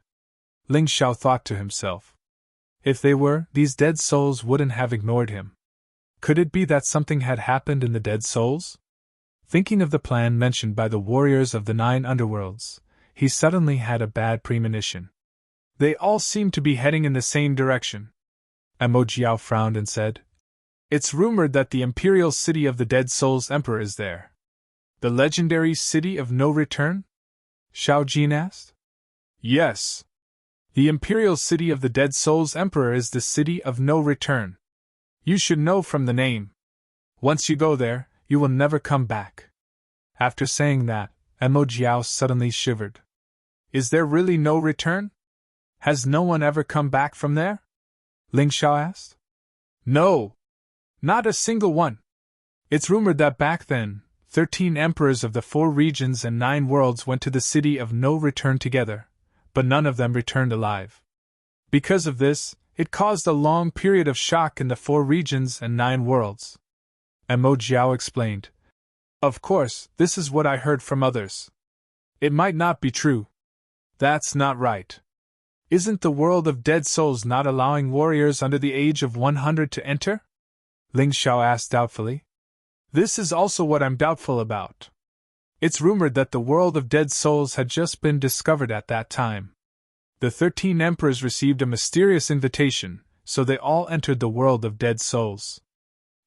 Speaker 1: Ling Xiao thought to himself. If they were, these dead souls wouldn't have ignored him. Could it be that something had happened in the dead souls? Thinking of the plan mentioned by the warriors of the 9 underworlds, he suddenly had a bad premonition. They all seemed to be heading in the same direction. Emo Jiao frowned and said, "It's rumored that the imperial city of the dead souls emperor is there." "The legendary city of no return?" Xiao Jin asked. "Yes. The imperial city of the dead souls emperor is the city of no return. You should know from the name. Once you go there, you will never come back." After saying that, Emo Jiao suddenly shivered. "Is there really no return? Has no one ever come back from there?" Ling Xiao asked. "No. Not a single one. It's rumored that back then, 13 emperors of the 4 regions and 9 worlds went to the city of no return together, but none of them returned alive. Because of this, it caused a long period of shock in the 4 regions and 9 worlds." Emo Jiao explained. "Of course, this is what I heard from others. It might not be true." "That's not right. Isn't the world of dead souls not allowing warriors under the age of 100 to enter?" Ling Xiao asked doubtfully. "This is also what I'm doubtful about. It's rumored that the world of dead souls had just been discovered at that time. The 13 emperors received a mysterious invitation, so they all entered the world of dead souls.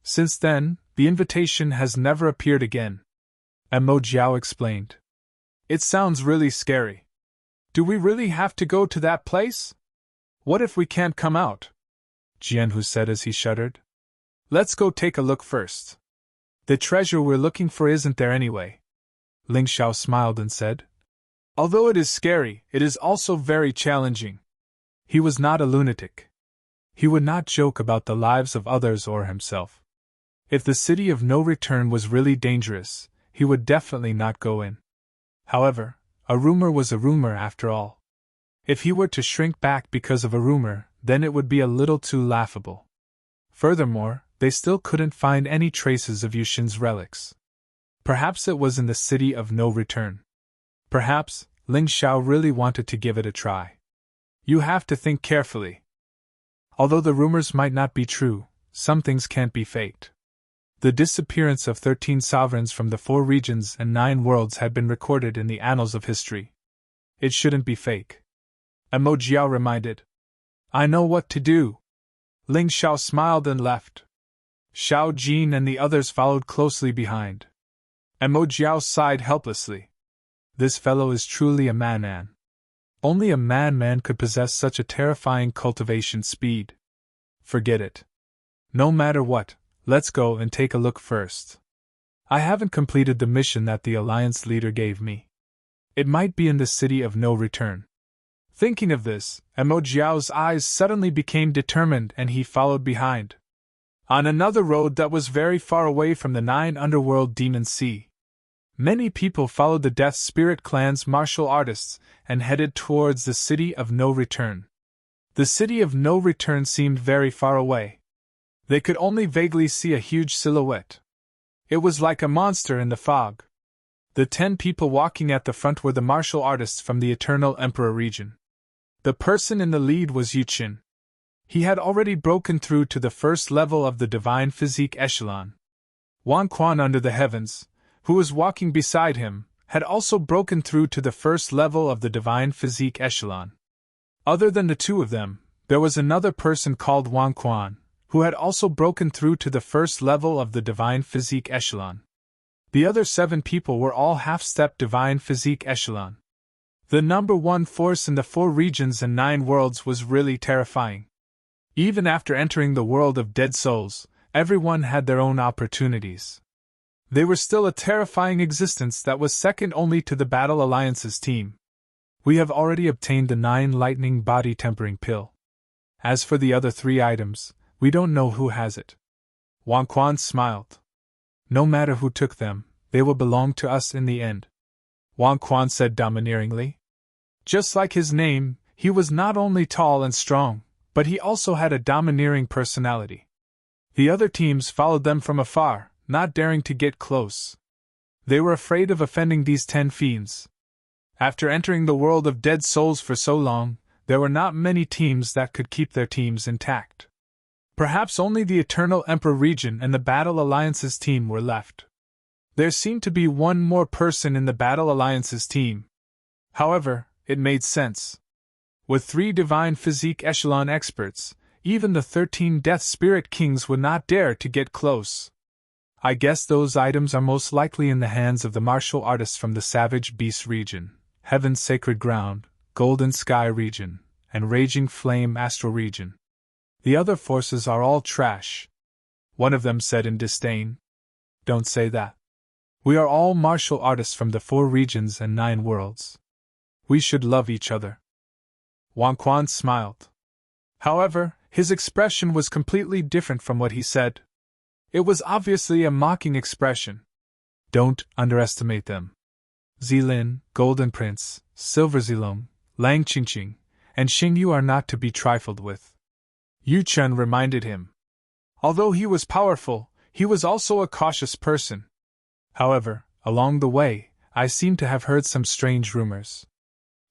Speaker 1: Since then, the invitation has never appeared again," Emo Jiao explained. "It sounds really scary. Do we really have to go to that place? What if we can't come out?" Jianhu said as he shuddered. "Let's go take a look first. The treasure we're looking for isn't there anyway." Ling Xiao smiled and said, "Although it is scary, it is also very challenging." He was not a lunatic. He would not joke about the lives of others or himself. If the city of no return was really dangerous, he would definitely not go in. However, a rumor was a rumor after all. If he were to shrink back because of a rumor, then it would be a little too laughable. Furthermore, they still couldn't find any traces of Yuxin's relics. Perhaps it was in the city of no return. Perhaps Ling Xiao really wanted to give it a try. You have to think carefully. Although the rumors might not be true, some things can't be faked. The disappearance of 13 sovereigns from the 4 regions and 9 worlds had been recorded in the annals of history. It shouldn't be fake. Emo Jiao reminded. "I know what to do." Ling Xiao smiled and left. Xiao Jin and the others followed closely behind. Emo Jiao sighed helplessly. This fellow is truly a man-man. Only a man-man could possess such a terrifying cultivation speed. Forget it. No matter what, let's go and take a look first. I haven't completed the mission that the Alliance leader gave me. It might be in the city of no return. Thinking of this, Emo Jiao's eyes suddenly became determined and he followed behind. On another road that was very far away from the 9 underworld demon sea. Many people followed the Death Spirit clan's martial artists and headed towards the city of no return. The city of no return seemed very far away. They could only vaguely see a huge silhouette. It was like a monster in the fog. The 10 people walking at the front were the martial artists from the Eternal Emperor region. The person in the lead was Yuqin. He had already broken through to the first level of the Divine Physique Echelon. Wang Quan under the heavens, who was walking beside him, had also broken through to the first level of the Divine Physique Echelon. Other than the 2 of them, there was another person called Wang Quan, who had also broken through to the first level of the Divine Physique Echelon. The other 7 people were all half-step divine physique echelon. The number 1 force in the 4 regions and 9 worlds was really terrifying. Even after entering the world of dead souls, everyone had their own opportunities. They were still a terrifying existence that was second only to the Battle Alliance's team. We have already obtained the 9 lightning body tempering pill. As for the other 3 items, we don't know who has it. Wang Quan smiled. No matter who took them, they will belong to us in the end. Wang Quan said domineeringly. Just like his name, he was not only tall and strong, but he also had a domineering personality. The other teams followed them from afar, not daring to get close. They were afraid of offending these 10 fiends. After entering the world of dead souls for so long, there were not many teams that could keep their teams intact. Perhaps only the Eternal Emperor region and the Battle Alliance's team were left. There seemed to be one more person in the Battle Alliance's team. However, it made sense. With 3 divine physique echelon experts, even the 13 Death Spirit Kings would not dare to get close. I guess those items are most likely in the hands of the martial artists from the Savage Beast region, Heaven's Sacred Ground, Golden Sky region, and Raging Flame Astral region. The other forces are all trash. One of them said in disdain. Don't say that. We are all martial artists from the 4 regions and 9 worlds. We should love each other. Wang Quan smiled. However, his expression was completely different from what he said. It was obviously a mocking expression. Don't underestimate them. Zilin, Golden Prince, Silver Zilong, Lang Qingqing, and Xing Yu are not to be trifled with. Yu Chen reminded him. Although he was powerful, he was also a cautious person. However, along the way, I seem to have heard some strange rumors.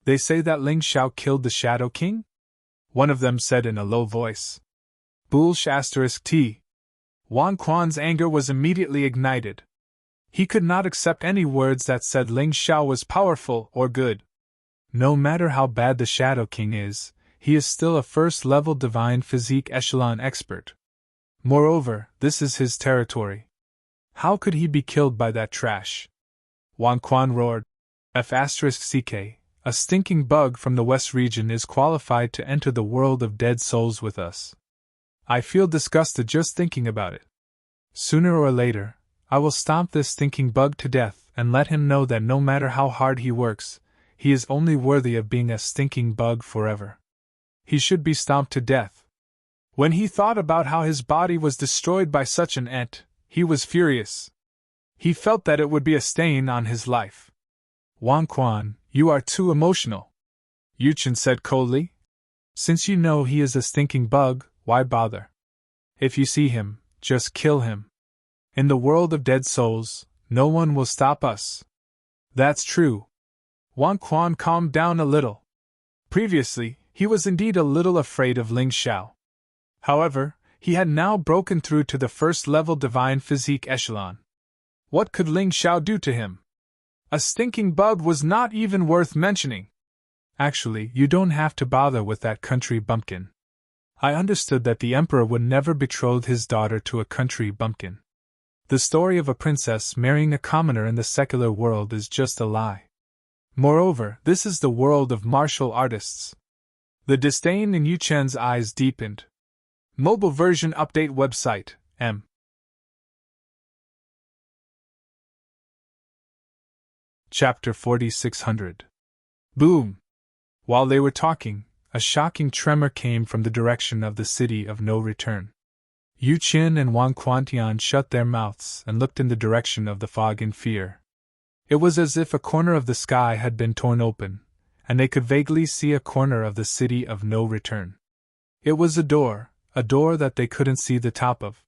Speaker 1: They say that Ling Xiao killed the Shadow King? One of them said in a low voice. T. Wang Quan's anger was immediately ignited. He could not accept any words that said Ling Xiao was powerful or good. No matter how bad the Shadow King is, he is still a first-level divine physique echelon expert. Moreover, this is his territory. How could he be killed by that trash? Wang Quan roared. F***CK, a stinking bug from the West region is qualified to enter the world of dead souls with us. I feel disgusted just thinking about it. Sooner or later, I will stomp this stinking bug to death and let him know that no matter how hard he works, he is only worthy of being a stinking bug forever. He should be stomped to death. When he thought about how his body was destroyed by such an ant, he was furious. He felt that it would be a stain on his life. Wang Quan, you are too emotional, Yu Chen said coldly. Since you know he is a stinking bug, why bother? If you see him, just kill him. In the world of dead souls, no one will stop us. That's true. Wang Quan calmed down a little. Previously, he was indeed a little afraid of Ling Xiao. However, he had now broken through to the first-level divine physique echelon. What could Ling Xiao do to him? A stinking bug was not even worth mentioning. Actually, you don't have to bother with that country bumpkin. I understood that the emperor would never betroth his daughter to a country bumpkin. The story of a princess marrying a commoner in the secular world is just a lie. Moreover, this is the world of martial artists. The disdain in Yu Chen's eyes deepened. Mobile version update website, M. Chapter 4600. Boom! While they were talking, a shocking tremor came from the direction of the city of no return. Yu Chen and Wang Quantian shut their mouths and looked in the direction of the fog in fear. It was as if a corner of the sky had been torn open, and they could vaguely see a corner of the city of no return. It was a door that they couldn't see the top of.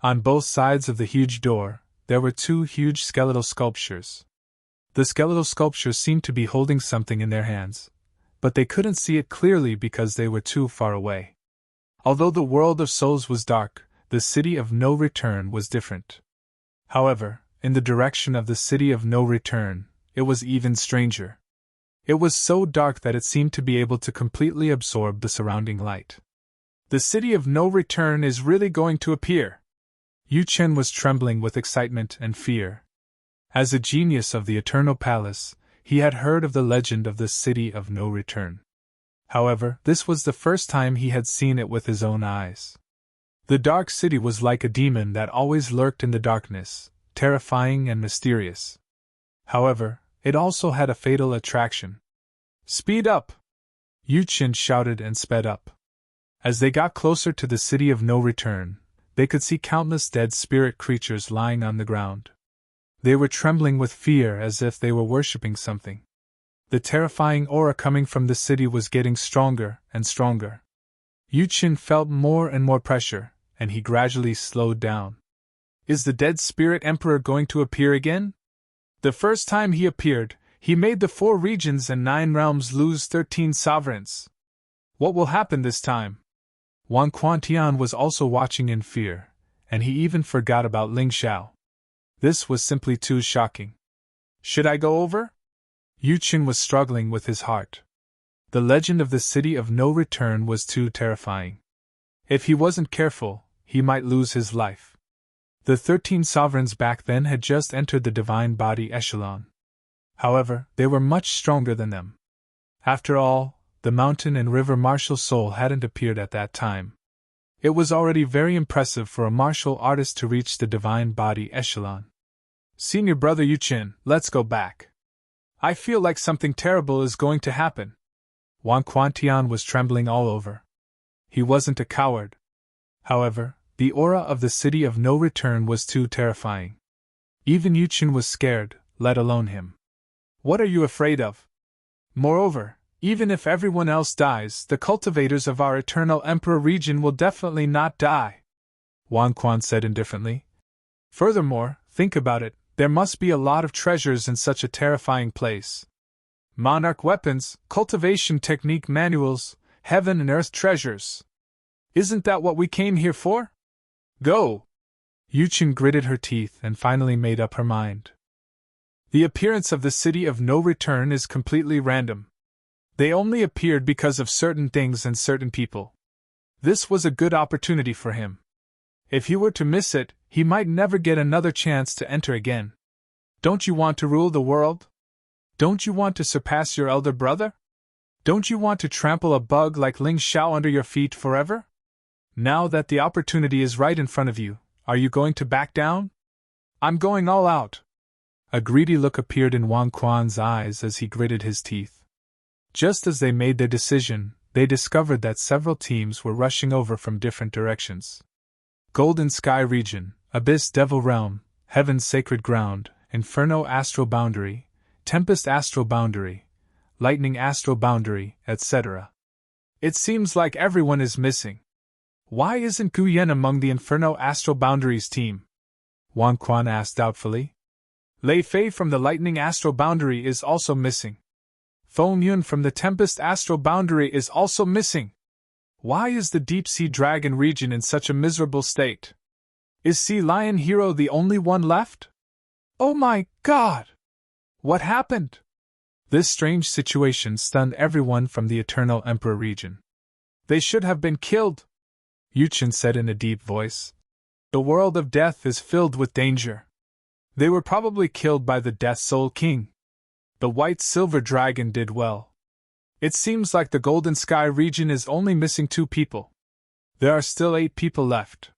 Speaker 1: On both sides of the huge door, there were 2 huge skeletal sculptures. The skeletal sculptures seemed to be holding something in their hands, but they couldn't see it clearly because they were too far away. Although the world of souls was dark, the city of no return was different. However, in the direction of the city of no return, it was even stranger. It was so dark that it seemed to be able to completely absorb the surrounding light. The city of no return is really going to appear. Yu Chen was trembling with excitement and fear. As a genius of the Eternal Palace, he had heard of the legend of the City of No Return. However, this was the first time he had seen it with his own eyes. The Dark City was like a demon that always lurked in the darkness, terrifying and mysterious. However, it also had a fatal attraction. "Speed up!" Yuqin shouted and sped up. As they got closer to the City of No Return, they could see countless dead spirit creatures lying on the ground. They were trembling with fear as if they were worshipping something. The terrifying aura coming from the city was getting stronger and stronger. Yuqin felt more and more pressure, and he gradually slowed down. Is the dead spirit emperor going to appear again? The first time he appeared, he made the 4 regions and 9 realms lose 13 sovereigns. What will happen this time? Wang Quantian was also watching in fear, and he even forgot about Ling Xiao. This was simply too shocking. Should I go over? Yuqin was struggling with his heart. The legend of the City of No Return was too terrifying. If he wasn't careful, he might lose his life. The 13 sovereigns back then had just entered the divine body echelon. However, they were much stronger than them. After all, the mountain and river martial soul hadn't appeared at that time. It was already very impressive for a martial artist to reach the divine body echelon. Senior brother Yuqin, let's go back. I feel like something terrible is going to happen. Wang Quantian was trembling all over. He wasn't a coward. However, the aura of the City of No Return was too terrifying. Even Yuqin was scared, let alone him. What are you afraid of? Moreover, even if everyone else dies, the cultivators of our Eternal Emperor region will definitely not die, Wang Quan said indifferently. Furthermore, think about it, there must be a lot of treasures in such a terrifying place. Monarch weapons, cultivation technique manuals, heaven and earth treasures. Isn't that what we came here for? Go! Yuqin gritted her teeth and finally made up her mind. The appearance of the City of No Return is completely random. They only appeared because of certain things and certain people. This was a good opportunity for him. If he were to miss it, he might never get another chance to enter again. Don't you want to rule the world? Don't you want to surpass your elder brother? Don't you want to trample a bug like Ling Xiao under your feet forever? Now that the opportunity is right in front of you, are you going to back down? I'm going all out. A greedy look appeared in Wang Quan's eyes as he gritted his teeth. Just as they made their decision, they discovered that several teams were rushing over from different directions. Golden Sky Region, Abyss Devil Realm, Heaven's Sacred Ground, Inferno Astral Boundary, Tempest Astral Boundary, Lightning Astral Boundary, etc. It seems like everyone is missing. Why isn't Gu Yan among the Inferno Astral Boundaries team? Wang Quan asked doubtfully. Lei Fei from the Lightning Astral Boundary is also missing. Feng Yun from the Tempest Astral Boundary is also missing. Why is the Deep Sea Dragon region in such a miserable state? Is Sea Lion Hero the only one left? Oh my God! What happened? This strange situation stunned everyone from the Eternal Emperor region. They should have been killed, Yuqin said in a deep voice. The world of death is filled with danger. They were probably killed by the Death Soul King. The White Silver Dragon did well. It seems like the Golden Sky region is only missing 2 people. There are still 8 people left.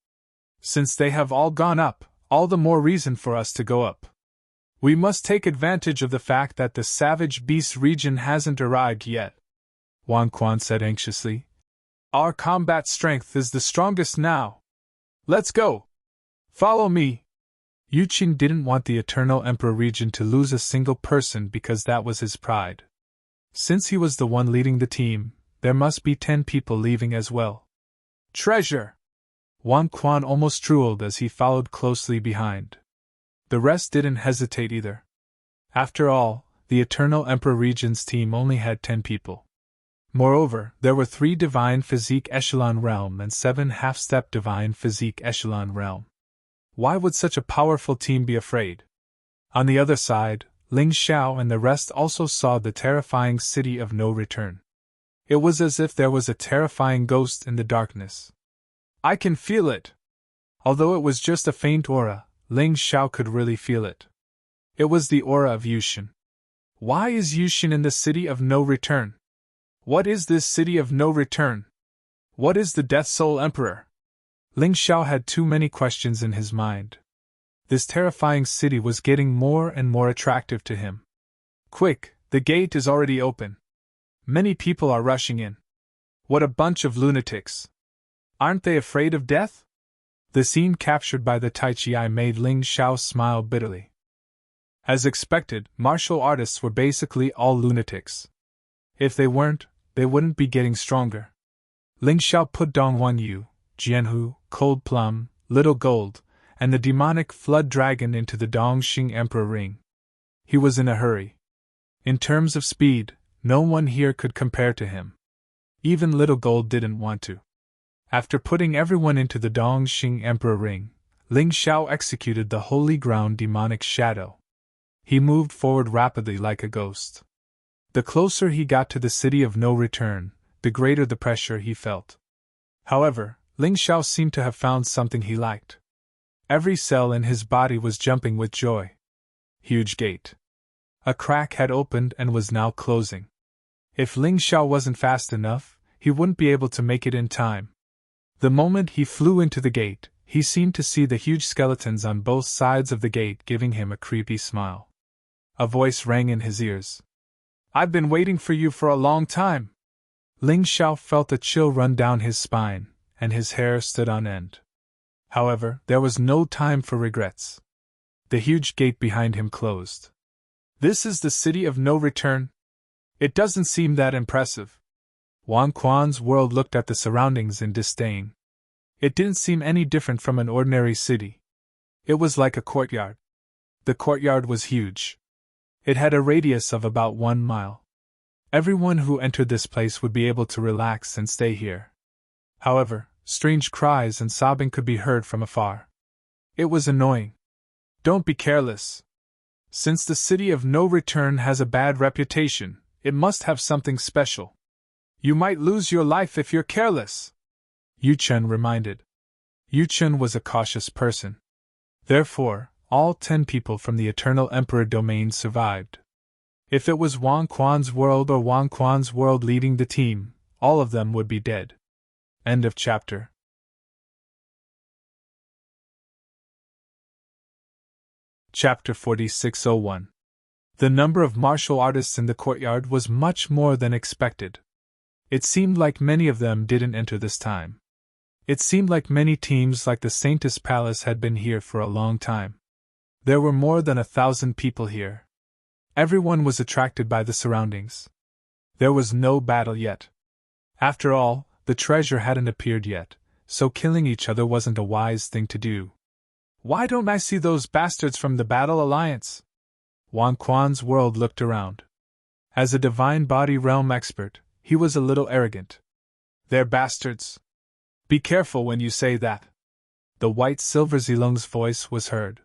Speaker 1: Since they have all gone up, all the more reason for us to go up. We must take advantage of the fact that the Savage Beast region hasn't arrived yet, Wang Quan said anxiously. Our combat strength is the strongest now. Let's go! Follow me! Yuqin didn't want the Eternal Emperor region to lose a single person because that was his pride. Since he was the one leading the team, there must be 10 people leaving as well. Treasure! Wang Quan almost drooled as he followed closely behind. The rest didn't hesitate either. After all, the Eternal Emperor region's team only had 10 people. Moreover, there were 3 Divine Physique Echelon Realm and 7 Half-Step Divine Physique Echelon Realm. Why would such a powerful team be afraid? On the other side, Ling Xiao and the rest also saw the terrifying City of No Return. It was as if there was a terrifying ghost in the darkness. I can feel it! Although it was just a faint aura, Ling Xiao could really feel it. It was the aura of Yushin. Why is Yushin in the city of no return? What is this city of no return? What is the Death Soul Emperor? Ling Xiao had too many questions in his mind. This terrifying city was getting more and more attractive to him. Quick, the gate is already open. Many people are rushing in. What a bunch of lunatics. Aren't they afraid of death? The scene captured by the Tai Chi eye made Ling Xiao smile bitterly. As expected, martial artists were basically all lunatics. If they weren't, they wouldn't be getting stronger. Ling Xiao put Dong Wanyu, Jianhu, Cold Plum, Little Gold, and the demonic flood dragon into the Dongxing Emperor ring. He was in a hurry. In terms of speed, no one here could compare to him. Even Little Gold didn't want to. After putting everyone into the Dongxing Emperor ring, Ling Xiao executed the Holy Ground demonic shadow. He moved forward rapidly like a ghost. The closer he got to the city of no return, the greater the pressure he felt. However, Ling Xiao seemed to have found something he liked. Every cell in his body was jumping with joy. Huge gate. A crack had opened and was now closing. If Ling Xiao wasn't fast enough, he wouldn't be able to make it in time. The moment he flew into the gate, he seemed to see the huge skeletons on both sides of the gate giving him a creepy smile. A voice rang in his ears. "I've been waiting for you for a long time." Ling Xiao felt a chill run down his spine, and his hair stood on end. However, there was no time for regrets. The huge gate behind him closed. This is the city of no return? It doesn't seem that impressive. Wang Quan's world looked at the surroundings in disdain. It didn't seem any different from an ordinary city. It was like a courtyard. The courtyard was huge. It had a radius of about 1 mile. Everyone who entered this place would be able to relax and stay here. However, strange cries and sobbing could be heard from afar. It was annoying. Don't be careless. Since the city of no return has a bad reputation, it must have something special. You might lose your life if you're careless, Yu Chen reminded. Yu Chen was a cautious person. Therefore, all 10 people from the Eternal Emperor domain survived. If it was Wang Quan's world or Wang Quan's world leading the team, all of them would be dead. End of chapter. Chapter 4601. The number of martial artists in the courtyard was much more than expected. It seemed like many of them didn't enter this time. It seemed like many teams like the Saintess Palace had been here for a long time. There were more than 1,000 people here. Everyone was attracted by the surroundings. There was no battle yet. After all, the treasure hadn't appeared yet, so killing each other wasn't a wise thing to do. Why don't I see those bastards from the Battle Alliance? Wang Quan's world looked around. As a divine body realm expert, he was a little arrogant. They're bastards. Be careful when you say that. The white silver Zilong's voice was heard.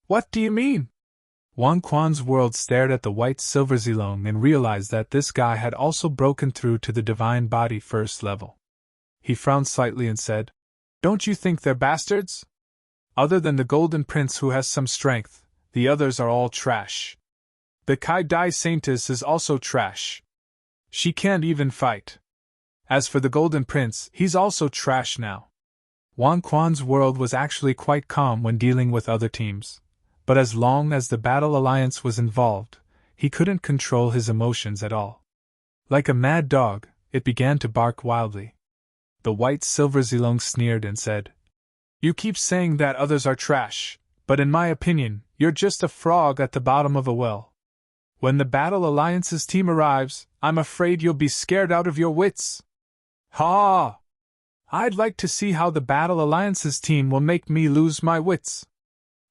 Speaker 1: What do you mean? Wang Quan's world stared at the white silver Zilong and realized that this guy had also broken through to the divine body first level. He frowned slightly and said, Don't you think they're bastards? Other than the Golden Prince who has some strength, the others are all trash. The Kai Dai Saintess is also trash. She can't even fight. As for the Golden Prince, he's also trash now. Wang Quan's world was actually quite calm when dealing with other teams. But as long as the Battle Alliance was involved, he couldn't control his emotions at all. Like a mad dog, it began to bark wildly. The white silver Zilong sneered and said, You keep saying that others are trash, but in my opinion, you're just a frog at the bottom of a well. When the Battle Alliance's team arrives, I'm afraid you'll be scared out of your wits. Ha! I'd like to see how the Battle Alliance's team will make me lose my wits.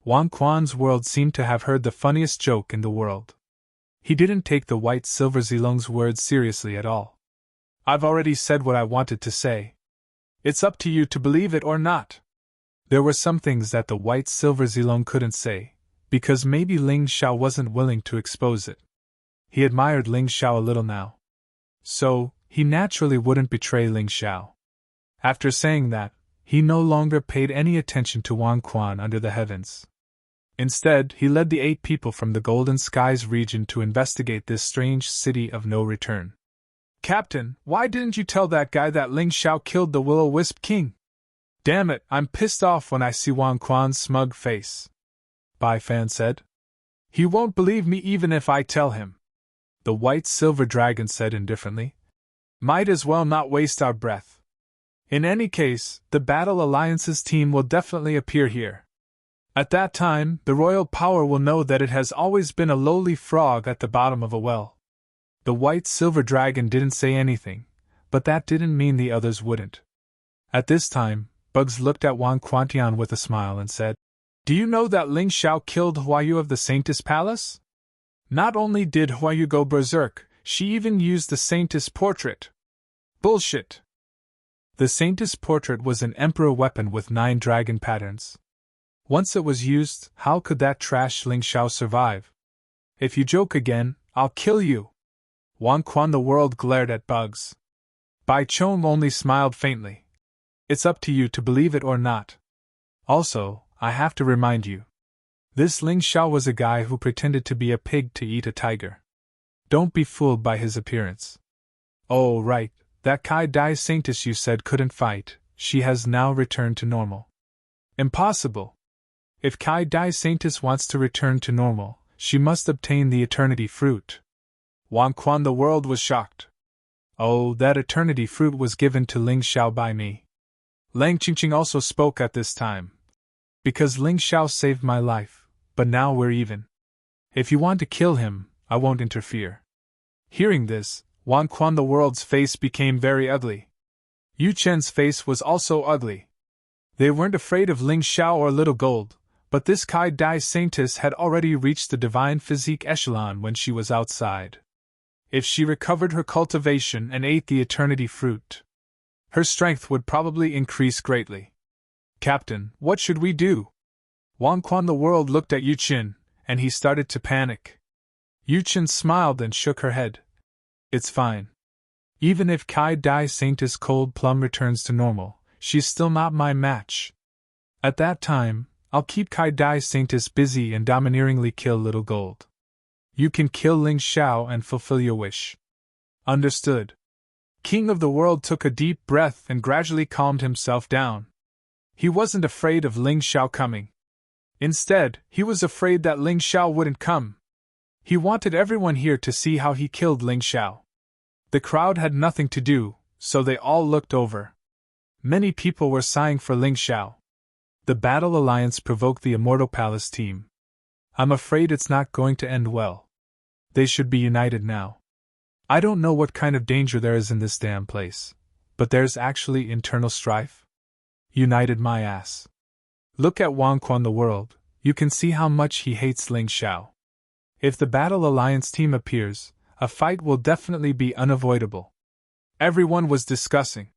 Speaker 1: Wang Quan's world seemed to have heard the funniest joke in the world. He didn't take the white silver Zilong's words seriously at all. I've already said what I wanted to say. It's up to you to believe it or not. There were some things that the white silver Zilong couldn't say, because maybe Ling Xiao wasn't willing to expose it. He admired Ling Xiao a little now. So, he naturally wouldn't betray Ling Xiao. After saying that, he no longer paid any attention to Wang Quan under the heavens. Instead, he led the 8 people from the Golden Skies region to investigate this strange city of no return. Captain, why didn't you tell that guy that Ling Xiao killed the Will-O-Wisp King? Damn it, I'm pissed off when I see Wang Quan's smug face. Bai Fan said. He won't believe me even if I tell him. The White Silver Dragon said indifferently. Might as well not waste our breath. In any case, the Battle Alliance's team will definitely appear here. At that time, the royal power will know that it has always been a lowly frog at the bottom of a well. The White Silver Dragon didn't say anything, but that didn't mean the others wouldn't. At this time, Bugs looked at Wang Quantian with a smile and said, Do you know that Ling Xiao killed Huayu of the Saintess Palace? Not only did Huayu go berserk, she even used the Saintess portrait. Bullshit! The Saintess portrait was an emperor weapon with 9 dragon patterns. Once it was used, how could that trash Ling Xiao survive? If you joke again, I'll kill you! Wang Quan the World glared at Bugs. Bai Chong only smiled faintly. It's up to you to believe it or not. Also, I have to remind you. This Ling Xiao was a guy who pretended to be a pig to eat a tiger. Don't be fooled by his appearance. Oh right, that Kai Dai Saintess you said couldn't fight, she has now returned to normal. Impossible! If Kai Dai Saintess wants to return to normal, she must obtain the Eternity Fruit. Wang Quan the World was shocked. Oh, that Eternity Fruit was given to Ling Xiao by me. Lang Qingqing also spoke at this time. Because Ling Xiao saved my life, but now we're even. If you want to kill him, I won't interfere. Hearing this, Wang Quan the World's face became very ugly. Yu Chen's face was also ugly. They weren't afraid of Ling Xiao or Little Gold, but this Kai Dai Saintess had already reached the divine physique echelon when she was outside. If she recovered her cultivation and ate the Eternity Fruit, her strength would probably increase greatly. Captain, what should we do? Wang Quan the World looked at Yu Qin, and he started to panic. Yu Qin smiled and shook her head. It's fine. Even if Kai Dai Saintess Cold Plum returns to normal, she's still not my match. At that time, I'll keep Kai Dai Saintess busy and domineeringly kill Little Gold. You can kill Ling Xiao and fulfill your wish. Understood. King of the World took a deep breath and gradually calmed himself down. He wasn't afraid of Ling Xiao coming. Instead, he was afraid that Ling Xiao wouldn't come. He wanted everyone here to see how he killed Ling Xiao. The crowd had nothing to do, so they all looked over. Many people were sighing for Ling Xiao. The Battle Alliance provoked the Immortal Palace team. I'm afraid it's not going to end well. They should be united now. I don't know what kind of danger there is in this damn place, but there's actually internal strife. United my ass. Look at Wang Quan the World, you can see how much he hates Ling Xiao. If the Battle Alliance team appears, a fight will definitely be unavoidable. Everyone was discussing.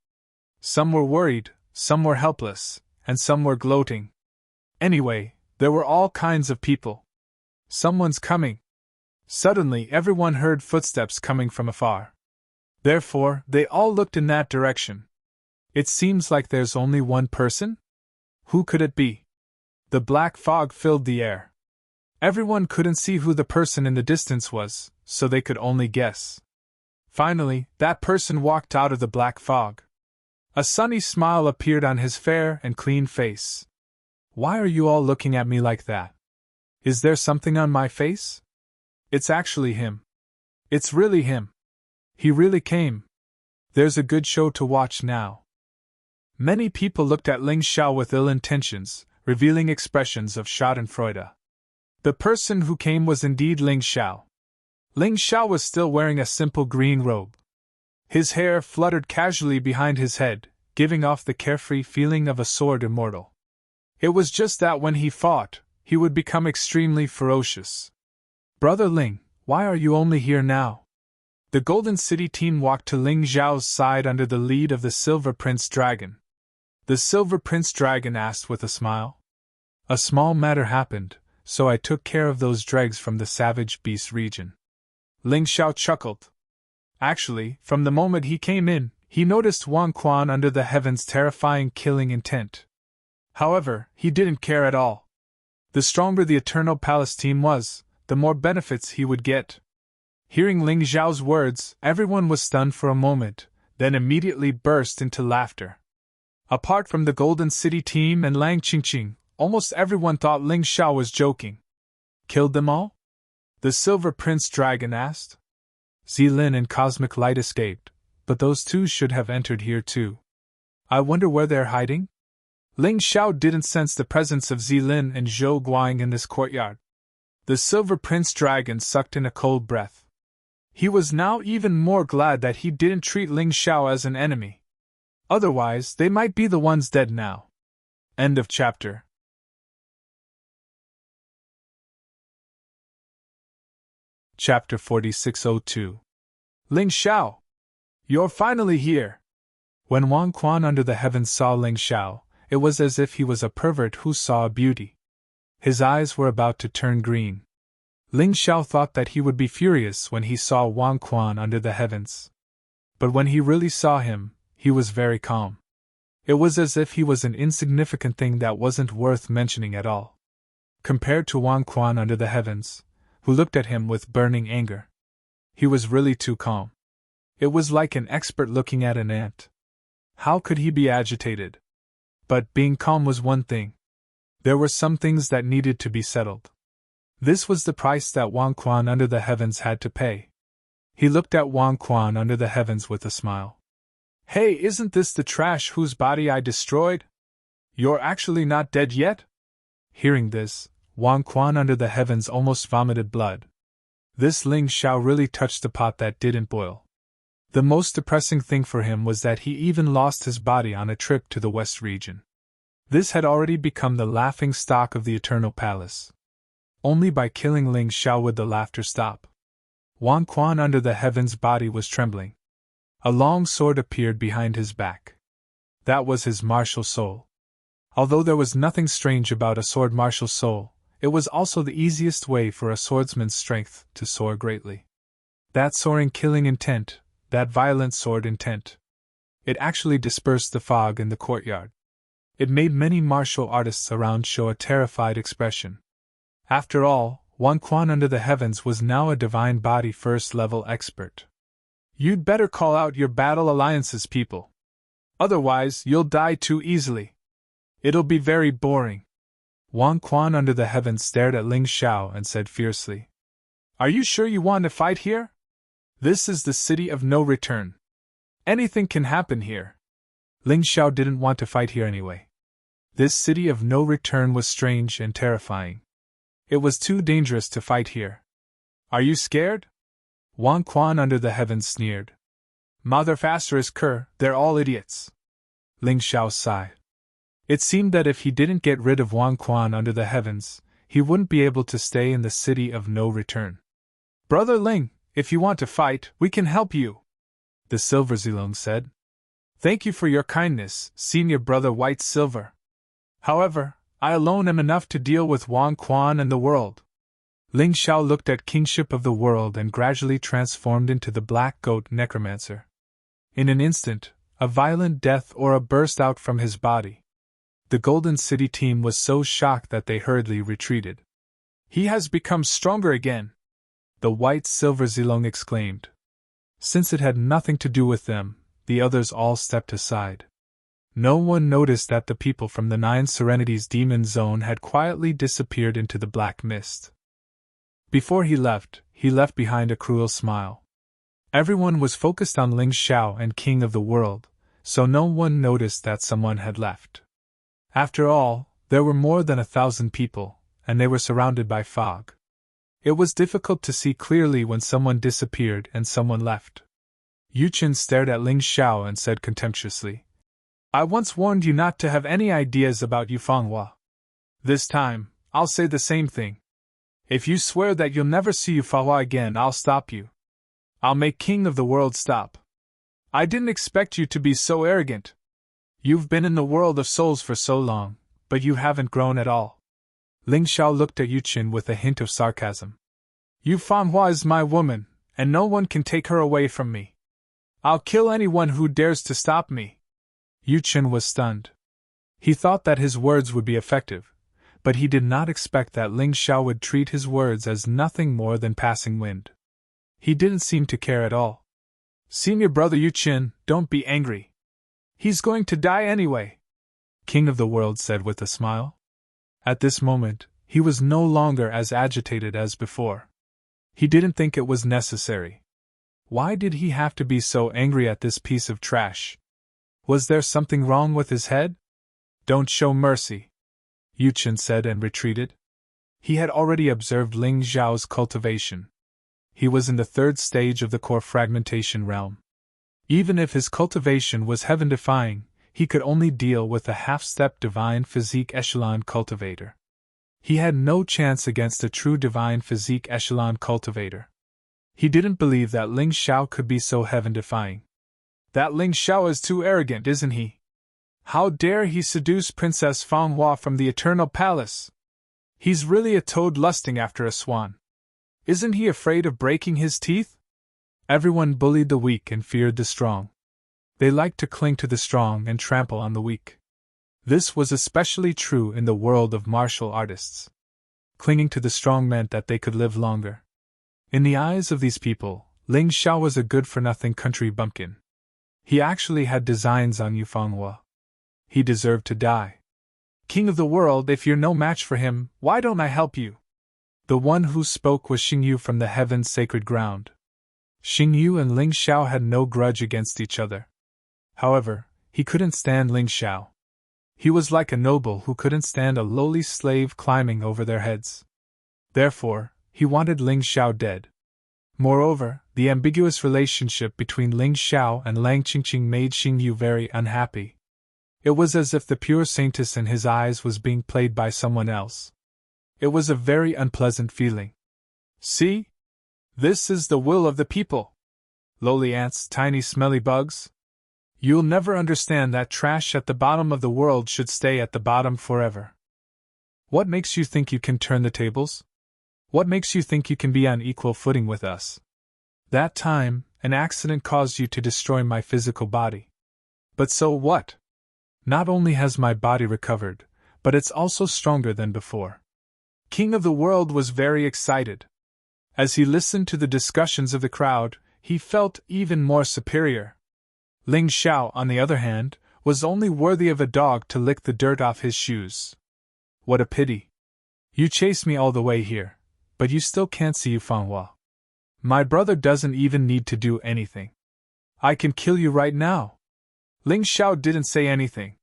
Speaker 1: Some were worried, some were helpless, and some were gloating. Anyway, there were all kinds of people. Someone's coming. Suddenly everyone heard footsteps coming from afar. Therefore, they all looked in that direction. It seems like there's only one person? Who could it be? The black fog filled the air. Everyone couldn't see who the person in the distance was, so they could only guess. Finally, that person walked out of the black fog. A sunny smile appeared on his fair and clean face. Why are you all looking at me like that? Is there something on my face? It's actually him. It's really him. He really came. There's a good show to watch now. Many people looked at Ling Xiao with ill intentions, revealing expressions of schadenfreude. The person who came was indeed Ling Xiao. Ling Xiao was still wearing a simple green robe. His hair fluttered casually behind his head, giving off the carefree feeling of a sword immortal. It was just that when he fought, he would become extremely ferocious. Brother Ling, why are you only here now? The Golden City team walked to Ling Xiao's side under the lead of the Silver Prince Dragon. The Silver Prince Dragon asked with a smile. A small matter happened, so I took care of those dregs from the Savage Beast region. Ling Xiao chuckled. Actually, from the moment he came in, he noticed Wang Quan under the heaven's terrifying killing intent. However, he didn't care at all. The stronger the Eternal Palace team was, the more benefits he would get. Hearing Ling Xiao's words, everyone was stunned for a moment, then immediately burst into laughter. Apart from the Golden City team and Lang Qingqing, almost everyone thought Ling Xiao was joking. Killed them all? The Silver Prince Dragon asked. Zilin and Cosmic Light escaped, but those two should have entered here too. I wonder where they're hiding? Ling Xiao didn't sense the presence of Zilin and Zhou Guang in this courtyard. The Silver Prince Dragon sucked in a cold breath. He was now even more glad that he didn't treat Ling Xiao as an enemy. Otherwise, they might be the ones dead now. End of chapter. Chapter 4602. Ling Xiao! You're finally here! When Wang Quan under the heavens saw Ling Xiao, it was as if he was a pervert who saw a beauty. His eyes were about to turn green. Ling Xiao thought that he would be furious when he saw Wang Quan under the heavens. But when he really saw him, he was very calm. It was as if he was an insignificant thing that wasn't worth mentioning at all. Compared to Wang Quan under the heavens, who looked at him with burning anger, he was really too calm. It was like an expert looking at an ant. How could he be agitated? But being calm was one thing. There were some things that needed to be settled. This was the price that Wang Quan under the heavens had to pay. He looked at Wang Quan under the heavens with a smile. Hey, isn't this the trash whose body I destroyed? You're actually not dead yet? Hearing this, Wang Quan under the heavens almost vomited blood. This Ling Xiao really touched the pot that didn't boil. The most depressing thing for him was that he even lost his body on a trip to the West region. This had already become the laughing stock of the Eternal Palace. Only by killing Ling Xiao would the laughter stop. Wang Quan under the heavens' body was trembling. A long sword appeared behind his back. That was his martial soul. Although there was nothing strange about a sword martial soul, it was also the easiest way for a swordsman's strength to soar greatly. That soaring killing intent, that violent sword intent. It actually dispersed the fog in the courtyard. It made many martial artists around show a terrified expression. After all, Wang Quan under the heavens was now a divine body first-level expert. You'd better call out your battle alliances, people. Otherwise, you'll die too easily. It'll be very boring. Wang Quan under the heavens stared at Ling Xiao and said fiercely. Are you sure you want to fight here? This is the city of no return. Anything can happen here. Ling Xiao didn't want to fight here anyway. This city of no return was strange and terrifying. It was too dangerous to fight here. Are you scared? Wang Quan under the heavens sneered. Mother faster is Kerr, they're all idiots. Ling Xiao sighed. It seemed that if he didn't get rid of Wang Quan under the heavens, he wouldn't be able to stay in the city of no return. Brother Ling, if you want to fight, we can help you, the Silver Zilong said. Thank you for your kindness, senior brother White Silver. However, I alone am enough to deal with Wang Quan and the world. Ling Xiao looked at kingship of the world and gradually transformed into the Black Goat Necromancer. In an instant, a violent death aura burst out from his body. The Golden City team was so shocked that they hurriedly retreated. He has become stronger again, the White Silver Zilong exclaimed. Since it had nothing to do with them, the others all stepped aside. No one noticed that the people from the Nine Serenities Demon Zone had quietly disappeared into the black mist. Before he left behind a cruel smile. Everyone was focused on Ling Xiao and King of the World, so no one noticed that someone had left. After all, there were more than 1,000 people, and they were surrounded by fog. It was difficult to see clearly when someone disappeared and someone left. Yu Qin stared at Ling Xiao and said contemptuously, I once warned you not to have any ideas about Yufanghua. This time, I'll say the same thing. If you swear that you'll never see Yufanghua again, I'll stop you. I'll make King of the World stop. I didn't expect you to be so arrogant. You've been in the world of souls for so long, but you haven't grown at all. Ling Xiao looked at Yu Qin with a hint of sarcasm. Yufanghua is my woman, and no one can take her away from me. I'll kill anyone who dares to stop me. Yu Qin was stunned. He thought that his words would be effective, but he did not expect that Ling Xiao would treat his words as nothing more than passing wind. He didn't seem to care at all. Senior brother Yu Qin, don't be angry. He's going to die anyway, King of the World said with a smile. At this moment, he was no longer as agitated as before. He didn't think it was necessary. Why did he have to be so angry at this piece of trash? Was there something wrong with his head? Don't show mercy, Yu Qin said and retreated. He had already observed Ling Xiao's cultivation. He was in the third stage of the core fragmentation realm. Even if his cultivation was heaven-defying, he could only deal with a half-step divine physique echelon cultivator. He had no chance against a true divine physique echelon cultivator. He didn't believe that Ling Xiao could be so heaven-defying. That Ling Xiao is too arrogant, isn't he? How dare he seduce Princess Fang Hua from the Eternal Palace? He's really a toad lusting after a swan. Isn't he afraid of breaking his teeth? Everyone bullied the weak and feared the strong. They liked to cling to the strong and trample on the weak. This was especially true in the world of martial artists. Clinging to the strong meant that they could live longer. In the eyes of these people, Ling Xiao was a good-for-nothing country bumpkin. He actually had designs on Yu Fanghua. He deserved to die. King of the World, if you're no match for him, why don't I help you? The one who spoke was Xingyu from the heaven's sacred ground. Xingyu and Ling Xiao had no grudge against each other. However, he couldn't stand Ling Xiao. He was like a noble who couldn't stand a lowly slave climbing over their heads. Therefore, he wanted Ling Xiao dead. Moreover, the ambiguous relationship between Ling Xiao and Lang Qingqing made Xingyu very unhappy. It was as if the pure saintess in his eyes was being played by someone else. It was a very unpleasant feeling. See? This is the will of the people. Lowly ants, tiny smelly bugs. You'll never understand that trash at the bottom of the world should stay at the bottom forever. What makes you think you can turn the tables? What makes you think you can be on equal footing with us? That time, an accident caused you to destroy my physical body. But so what? Not only has my body recovered, but it's also stronger than before. King of the World was very excited. As he listened to the discussions of the crowd, he felt even more superior. Ling Xiao, on the other hand, was only worthy of a dog to lick the dirt off his shoes. What a pity. You chased me all the way here, but you still can't see Yu Fanghua. My brother doesn't even need to do anything. I can kill you right now. Ling Xiao didn't say anything.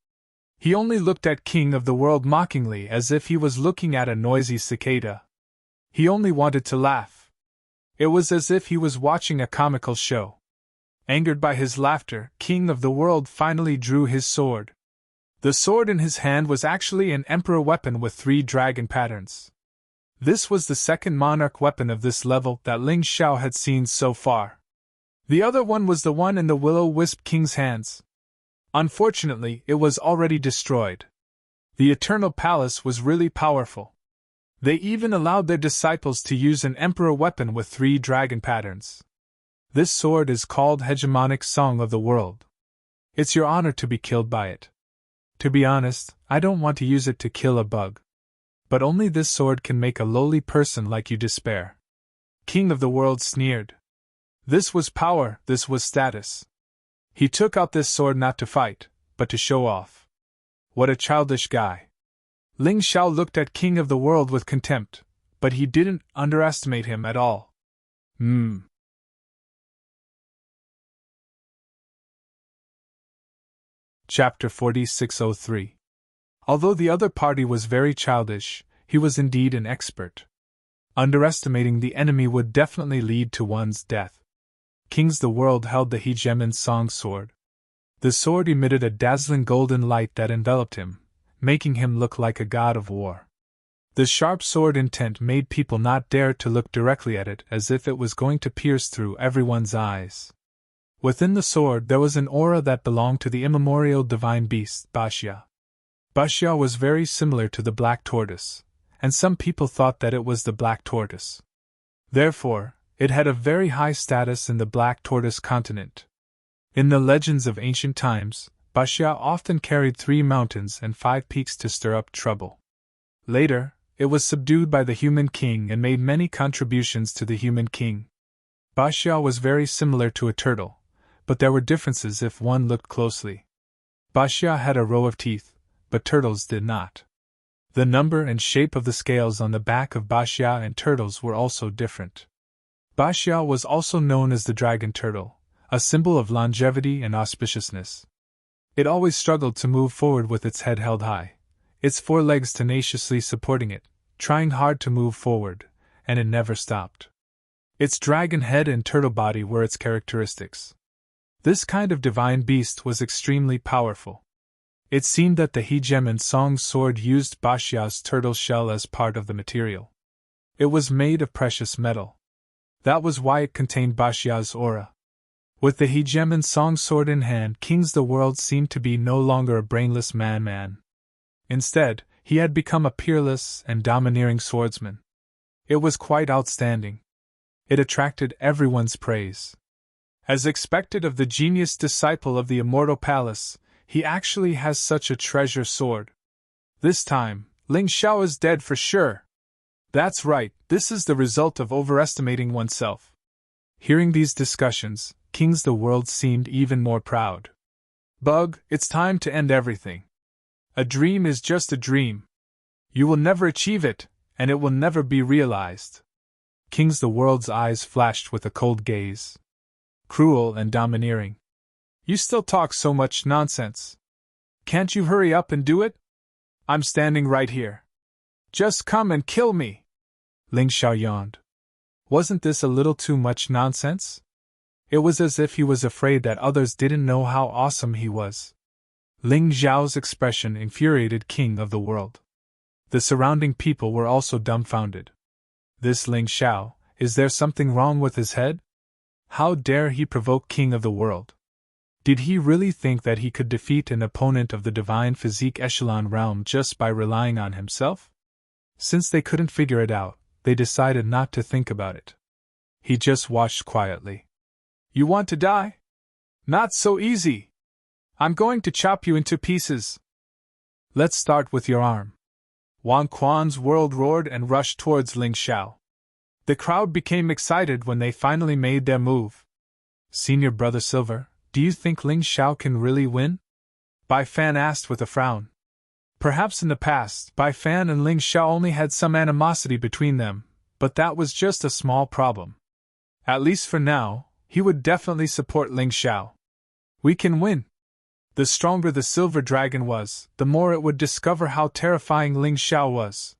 Speaker 1: He only looked at King of the World mockingly as if he was looking at a noisy cicada. He only wanted to laugh. It was as if he was watching a comical show. Angered by his laughter, King of the World finally drew his sword. The sword in his hand was actually an emperor weapon with 3 dragon patterns. This was the second monarch weapon of this level that Ling Xiao had seen so far. The other one was the one in the Will-O-Wisp King's hands. Unfortunately, it was already destroyed. The Eternal Palace was really powerful. They even allowed their disciples to use an emperor weapon with 3 dragon patterns. This sword is called Hegemonic Song of the World. It's your honor to be killed by it. To be honest, I don't want to use it to kill a bug. But only this sword can make a lowly person like you despair. King of the World sneered. This was power, this was status. He took out this sword not to fight, but to show off. What a childish guy. Ling Xiao looked at King of the World with contempt, but he didn't underestimate him at all. Chapter 4603. Although the other party was very childish, he was indeed an expert. Underestimating the enemy would definitely lead to one's death. Kings the World held the Hegemon Song sword. The sword emitted a dazzling golden light that enveloped him, making him look like a god of war. The sharp sword intent made people not dare to look directly at it as if it was going to pierce through everyone's eyes. Within the sword there was an aura that belonged to the immemorial divine beast, Baxia. Baxia was very similar to the black tortoise, and some people thought that it was the black tortoise. Therefore, it had a very high status in the Black Tortoise continent. In the legends of ancient times, Baxia often carried 3 mountains and 5 peaks to stir up trouble. Later, it was subdued by the human king and made many contributions to the human king. Baxia was very similar to a turtle, but there were differences if one looked closely. Baxia had a row of teeth, but turtles did not. The number and shape of the scales on the back of Baxia and turtles were also different. Baxia was also known as the dragon turtle, a symbol of longevity and auspiciousness. It always struggled to move forward with its head held high, its forelegs tenaciously supporting it, trying hard to move forward, and it never stopped. Its dragon head and turtle body were its characteristics. This kind of divine beast was extremely powerful. It seemed that the Hegemon's song sword used Baxia's turtle shell as part of the material. It was made of precious metal. That was why it contained Baxia's aura. With the Hegemon's song sword in hand, kings the world seemed to be no longer a brainless man. Instead, he had become a peerless and domineering swordsman. It was quite outstanding. It attracted everyone's praise. As expected of the genius disciple of the immortal palace, he actually has such a treasure sword. This time, Ling Xiao is dead for sure. That's right, this is the result of overestimating oneself. Hearing these discussions, kings the world seemed even more proud. Bug, it's time to end everything. A dream is just a dream. You will never achieve it, and it will never be realized. Kings the world's eyes flashed with a cold gaze. Cruel and domineering. You still talk so much nonsense. Can't you hurry up and do it? I'm standing right here. Just come and kill me. Ling Xiao yawned. Wasn't this a little too much nonsense? It was as if he was afraid that others didn't know how awesome he was. Ling Xiao's expression infuriated King of the World. The surrounding people were also dumbfounded. This Ling Xiao, is there something wrong with his head? How dare he provoke King of the World? Did he really think that he could defeat an opponent of the divine physique echelon realm just by relying on himself? Since they couldn't figure it out, they decided not to think about it. He just watched quietly. You want to die? Not so easy. I'm going to chop you into pieces. Let's start with your arm. Wang Quan's world roared and rushed towards Ling Xiao. The crowd became excited when they finally made their move. Senior Brother Silver, do you think Ling Xiao can really win? Bai Fan asked with a frown. Perhaps in the past, Bai Fan and Ling Xiao only had some animosity between them, but that was just a small problem. At least for now, he would definitely support Ling Xiao. We can win. The stronger the silver dragon was, the more it would discover how terrifying Ling Xiao was.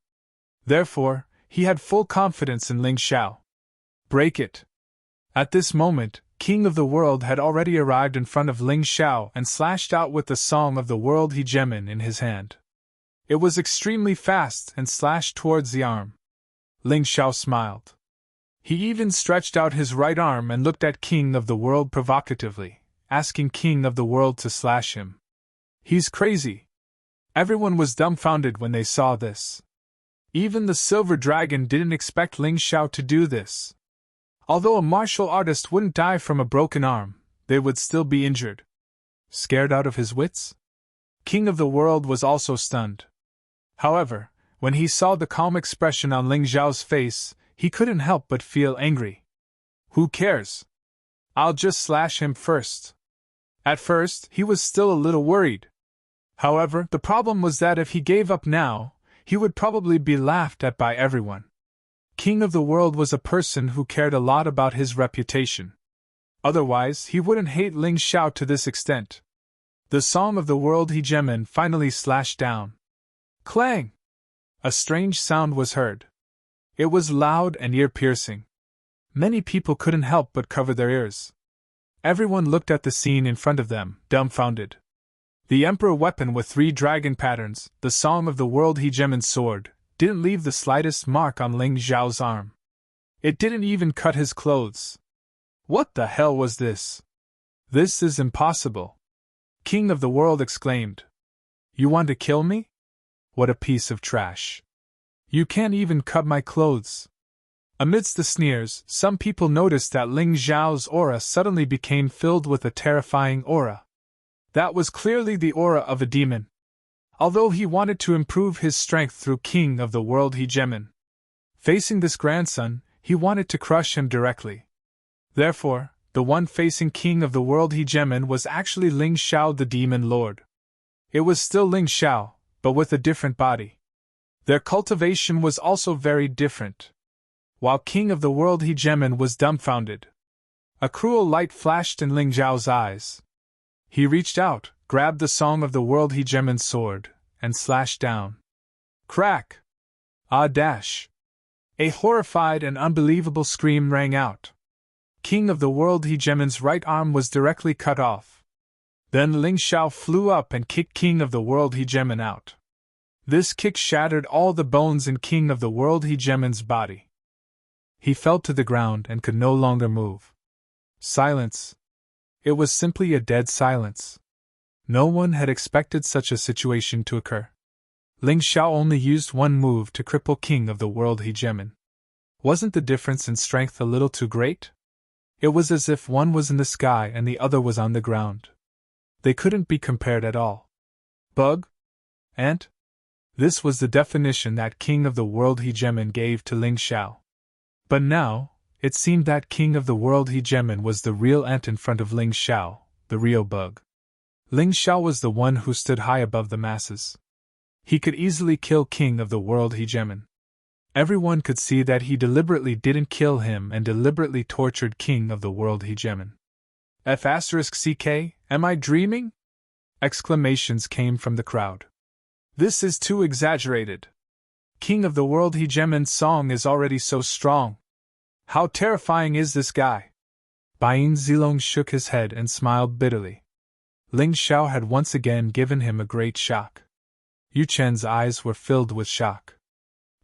Speaker 1: Therefore, he had full confidence in Ling Xiao. Break it. At this moment, King of the World had already arrived in front of Ling Xiao and slashed out with the Song of the World Hegemon in his hand. It was extremely fast and slashed towards the arm. Ling Xiao smiled. He even stretched out his right arm and looked at King of the World provocatively, asking King of the World to slash him. He's crazy. Everyone was dumbfounded when they saw this. Even the Silver Dragon didn't expect Ling Xiao to do this. Although a martial artist wouldn't die from a broken arm, they would still be injured. Scared out of his wits? King of the World was also stunned. However, when he saw the calm expression on Ling Xiao's face, he couldn't help but feel angry. Who cares? I'll just slash him first. At first, he was still a little worried. However, the problem was that if he gave up now, he would probably be laughed at by everyone. King of the World was a person who cared a lot about his reputation. Otherwise, he wouldn't hate Ling Xiao to this extent. The Song of the World Hegemon finally slashed down. Clang! A strange sound was heard. It was loud and ear-piercing. Many people couldn't help but cover their ears. Everyone looked at the scene in front of them, dumbfounded. The Emperor weapon with 3 dragon patterns, the Song of the World Hegemon sword, didn't leave the slightest mark on Ling Xiao's arm. It didn't even cut his clothes. What the hell was this? This is impossible. King of the World exclaimed. You want to kill me? What a piece of trash. You can't even cut my clothes. Amidst the sneers, some people noticed that Ling Xiao's aura suddenly became filled with a terrifying aura. That was clearly the aura of a demon. although he wanted to improve his strength through King of the World Hegemon. Facing this grandson, he wanted to crush him directly. Therefore, the one facing King of the World Hegemon was actually Ling Xiao the Demon Lord. It was still Ling Xiao, but with a different body. Their cultivation was also very different. While King of the World Hegemon was dumbfounded. A cruel light flashed in Ling Xiao's eyes. He reached out, grabbed the Song of the World Hegemon's sword, and slashed down. Crack! Ah dash! A horrified and unbelievable scream rang out. King of the World Hegemon's right arm was directly cut off. Then Ling Xiao flew up and kicked King of the World Hegemon out. This kick shattered all the bones in King of the World Hegemon's body. He fell to the ground and could no longer move. Silence. It was simply a dead silence. No one had expected such a situation to occur. Ling Xiao only used one move to cripple King of the World Hegemon. Wasn't the difference in strength a little too great? It was as if one was in the sky and the other was on the ground. They couldn't be compared at all. Bug? Ant? This was the definition that King of the World Hegemon gave to Ling Xiao. But now, it seemed that King of the World Hegemon was the real ant in front of Ling Xiao, the real bug. Ling Xiao was the one who stood high above the masses. He could easily kill King of the World Hegemon. Everyone could see that he deliberately didn't kill him and deliberately tortured King of the World Hegemon. F***ck, am I dreaming? Exclamations came from the crowd. This is too exaggerated. King of the World Hegemon's song is already so strong. How terrifying is this guy? Bain Zilong shook his head and smiled bitterly. Ling Xiao had once again given him a great shock. Yu Chen's eyes were filled with shock.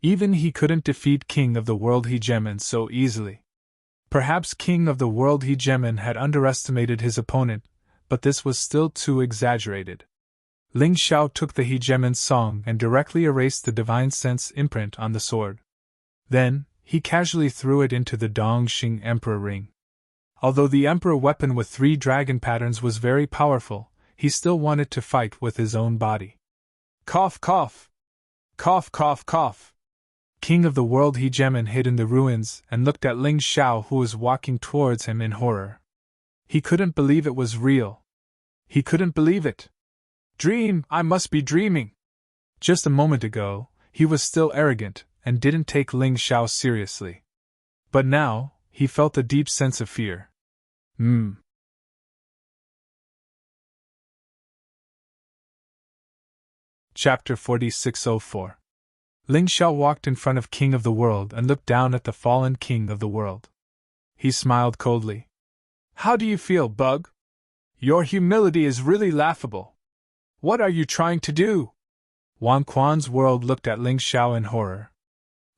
Speaker 1: Even he couldn't defeat King of the World Hegemon so easily. Perhaps King of the World Hegemon had underestimated his opponent, but this was still too exaggerated. Ling Xiao took the Hegemon's song and directly erased the Divine Sense imprint on the sword. Then, he casually threw it into the Dongxing Emperor ring. Although the Emperor weapon with 3 dragon patterns was very powerful, he still wanted to fight with his own body. Cough cough! Cough cough cough! King of the World Hegemon hid in the ruins and looked at Ling Xiao, who was walking towards him in horror. He couldn't believe it was real. He couldn't believe it. Dream, I must be dreaming. Just a moment ago, he was still arrogant and didn't take Ling Xiao seriously. But now, he felt a deep sense of fear. Chapter 4604. Ling Xiao walked in front of King of the World and looked down at the fallen King of the World. He smiled coldly. How do you feel, Bug? Your humility is really laughable. What are you trying to do? Wang Quan's world looked at Ling Xiao in horror.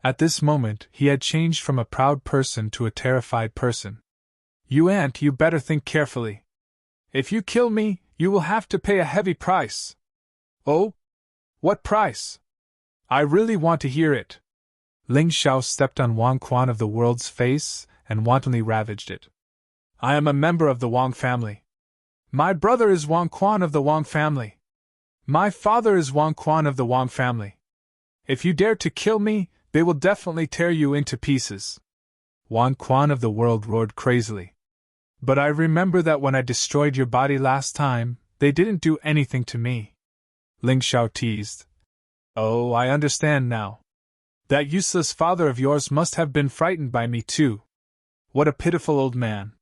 Speaker 1: At this moment, he had changed from a proud person to a terrified person. You ant, you better think carefully. If you kill me, you will have to pay a heavy price. Oh? What price? I really want to hear it. Ling Xiao stepped on Wang Quan of the World's face and wantonly ravaged it. I am a member of the Wang family. My brother is Wang Quan of the Wang family. My father is Wang Quan of the Wang family. If you dare to kill me, they will definitely tear you into pieces. Wang Quan of the World roared crazily. But I remember that when I destroyed your body last time, they didn't do anything to me. Ling Xiao teased. Oh, I understand now. That useless father of yours must have been frightened by me too. What a pitiful old man.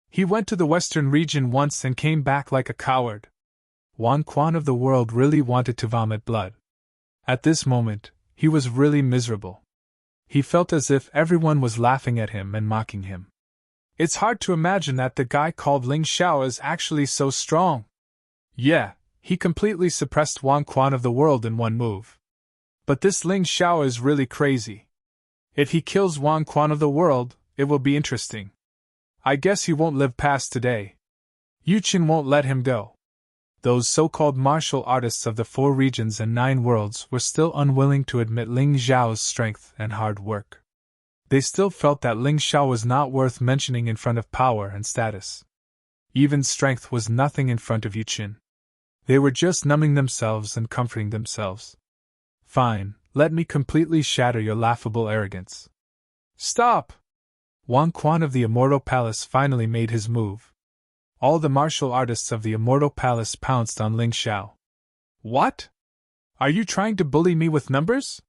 Speaker 1: He went to the western region once and came back like a coward. Wang Quan of the World really wanted to vomit blood. At this moment, he was really miserable. He felt as if everyone was laughing at him and mocking him. It's hard to imagine that the guy called Ling Xiao is actually so strong. Yeah, he completely suppressed Wang Quan of the World in one move. But this Ling Xiao is really crazy. If he kills Wang Quan of the World, it will be interesting. I guess he won't live past today. Yu Qin won't let him go. Those so-called martial artists of the 4 regions and 9 worlds were still unwilling to admit Ling Xiao's strength and hard work. They still felt that Ling Xiao was not worth mentioning in front of power and status. Even strength was nothing in front of Yu Qin. They were just numbing themselves and comforting themselves. Fine, let me completely shatter your laughable arrogance. Stop! Wang Quan of the Immortal Palace finally made his move. All the martial artists of the Immortal Palace pounced on Ling Xiao. What? Are you trying to bully me with numbers?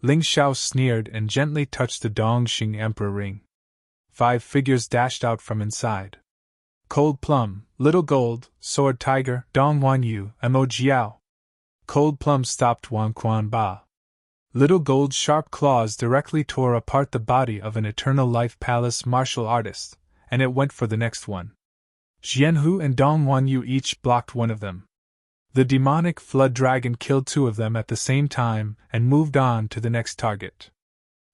Speaker 1: Ling Xiao sneered and gently touched the Dongxing Emperor ring. 5 figures dashed out from inside. Cold Plum, Little Gold, Sword Tiger, Dong Wanyu, Mo Jiao. Cold Plum stopped Wang Quan Ba. Little Gold's sharp claws directly tore apart the body of an Eternal Life Palace martial artist, and it went for the next one. Jianhu and Dong Wanyu each blocked one of them. The demonic flood dragon killed 2 of them at the same time and moved on to the next target.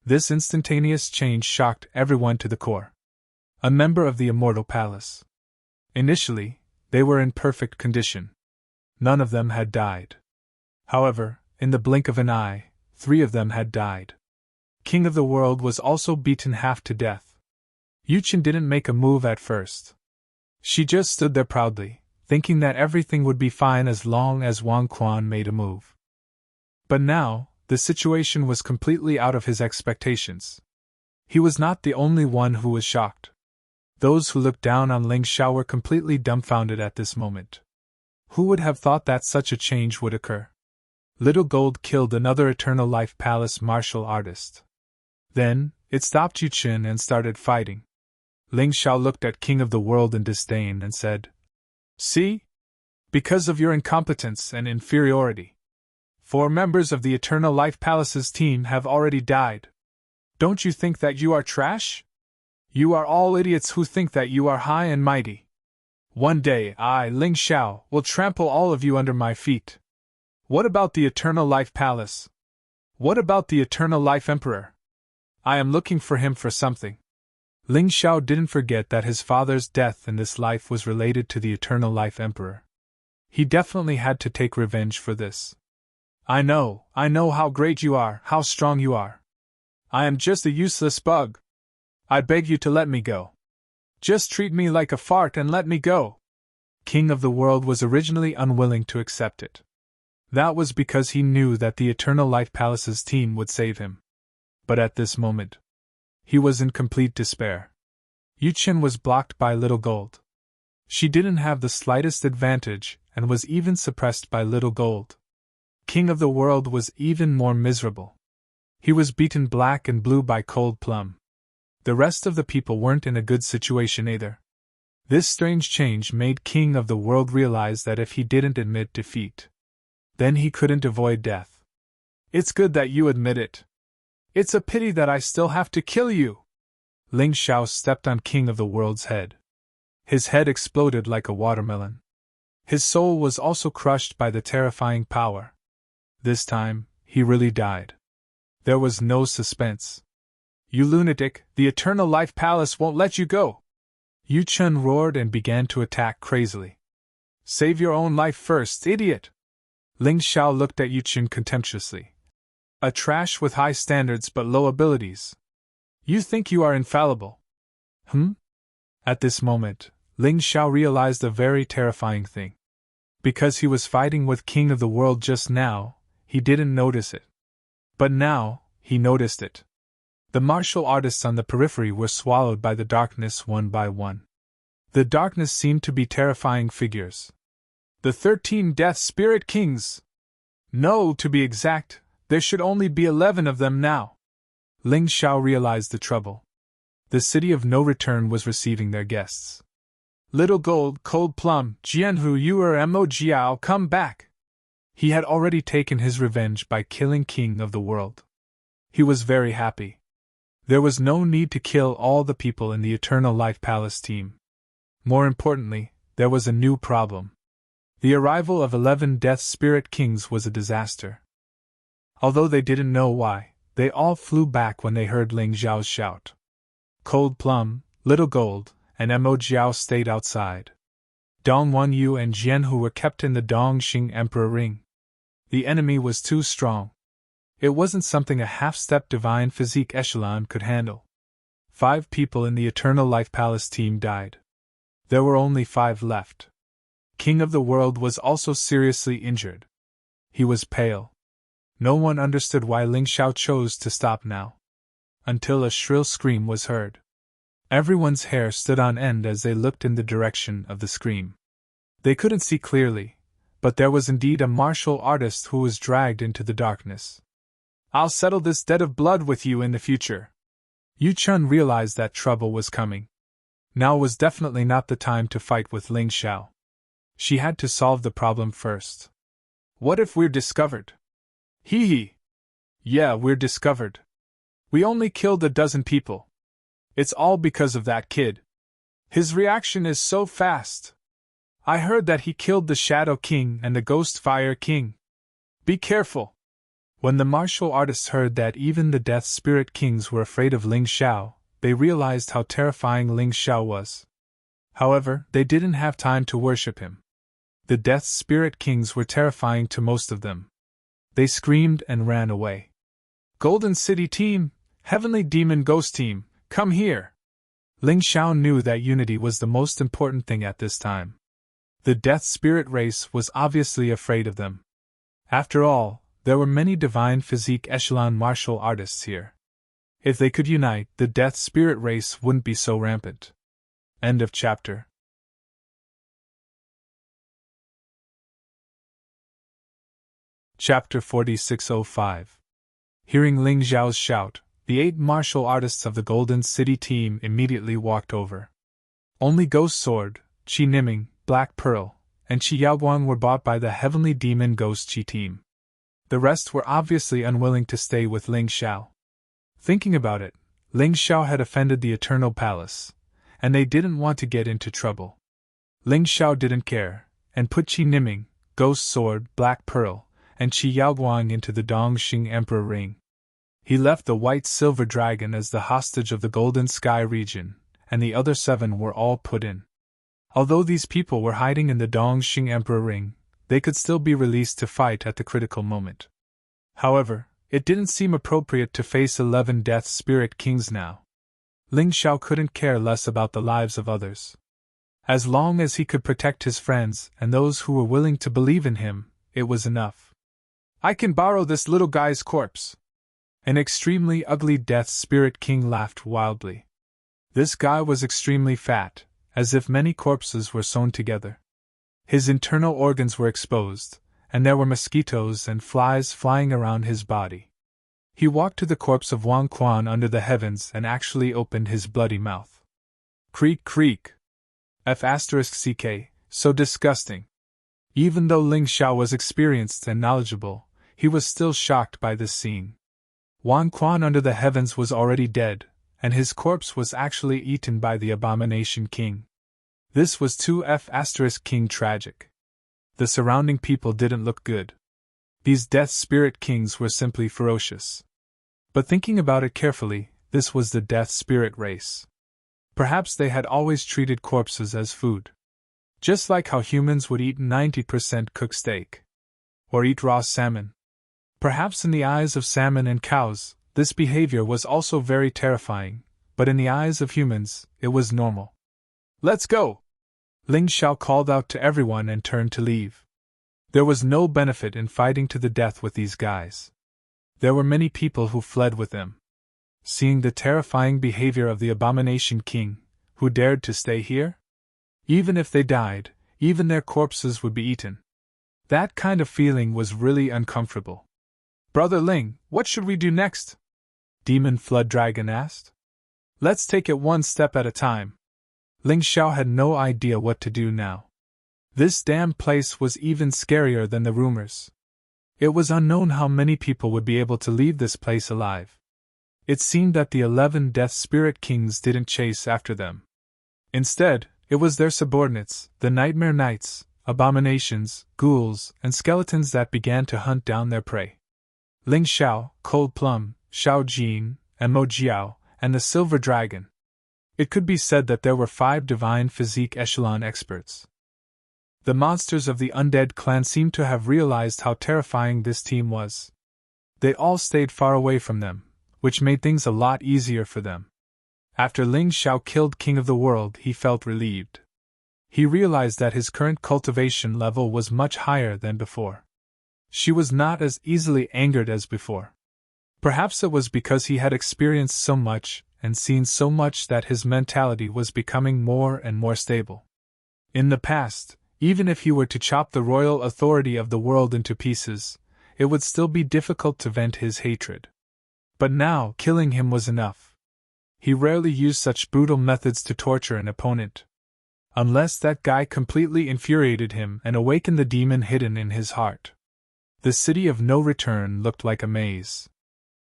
Speaker 1: This instantaneous change shocked everyone to the core. A member of the Immortal Palace. Initially, they were in perfect condition. None of them had died. However, in the blink of an eye, 3 of them had died. King of the World was also beaten half to death. Yuchen didn't make a move at first. She just stood there proudly, thinking that everything would be fine as long as Wang Quan made a move. But now, the situation was completely out of his expectations. He was not the only one who was shocked. Those who looked down on Ling Xiao were completely dumbfounded at this moment. Who would have thought that such a change would occur? Little Gold killed another Eternal Life Palace martial artist. Then, it stopped Yuchen and started fighting. Ling Xiao looked at King of the World in disdain and said, See? Because of your incompetence and inferiority. 4 members of the Eternal Life Palace's team have already died. Don't you think that you are trash? You are all idiots who think that you are high and mighty. One day I, Ling Xiao, will trample all of you under my feet. What about the Eternal Life Palace? What about the Eternal Life Emperor? I am looking for him for something. Ling Xiao didn't forget that his father's death in this life was related to the Eternal Life Emperor. He definitely had to take revenge for this. I know how great you are, how strong you are. I am just a useless bug. I beg you to let me go. Just treat me like a fart and let me go. King of the World was originally unwilling to accept it. That was because he knew that the Eternal Life Palace's team would save him. But at this moment, he was in complete despair. Yuchen was blocked by Little Gold. She didn't have the slightest advantage and was even suppressed by Little Gold. King of the World was even more miserable. He was beaten black and blue by Cold Plum. The rest of the people weren't in a good situation either. This strange change made King of the World realize that if he didn't admit defeat, then he couldn't avoid death. It's good that you admit it. It's a pity that I still have to kill you. Ling Xiao stepped on King of the World's head. His head exploded like a watermelon. His soul was also crushed by the terrifying power. This time, he really died. There was no suspense. You lunatic, the Eternal Life Palace won't let you go! Yuchen roared and began to attack crazily. Save your own life first, idiot! Ling Xiao looked at Yuchen contemptuously. A trash with high standards but low abilities. You think you are infallible? At this moment, Ling Xiao realized a very terrifying thing. Because he was fighting with King of the World just now, he didn't notice it. But now, he noticed it. The martial artists on the periphery were swallowed by the darkness one by one. The darkness seemed to be terrifying figures. The 13 Death Spirit Kings! No, to be exact, there should only be 11 of them now. Ling Xiao realized the trouble. The city of no return was receiving their guests. Little Gold, Cold Plum, Jianhu Yuer Mo Jiao, come back! He had already taken his revenge by killing King of the World. He was very happy. There was no need to kill all the people in the Eternal Life Palace team. More importantly, there was a new problem. The arrival of 11 Death Spirit Kings was a disaster. Although they didn't know why, they all flew back when they heard Ling Xiao's shout. Cold Plum, Little Gold, and Mo Jiao stayed outside. Dong Wanyu and Jianhu were kept in the Dongxing Emperor ring. The enemy was too strong. It wasn't something a half-step divine physique echelon could handle. 5 people in the Eternal Life Palace team died. There were only 5 left. King of the World was also seriously injured. He was pale. No one understood why Ling Xiao chose to stop now. Until a shrill scream was heard. Everyone's hair stood on end as they looked in the direction of the scream. They couldn't see clearly, but there was indeed a martial artist who was dragged into the darkness. "I'll settle this debt of blood with you in the future." Yu Chun realized that trouble was coming. Now was definitely not the time to fight with Ling Xiao. She had to solve the problem first. "What if we're discovered?" "Hee hee. Yeah, we're discovered. We only killed a dozen people. It's all because of that kid. His reaction is so fast. I heard that he killed the Shadow King and the Ghost Fire King. Be careful." When the martial artists heard that even the Death Spirit Kings were afraid of Ling Xiao, they realized how terrifying Ling Xiao was. However, they didn't have time to worship him. The Death Spirit Kings were terrifying to most of them. They screamed and ran away. "Golden City Team, Heavenly Demon Ghost Team, come here!" Ling Xiao knew that unity was the most important thing at this time. The Death Spirit race was obviously afraid of them. After all, there were many divine physique echelon martial artists here. If they could unite, the Death Spirit race wouldn't be so rampant. End of chapter. Chapter 4605. Hearing Ling Xiao's shout, the 8 martial artists of the Golden City team immediately walked over. Only Ghost Sword, Qi Niming, Black Pearl, and Qi Yaoguang were bought by the Heavenly Demon Ghost Qi team. The rest were obviously unwilling to stay with Ling Xiao. Thinking about it, Ling Xiao had offended the Eternal Palace, and they didn't want to get into trouble. Ling Xiao didn't care, and put Qi Niming, Ghost Sword, Black Pearl, and Qi Yaoguang into the Dongxing Emperor Ring. He left the White Silver Dragon as the hostage of the Golden Sky region, and the other 7 were all put in. Although these people were hiding in the Dongxing Emperor Ring, they could still be released to fight at the critical moment. However, it didn't seem appropriate to face 11 Death Spirit Kings now. Ling Xiao couldn't care less about the lives of others. As long as he could protect his friends and those who were willing to believe in him, it was enough. "I can borrow this little guy's corpse." An extremely ugly Death Spirit King laughed wildly. This guy was extremely fat, as if many corpses were sewn together. His internal organs were exposed, and there were mosquitoes and flies flying around his body. He walked to the corpse of Wang Quan under the heavens and actually opened his bloody mouth. Creak creak. F***ck, so disgusting. Even though Ling Xiao was experienced and knowledgeable, he was still shocked by this scene. Wang Quan under the heavens was already dead, and his corpse was actually eaten by the Abomination King. This was too F***king tragic. The surrounding people didn't look good. These Death Spirit Kings were simply ferocious. But thinking about it carefully, this was the Death Spirit race. Perhaps they had always treated corpses as food. Just like how humans would eat 90% cooked steak. Or eat raw salmon. Perhaps in the eyes of salmon and cows, this behavior was also very terrifying, but in the eyes of humans, it was normal. "Let's go!" Ling Xiao called out to everyone and turned to leave. There was no benefit in fighting to the death with these guys. There were many people who fled with them. Seeing the terrifying behavior of the Abomination King, who dared to stay here? Even if they died, even their corpses would be eaten. That kind of feeling was really uncomfortable. "Brother Ling, what should we do next?" Demon Flood Dragon asked. "Let's take it one step at a time." Ling Xiao had no idea what to do now. This damn place was even scarier than the rumors. It was unknown how many people would be able to leave this place alive. It seemed that the 11 Death Spirit Kings didn't chase after them. Instead, it was their subordinates, the Nightmare Knights, abominations, ghouls, and skeletons that began to hunt down their prey. Ling Xiao, Cold Plum, Xiao Jin, and Mo Jiao, and the Silver Dragon. It could be said that there were 5 divine physique echelon experts. The monsters of the undead clan seemed to have realized how terrifying this team was. They all stayed far away from them, which made things a lot easier for them. After Ling Xiao killed King of the World, he felt relieved. He realized that his current cultivation level was much higher than before. She was not as easily angered as before. Perhaps it was because he had experienced so much and seen so much that his mentality was becoming more and more stable. In the past, even if he were to chop the royal authority of the world into pieces, it would still be difficult to vent his hatred. But now, killing him was enough. He rarely used such brutal methods to torture an opponent. Unless that guy completely infuriated him and awakened the demon hidden in his heart. The city of no return looked like a maze.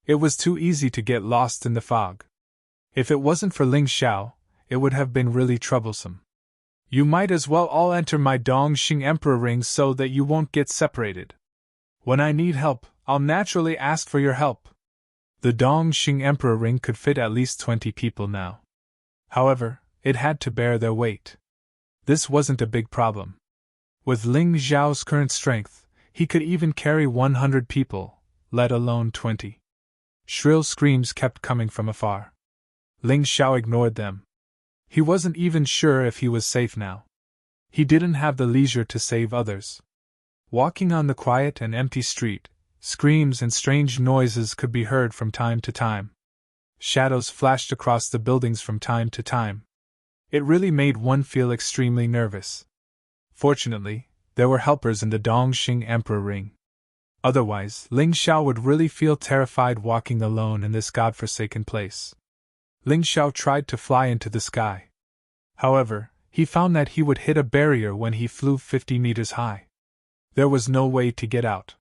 Speaker 1: It was too easy to get lost in the fog. If it wasn't for Ling Xiao, it would have been really troublesome. You might as well all enter my Dongxing Emperor ring so that you won't get separated. When I need help, I'll naturally ask for your help. The Dongxing Emperor ring could fit at least 20 people now. However, it had to bear their weight. This wasn't a big problem. With Ling Xiao's current strength, he could even carry 100 people, let alone 20. Shrill screams kept coming from afar. Ling Xiao ignored them. He wasn't even sure if he was safe now. He didn't have the leisure to save others. Walking on the quiet and empty street, screams and strange noises could be heard from time to time. Shadows flashed across the buildings from time to time. It really made one feel extremely nervous. Fortunately, there were helpers in the Dongxing Emperor ring. Otherwise, Ling Xiao would really feel terrified walking alone in this godforsaken place. Ling Xiao tried to fly into the sky. However, he found that he would hit a barrier when he flew 50 meters high. There was no way to get out.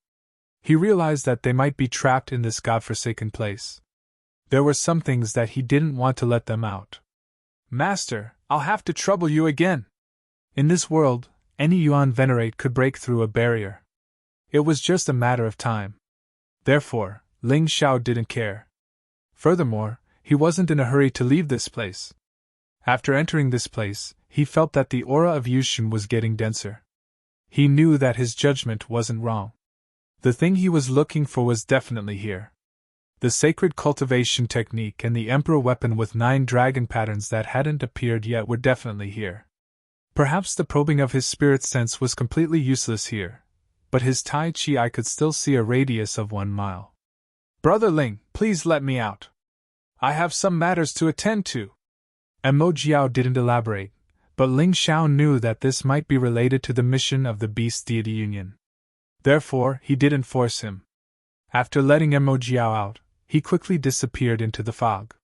Speaker 1: He realized that they might be trapped in this godforsaken place. There were some things that he didn't want to let them out. Master, I'll have to trouble you again. In this world, any Yuan Venerate could break through a barrier. It was just a matter of time. Therefore, Ling Xiao didn't care. Furthermore, he wasn't in a hurry to leave this place. After entering this place, he felt that the aura of Yushin was getting denser. He knew that his judgment wasn't wrong. The thing he was looking for was definitely here. The sacred cultivation technique and the Emperor weapon with 9 dragon patterns that hadn't appeared yet were definitely here. Perhaps the probing of his spirit sense was completely useless here, but his Tai Chi eye could still see a radius of 1 mile. Brother Ling, please let me out. I have some matters to attend to. Mo Jiao didn't elaborate, but Ling Xiao knew that this might be related to the mission of the Beast Deity Union. Therefore, he didn't force him. After letting Mo Jiao out, he quickly disappeared into the fog.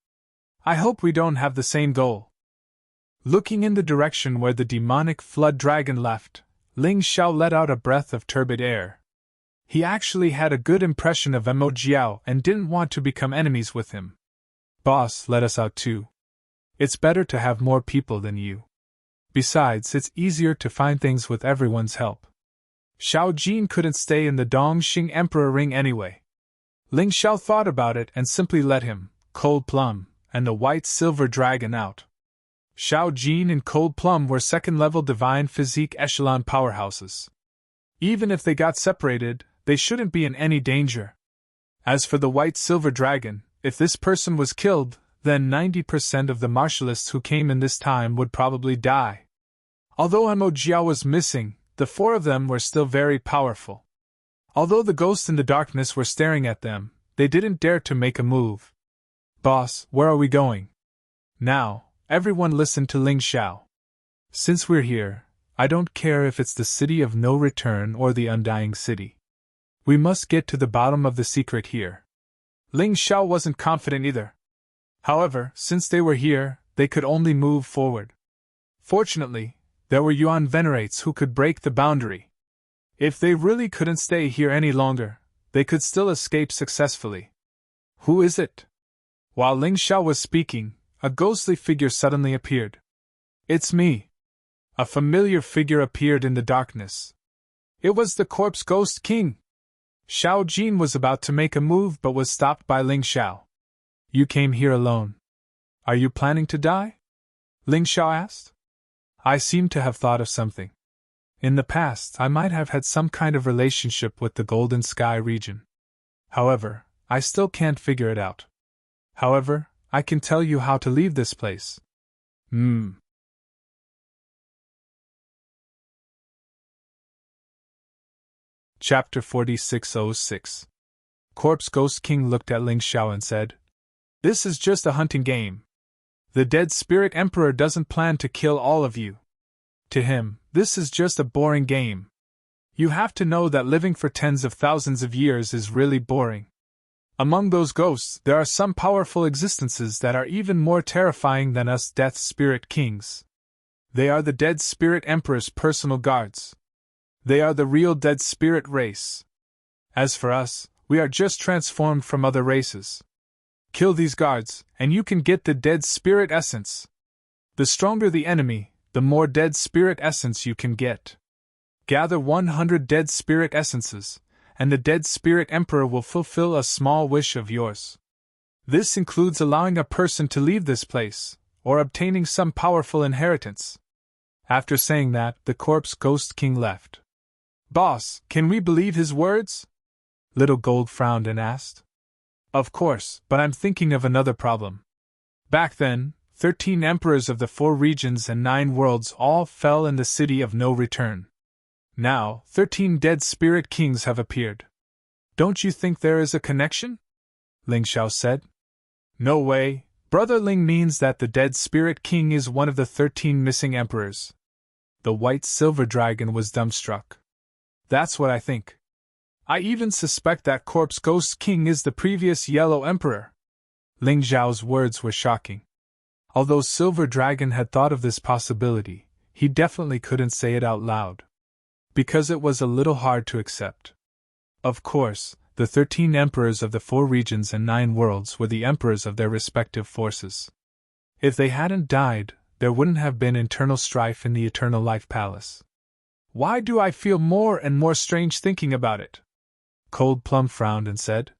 Speaker 1: I hope we don't have the same goal. Looking in the direction where the demonic flood dragon left, Ling Xiao let out a breath of turbid air. He actually had a good impression of Mo Jiao and didn't want to become enemies with him. Boss, let us out too. It's better to have more people than you. Besides, it's easier to find things with everyone's help. Xiao Jin couldn't stay in the Dongxing Emperor ring anyway. Ling Xiao thought about it and simply let him, Cold Plum, and the White Silver Dragon out. Xiao Jin and Cold Plum were second-level divine physique echelon powerhouses. Even if they got separated, they shouldn't be in any danger. As for the White Silver Dragon, if this person was killed, then 90% of the martialists who came in this time would probably die. Although Mo Jiao was missing, the 4 of them were still very powerful. Although the ghosts in the darkness were staring at them, they didn't dare to make a move. Boss, where are we going? Now, everyone listen to Ling Xiao. Since we're here, I don't care if it's the city of no return or the undying city. We must get to the bottom of the secret here. Ling Xiao wasn't confident either. However, since they were here, they could only move forward. Fortunately, there were Yuan Venerates who could break the boundary. If they really couldn't stay here any longer, they could still escape successfully. Who is it? While Ling Xiao was speaking, a ghostly figure suddenly appeared. It's me. A familiar figure appeared in the darkness. It was the Corpse Ghost King. Xiao Jin was about to make a move but was stopped by Ling Xiao. You came here alone. Are you planning to die? Ling Xiao asked. I seem to have thought of something. In the past, I might have had some kind of relationship with the Golden Sky region. However, I still can't figure it out. However, I can tell you how to leave this place. Chapter 4606. Corpse Ghost King looked at Ling Xiao and said, "This is just a hunting game. The dead spirit emperor doesn't plan to kill all of you. To him, this is just a boring game. You have to know that living for tens of thousands of years is really boring. Among those ghosts, there are some powerful existences that are even more terrifying than us Death Spirit Kings. They are the dead spirit emperor's personal guards. They are the real dead spirit race. As for us, we are just transformed from other races. Kill these guards, and you can get the dead spirit essence. The stronger the enemy, the more dead spirit essence you can get. Gather 100 dead spirit essences, and the dead spirit emperor will fulfill a small wish of yours. This includes allowing a person to leave this place, or obtaining some powerful inheritance." After saying that, the Corpse Ghost King left. "Boss, can we believe his words?" Little Gold frowned and asked. "Of course, but I'm thinking of another problem. Back then, 13 emperors of the 4 regions and 9 worlds all fell in the city of no return. Now, 13 dead spirit kings have appeared. Don't you think there is a connection?" Ling Xiao said. "No way. Brother Ling means that the dead spirit king is one of the 13 missing emperors." The white silver dragon was dumbstruck. "That's what I think. I even suspect that Corpse Ghost King is the previous yellow emperor." Ling Xiao's words were shocking. Although Silver Dragon had thought of this possibility, he definitely couldn't say it out loud, because it was a little hard to accept. Of course, the 13 emperors of the 4 regions and 9 worlds were the emperors of their respective forces. If they hadn't died, there wouldn't have been internal strife in the Eternal Life Palace. Why do I feel more and more strange thinking about it? Cold Plum frowned and said,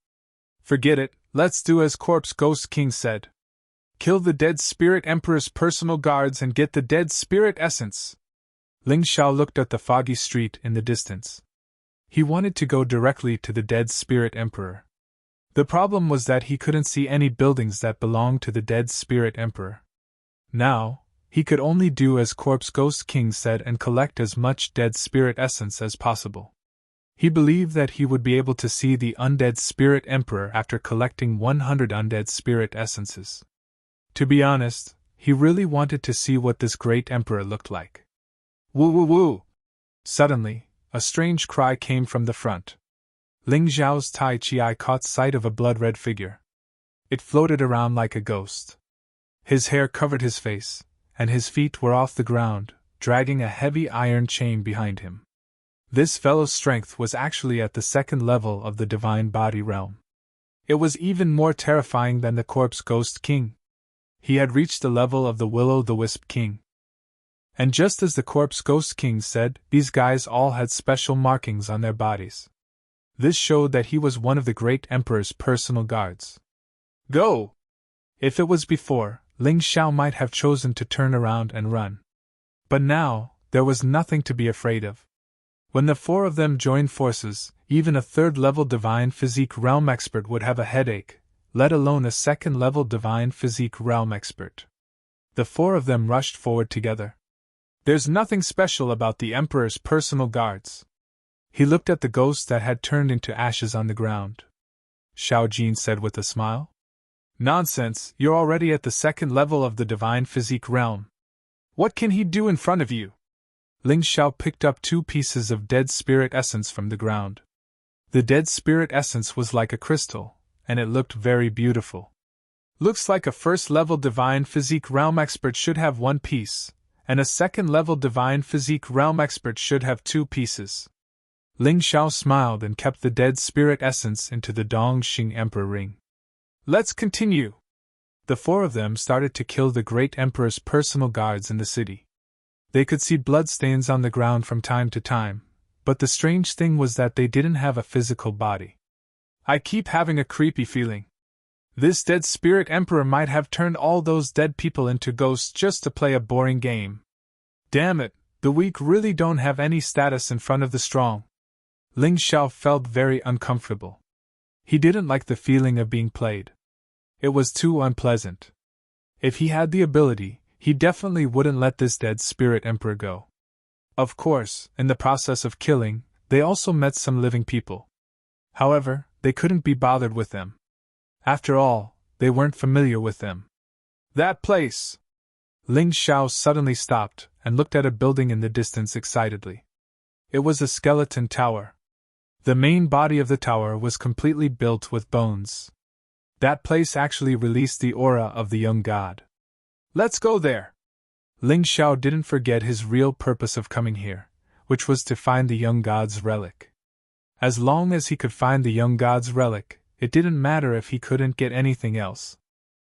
Speaker 1: "Forget it, let's do as Corpse Ghost King said. Kill the dead spirit emperor's personal guards and get the dead spirit essence." Ling Xiao looked at the foggy street in the distance. He wanted to go directly to the dead spirit emperor. The problem was that he couldn't see any buildings that belonged to the dead spirit emperor. Now, he could only do as Corpse Ghost King said and collect as much dead spirit essence as possible. He believed that he would be able to see the undead spirit emperor after collecting 100 undead spirit essences. To be honest, he really wanted to see what this great emperor looked like. Woo woo woo! Suddenly, a strange cry came from the front. Ling Xiao's Tai Chi eye caught sight of a blood-red figure. It floated around like a ghost. His hair covered his face, and his feet were off the ground, dragging a heavy iron chain behind him. This fellow's strength was actually at the 2nd level of the Divine Body realm. It was even more terrifying than the Corpse Ghost King. He had reached the level of the Will-o'-the-Wisp King. And just as the Corpse Ghost King said, these guys all had special markings on their bodies. This showed that he was one of the great Emperor's personal guards. Go! If it was before, Ling Xiao might have chosen to turn around and run. But now, there was nothing to be afraid of. When the 4 of them joined forces, even a 3rd-level Divine Physique Realm expert would have a headache, let alone a 2nd-level Divine Physique Realm expert. The 4 of them rushed forward together. There's nothing special about the Emperor's personal guards. He looked at the ghost that had turned into ashes on the ground. Xiao Jin said with a smile. Nonsense, you're already at the 2nd level of the Divine Physique Realm. What can he do in front of you? Ling Xiao picked up 2 pieces of dead spirit essence from the ground. The dead spirit essence was like a crystal, and it looked very beautiful. Looks like a 1st-level Divine Physique Realm expert should have 1 piece, and a 2nd-level Divine Physique Realm expert should have 2 pieces. Ling Xiao smiled and kept the dead spirit essence into the Dongxing Emperor ring. Let's continue. The 4 of them started to kill the great Emperor's personal guards in the city. They could see bloodstains on the ground from time to time, but the strange thing was that they didn't have a physical body. I keep having a creepy feeling. This dead spirit emperor might have turned all those dead people into ghosts just to play a boring game. Damn it, the weak really don't have any status in front of the strong. Ling Xiao felt very uncomfortable. He didn't like the feeling of being played. It was too unpleasant. If he had the ability, he definitely wouldn't let this dead spirit emperor go. Of course, in the process of killing, They also met some living people. However, they couldn't be bothered with them. After all, they weren't familiar with them. That place! Ling Xiao suddenly stopped and looked at a building in the distance excitedly. It was a skeleton tower. The main body of the tower was completely built with bones. That place actually released the aura of the young god. Let's go there! Ling Xiao didn't forget his real purpose of coming here, which was to find the young god's relic. As long as he could find the young god's relic, it didn't matter if he couldn't get anything else.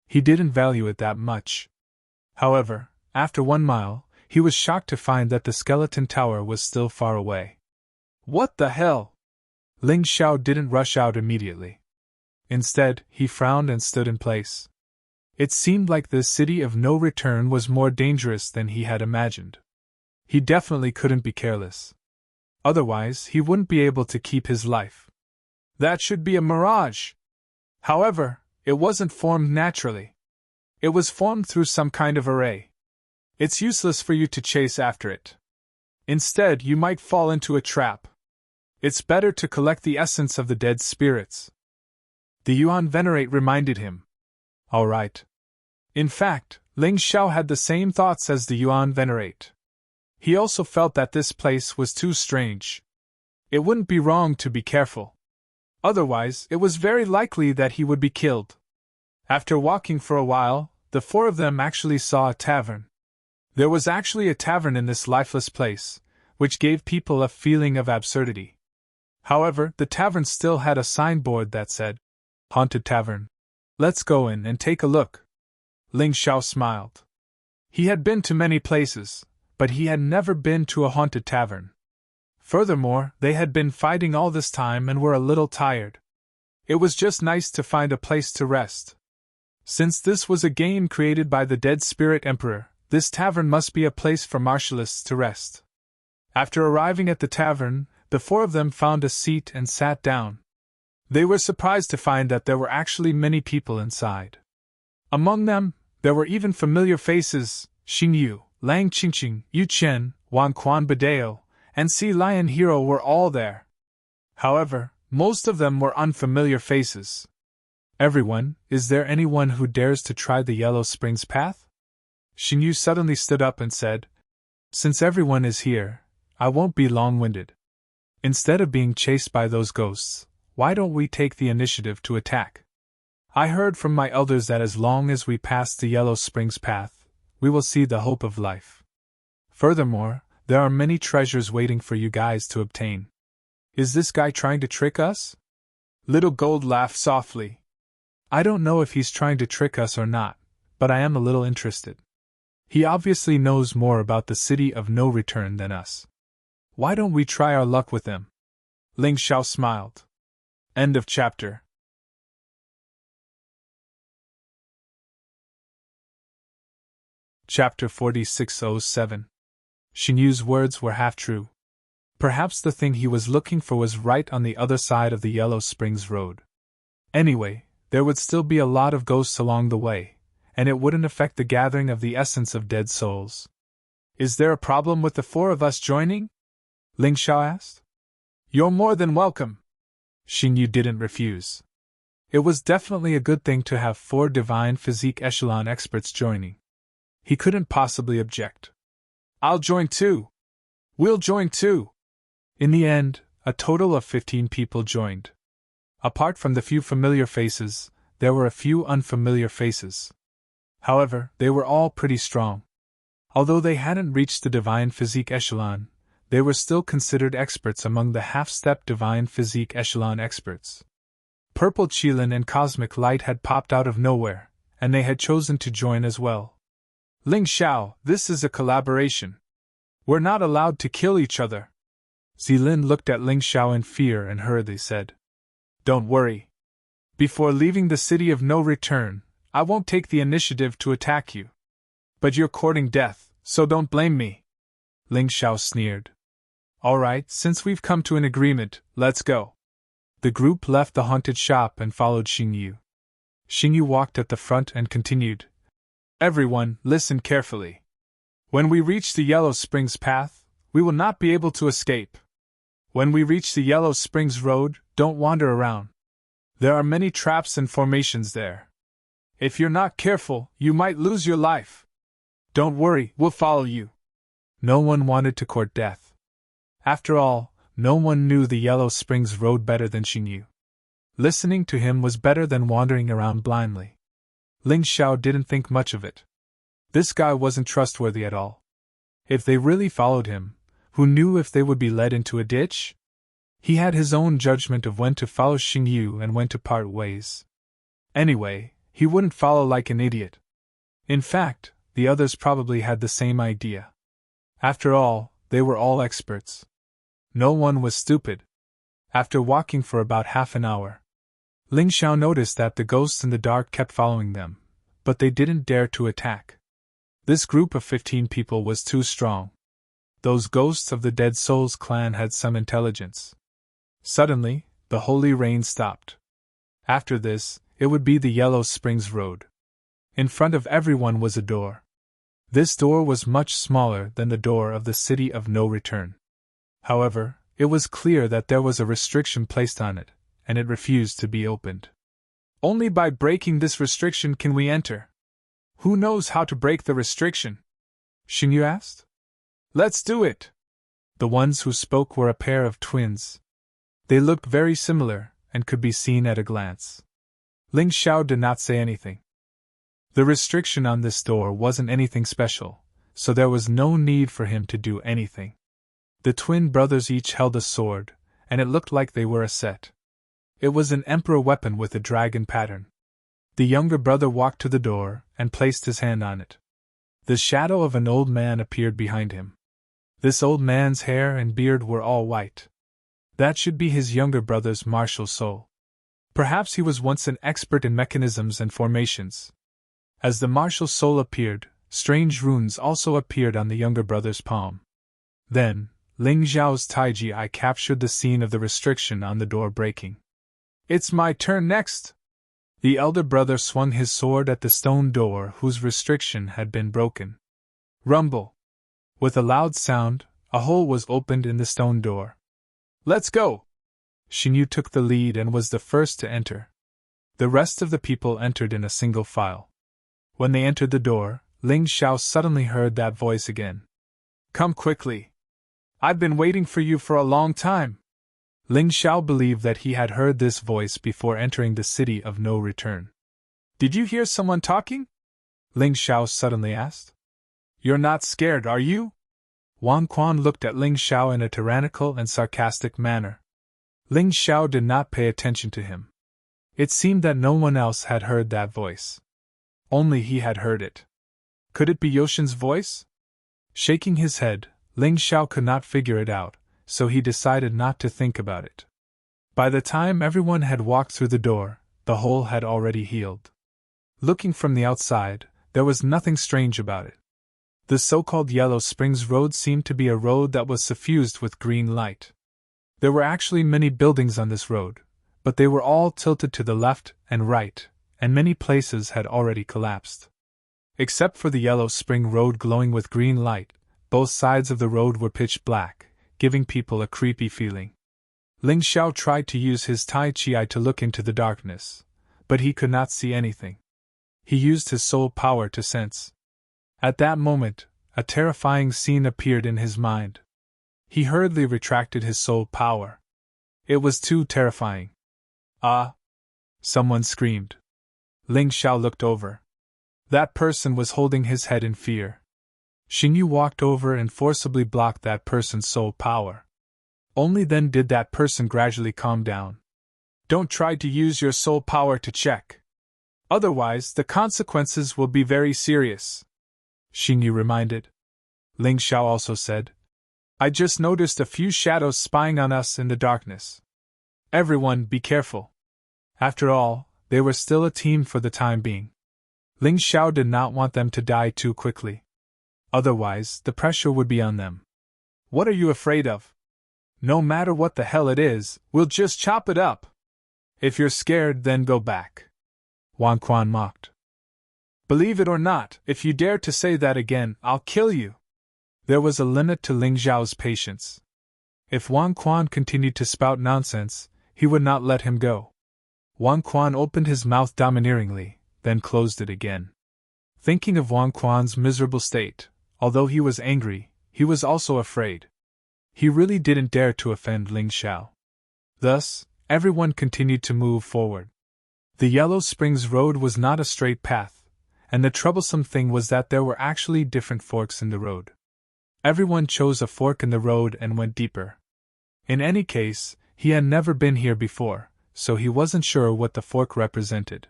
Speaker 1: He didn't value it that much. However, after 1 mile, he was shocked to find that the skeleton tower was still far away. What the hell? Ling Xiao didn't rush out immediately. Instead, he frowned and stood in place. It seemed like the city of no return was more dangerous than he had imagined. He definitely couldn't be careless. Otherwise, he wouldn't be able to keep his life. That should be a mirage. However, it wasn't formed naturally. It was formed through some kind of array. It's useless for you to chase after it. Instead, you might fall into a trap. It's better to collect the essence of the dead spirits. The Yuan Venerate reminded him. All right. In fact, Ling Xiao had the same thoughts as the Yuan Venerate. He also felt that this place was too strange. It wouldn't be wrong to be careful. Otherwise, it was very likely that he would be killed. After walking for a while, the 4 of them actually saw a tavern. There was actually a tavern in this lifeless place, which gave people a feeling of absurdity. However, the tavern still had a signboard that said, Haunted Tavern. Let's go in and take a look. Ling Xiao smiled. He had been to many places, but he had never been to a haunted tavern. Furthermore, they had been fighting all this time and were a little tired. It was just nice to find a place to rest. Since this was a game created by the Dead Spirit Emperor, this tavern must be a place for martialists to rest. After arriving at the tavern, the 4 of them found a seat and sat down. They were surprised to find that there were actually many people inside. Among them, there were even familiar faces: Xing Yu, Lang Qingqing, Yu Chen, Wan Quan Badeo, and Sea Lion Hero were all there. However, most of them were unfamiliar faces. Everyone, is there anyone who dares to try the Yellow Springs path? Xing Yu suddenly stood up and said, Since everyone is here, I won't be long-winded. Instead of being chased by those ghosts, why don't we take the initiative to attack? I heard from my elders that as long as we pass the Yellow Springs path, we will see the hope of life. Furthermore, there are many treasures waiting for you guys to obtain. Is this guy trying to trick us? Little Gold laughed softly. I don't know if he's trying to trick us or not, but I am a little interested. He obviously knows more about the city of no return than us. Why don't we try our luck with him? Ling Xiao smiled. End of chapter. Chapter 4607. Xing Yu's words were half true. Perhaps the thing he was looking for was right on the other side of the Yellow Springs Road. Anyway, there would still be a lot of ghosts along the way, and it wouldn't affect the gathering of the essence of dead souls. Is there a problem with the 4 of us joining? Ling Xiao asked. You're more than welcome. Xing Yu didn't refuse. It was definitely a good thing to have 4 divine physique echelon experts joining. He couldn't possibly object. I'll join too. We'll join too. In the end, a total of 15 people joined. Apart from the few familiar faces, there were a few unfamiliar faces. However, they were all pretty strong. Although they hadn't reached the divine physique echelon, they were still considered experts among the half-step divine physique echelon experts. Purple Qilin and Cosmic Light had popped out of nowhere, and they had chosen to join as well. Ling Xiao, this is a collaboration. We're not allowed to kill each other. Zilin looked at Ling Xiao in fear and hurriedly said, Don't worry. Before leaving the city of no return, I won't take the initiative to attack you. But you're courting death, so don't blame me. Ling Xiao sneered. All right, since we've come to an agreement, let's go. The group left the haunted shop and followed Xing Yu. Xing Yu walked at the front and continued. Everyone, listen carefully. When we reach the Yellow Springs path, we will not be able to escape. When we reach the Yellow Springs Road, don't wander around. There are many traps and formations there. If you're not careful, you might lose your life. Don't worry, we'll follow you. No one wanted to court death. After all, no one knew the Yellow Springs Road better than she knew. Listening to him was better than wandering around blindly. Ling Xiao didn't think much of it. This guy wasn't trustworthy at all. If they really followed him, who knew if they would be led into a ditch? He had his own judgment of when to follow Xingyu and when to part ways. Anyway, he wouldn't follow like an idiot. In fact, the others probably had the same idea. After all, they were all experts. No one was stupid. After walking for about half an hour, Ling Xiao noticed that the ghosts in the dark kept following them, but they didn't dare to attack. This group of 15 people was too strong. Those ghosts of the Dead Souls clan had some intelligence. Suddenly, the holy rain stopped. After this, it would be the Yellow Springs Road. In front of everyone was a door. This door was much smaller than the door of the City of No Return. However, it was clear that there was a restriction placed on it, and it refused to be opened. Only by breaking this restriction can we enter. Who knows how to break the restriction? Xingyu asked. Let's do it! The ones who spoke were a pair of twins. They looked very similar, and could be seen at a glance. Ling Xiao did not say anything. The restriction on this door wasn't anything special, so there was no need for him to do anything. The twin brothers each held a sword, and it looked like they were a set. It was an emperor weapon with a dragon pattern. The younger brother walked to the door and placed his hand on it. The shadow of an old man appeared behind him. This old man's hair and beard were all white. That should be his younger brother's martial soul. Perhaps he was once an expert in mechanisms and formations. As the martial soul appeared, strange runes also appeared on the younger brother's palm. Then, Ling Xiao's Taiji eye captured the scene of the restriction on the door breaking. It's my turn next! The elder brother swung his sword at the stone door whose restriction had been broken. Rumble! With a loud sound, a hole was opened in the stone door. Let's go! Xingyu took the lead and was the first to enter. The rest of the people entered in a single file. When they entered the door, Ling Xiao suddenly heard that voice again. Come quickly! I've been waiting for you for a long time! Ling Xiao believed that he had heard this voice before entering the City of No Return. Did you hear someone talking? Ling Xiao suddenly asked. You're not scared, are you? Wang Quan looked at Ling Xiao in a tyrannical and sarcastic manner. Ling Xiao did not pay attention to him. It seemed that no one else had heard that voice. Only he had heard it. Could it be Yoshin's voice? Shaking his head, Ling Xiao could not figure it out, so he decided not to think about it. By the time everyone had walked through the door, the hole had already healed. Looking from the outside, there was nothing strange about it. The so-called Yellow Springs Road seemed to be a road that was suffused with green light. There were actually many buildings on this road, but they were all tilted to the left and right, and many places had already collapsed. Except for the Yellow Spring Road glowing with green light, both sides of the road were pitch black, giving people a creepy feeling. Ling Xiao tried to use his Tai Chi eye to look into the darkness, but he could not see anything. He used his soul power to sense. At that moment, a terrifying scene appeared in his mind. He hurriedly retracted his soul power. It was too terrifying. Ah! Someone screamed. Ling Xiao looked over. That person was holding his head in fear. Xingyu walked over and forcibly blocked that person's soul power. Only then did that person gradually calm down. Don't try to use your soul power to check. Otherwise, the consequences will be very serious, Xingyu reminded. Ling Xiao also said, I just noticed a few shadows spying on us in the darkness. Everyone, be careful. After all, they were still a team for the time being. Ling Xiao did not want them to die too quickly. Otherwise, the pressure would be on them. What are you afraid of? No matter what the hell it is, we'll just chop it up. If you're scared, then go back. Wang Quan mocked. Believe it or not, if you dare to say that again, I'll kill you. There was a limit to Ling Xiao's patience. If Wang Quan continued to spout nonsense, he would not let him go. Wang Quan opened his mouth domineeringly, then closed it again. Thinking of Wang Quan's miserable state, although he was angry, he was also afraid. He really didn't dare to offend Ling Xiao. Thus, everyone continued to move forward. The Yellow Springs Road was not a straight path, and the troublesome thing was that there were actually different forks in the road. Everyone chose a fork in the road and went deeper. In any case, he had never been here before, so he wasn't sure what the fork represented.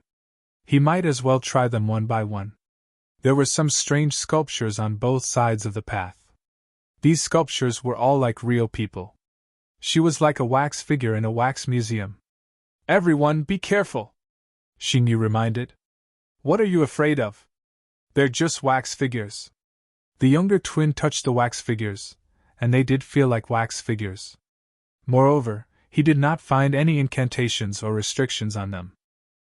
Speaker 1: He might as well try them one by one. There were some strange sculptures on both sides of the path. These sculptures were all like real people. She was like a wax figure in a wax museum. "Everyone, be careful," Xingyu reminded. "What are you afraid of? They're just wax figures." The younger twin touched the wax figures, and they did feel like wax figures. Moreover, he did not find any incantations or restrictions on them.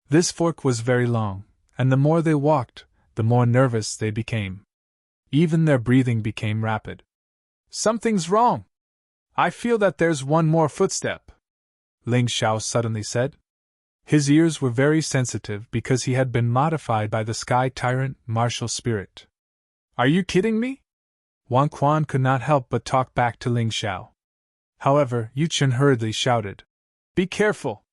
Speaker 1: This fork was very long, and the more they walked, the more nervous they became. Even their breathing became rapid. "Something's wrong. I feel that there's one more footstep," Ling Xiao suddenly said. His ears were very sensitive because he had been modified by the Sky Tyrant martial spirit. "Are you kidding me?" Wang Quan could not help but talk back to Ling Xiao. However, Yu Chen hurriedly shouted, "Be careful!"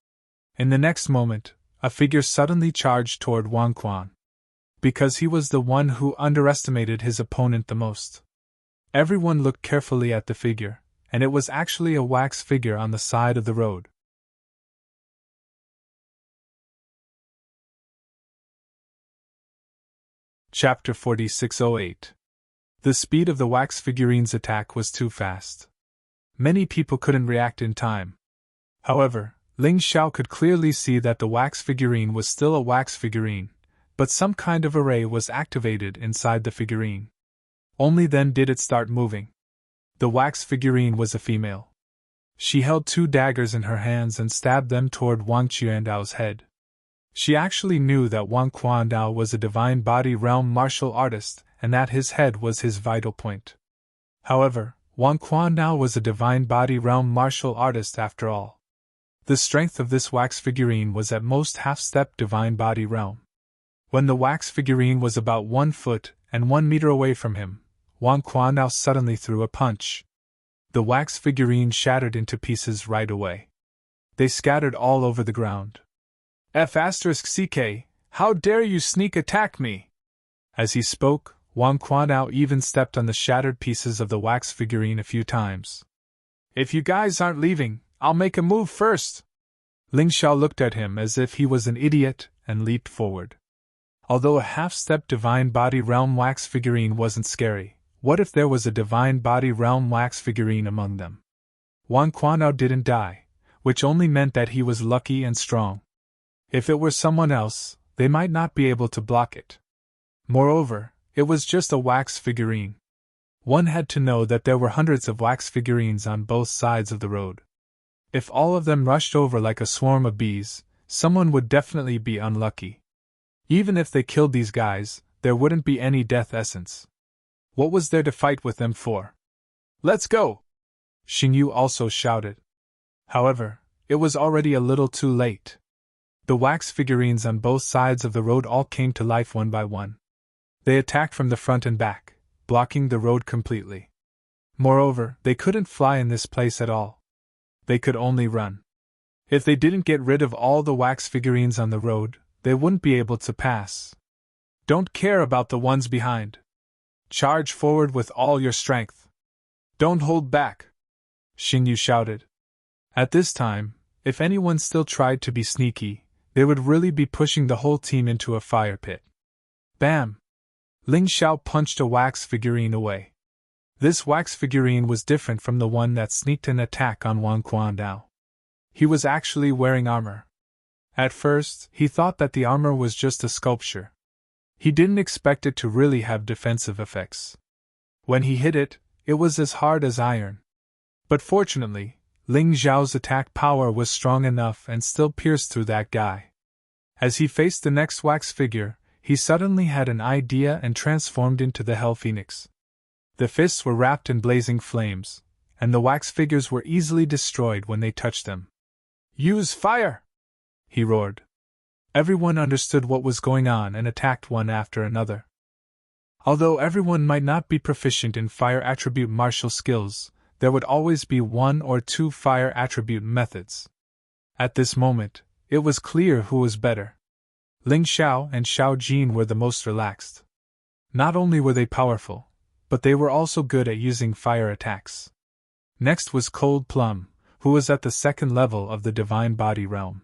Speaker 1: In the next moment, a figure suddenly charged toward Wang Quan. Because he was the one who underestimated his opponent the most. Everyone looked carefully at the figure, and it was actually a wax figure on the side of the road. Chapter 4608. The speed of the wax figurine's attack was too fast. Many people couldn't react in time. However, Ling Xiao could clearly see that the wax figurine was still a wax figurine, but some kind of array was activated inside the figurine. Only then did it start moving. The wax figurine was a female. She held 2 daggers in her hands and stabbed them toward Wang Qiandao's head. She actually knew that Wang Qiandao was a divine body realm martial artist and that his head was his vital point. However, Wang Qiandao was a divine body realm martial artist after all. The strength of this wax figurine was at most half-step divine body realm. When the wax figurine was about 1 foot and 1 meter away from him, Wang Qiandao suddenly threw a punch. The wax figurine shattered into pieces right away. They scattered all over the ground. F***CK, how dare you sneak attack me? As he spoke, Wang Qiandao even stepped on the shattered pieces of the wax figurine a few times. "If you guys aren't leaving, I'll make a move first." Ling Xiao looked at him as if he was an idiot and leaped forward. Although a half-step divine body realm wax figurine wasn't scary, what if there was a divine body realm wax figurine among them? Wang Qiandao didn't die, which only meant that he was lucky and strong. If it were someone else, they might not be able to block it. Moreover, it was just a wax figurine. One had to know that there were hundreds of wax figurines on both sides of the road. If all of them rushed over like a swarm of bees, someone would definitely be unlucky. Even if they killed these guys, there wouldn't be any death essence. What was there to fight with them for? "Let's go!" Xingyu also shouted. However, it was already a little too late. The wax figurines on both sides of the road all came to life one by one. They attacked from the front and back, blocking the road completely. Moreover, they couldn't fly in this place at all. They could only run. If they didn't get rid of all the wax figurines on the road, they wouldn't be able to pass. Don't care about the ones behind. Charge forward with all your strength. Don't hold back, Xingyu shouted. At this time, if anyone still tried to be sneaky, they would really be pushing the whole team into a fire pit. Bam! Ling Xiao punched a wax figurine away. This wax figurine was different from the one that sneaked an attack on Wang Qiandao. He was actually wearing armor. At first, he thought that the armor was just a sculpture. He didn't expect it to really have defensive effects. When he hit it, it was as hard as iron. But fortunately, Ling Xiao's attack power was strong enough and still pierced through that guy. As he faced the next wax figure, he suddenly had an idea and transformed into the Hell Phoenix. The fists were wrapped in blazing flames, and the wax figures were easily destroyed when they touched them. "Use fire!" he roared. Everyone understood what was going on and attacked one after another. Although everyone might not be proficient in fire attribute martial skills, there would always be one or two fire attribute methods. At this moment, it was clear who was better. Ling Xiao and Xiao Jin were the most relaxed. Not only were they powerful, but they were also good at using fire attacks. Next was Cold Plum, who was at the second level of the Divine Body realm.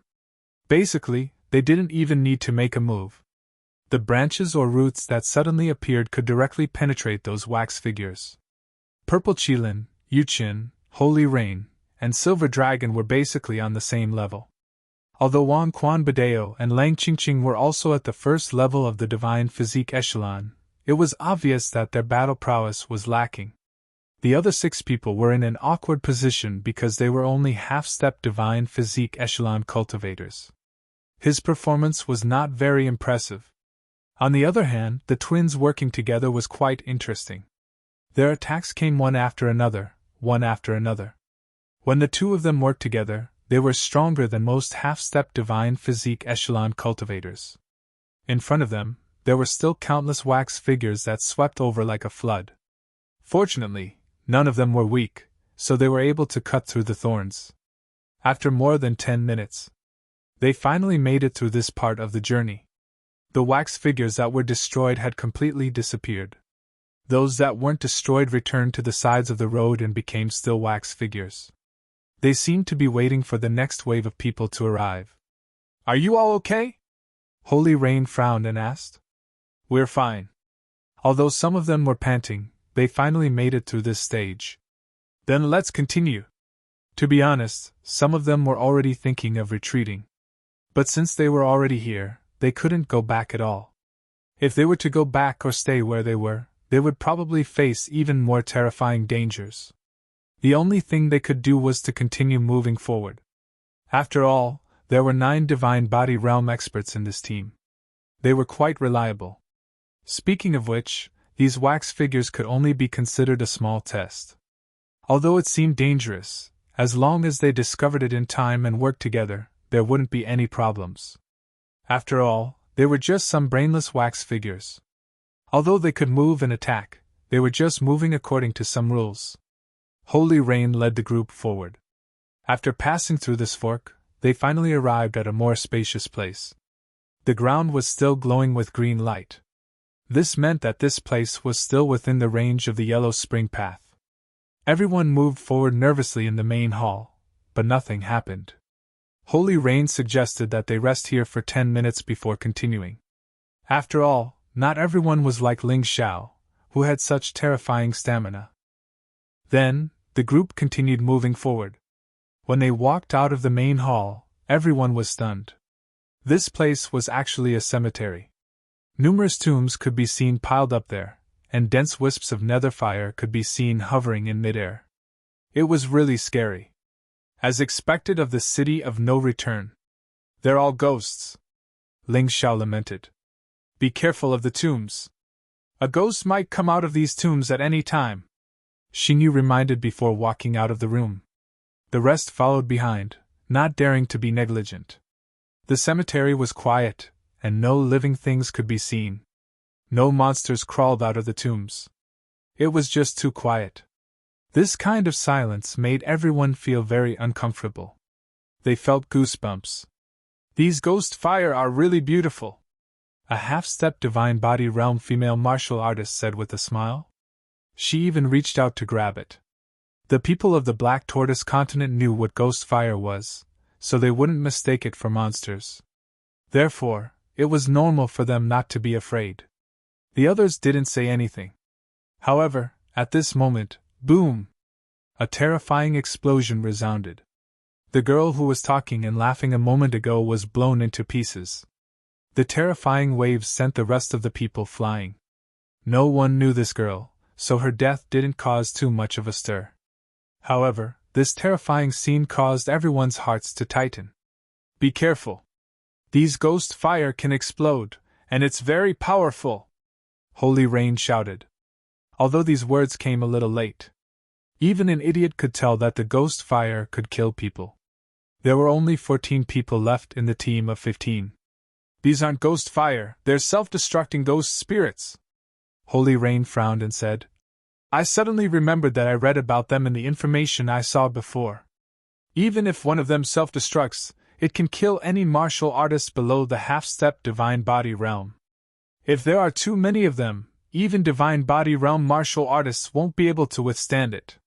Speaker 1: Basically, they didn't even need to make a move. The branches or roots that suddenly appeared could directly penetrate those wax figures. Purple Qilin, Yuqin, Holy Rain, and Silver Dragon were basically on the same level. Although Wang Quan Badeo and Lang Qingqing were also at the first level of the Divine Physique Echelon, it was obvious that their battle prowess was lacking. The other 6 people were in an awkward position because they were only half-step Divine Physique Echelon cultivators. His performance was not very impressive. On the other hand, the twins working together was quite interesting. Their attacks came one after another, one after another. When the two of them worked together, they were stronger than most half-step Divine Physique Echelon cultivators. In front of them, there were still countless wax figures that swept over like a flood. Fortunately, none of them were weak, so they were able to cut through the thorns. After more than 10 minutes, they finally made it through this part of the journey. The wax figures that were destroyed had completely disappeared. Those that weren't destroyed returned to the sides of the road and became still wax figures. They seemed to be waiting for the next wave of people to arrive. "Are you all okay?" Holy Rain frowned and asked. "We're fine." Although some of them were panting, they finally made it through this stage. "Then let's continue." To be honest, some of them were already thinking of retreating. But since they were already here, they couldn't go back at all. If they were to go back or stay where they were, they would probably face even more terrifying dangers. The only thing they could do was to continue moving forward. After all, there were 9 Divine Body Realm experts in this team. They were quite reliable. Speaking of which, these wax figures could only be considered a small test. Although it seemed dangerous, as long as they discovered it in time and worked together, there wouldn't be any problems. After all, they were just some brainless wax figures. Although they could move and attack, they were just moving according to some rules. Holy Rain led the group forward. After passing through this fork, they finally arrived at a more spacious place. The ground was still glowing with green light. This meant that this place was still within the range of the Yellow Spring Path. Everyone moved forward nervously in the main hall, but nothing happened. Holy Rain suggested that they rest here for 10 minutes before continuing. After all, not everyone was like Ling Xiao, who had such terrifying stamina. Then, the group continued moving forward. When they walked out of the main hall, everyone was stunned. This place was actually a cemetery. Numerous tombs could be seen piled up there, and dense wisps of nether fire could be seen hovering in midair. It was really scary. As expected of the city of no return. "They're all ghosts," Ling Xiao lamented. "Be careful of the tombs. A ghost might come out of these tombs at any time," Xingyu reminded before walking out of the room. The rest followed behind, not daring to be negligent. The cemetery was quiet, and no living things could be seen. No monsters crawled out of the tombs. It was just too quiet. This kind of silence made everyone feel very uncomfortable. They felt goosebumps. "These ghost fire are really beautiful," a half-step Divine Body Realm female martial artist said with a smile. She even reached out to grab it. The people of the Black Tortoise continent knew what ghost fire was, so they wouldn't mistake it for monsters. Therefore, it was normal for them not to be afraid. The others didn't say anything. However, at this moment, boom! A terrifying explosion resounded. The girl who was talking and laughing a moment ago was blown into pieces. The terrifying waves sent the rest of the people flying. No one knew this girl, so her death didn't cause too much of a stir. However, this terrifying scene caused everyone's hearts to tighten. "Be careful. These ghost fire can explode, and it's very powerful," Holy Rain shouted. Although these words came a little late. Even an idiot could tell that the ghost fire could kill people. There were only 14 people left in the team of 15. These aren't ghost fire, they're self-destructing ghost spirits. Holy Rain frowned and said, I suddenly remembered that I read about them in the information I saw before. Even if one of them self-destructs, it can kill any martial artist below the half-step divine body realm. If there are too many of them, even divine body realm martial artists won't be able to withstand it.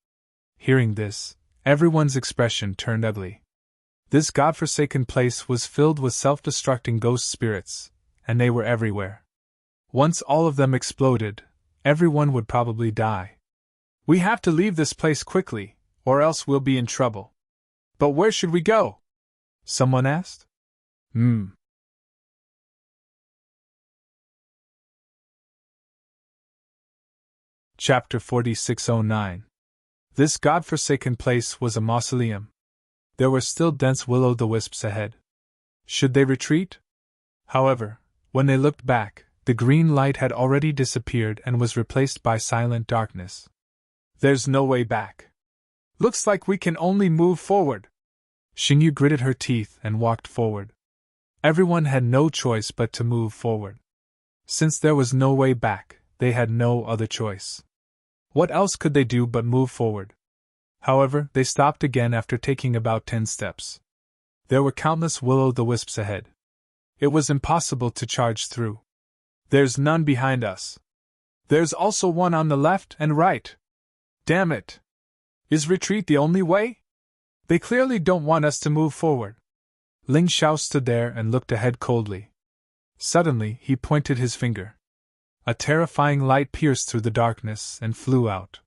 Speaker 1: Hearing this, everyone's expression turned ugly. This godforsaken place was filled with self-destructing ghost spirits, and they were everywhere. Once all of them exploded, everyone would probably die. We have to leave this place quickly, or else we'll be in trouble. But where should we go? Someone asked. Chapter 4609. This godforsaken place was a mausoleum. There were still dense will-o'-the-wisps ahead. Should they retreat? However, when they looked back, the green light had already disappeared and was replaced by silent darkness. There's no way back. Looks like we can only move forward. Xingyu gritted her teeth and walked forward. Everyone had no choice but to move forward. Since there was no way back, they had no other choice. What else could they do but move forward? However, they stopped again after taking about 10 steps. There were countless will-o'-the-wisps ahead. It was impossible to charge through. There's none behind us. There's also one on the left and right. Damn it! Is retreat the only way? They clearly don't want us to move forward. Ling Xiao stood there and looked ahead coldly. Suddenly, he pointed his finger. A terrifying light pierced through the darkness and flew out.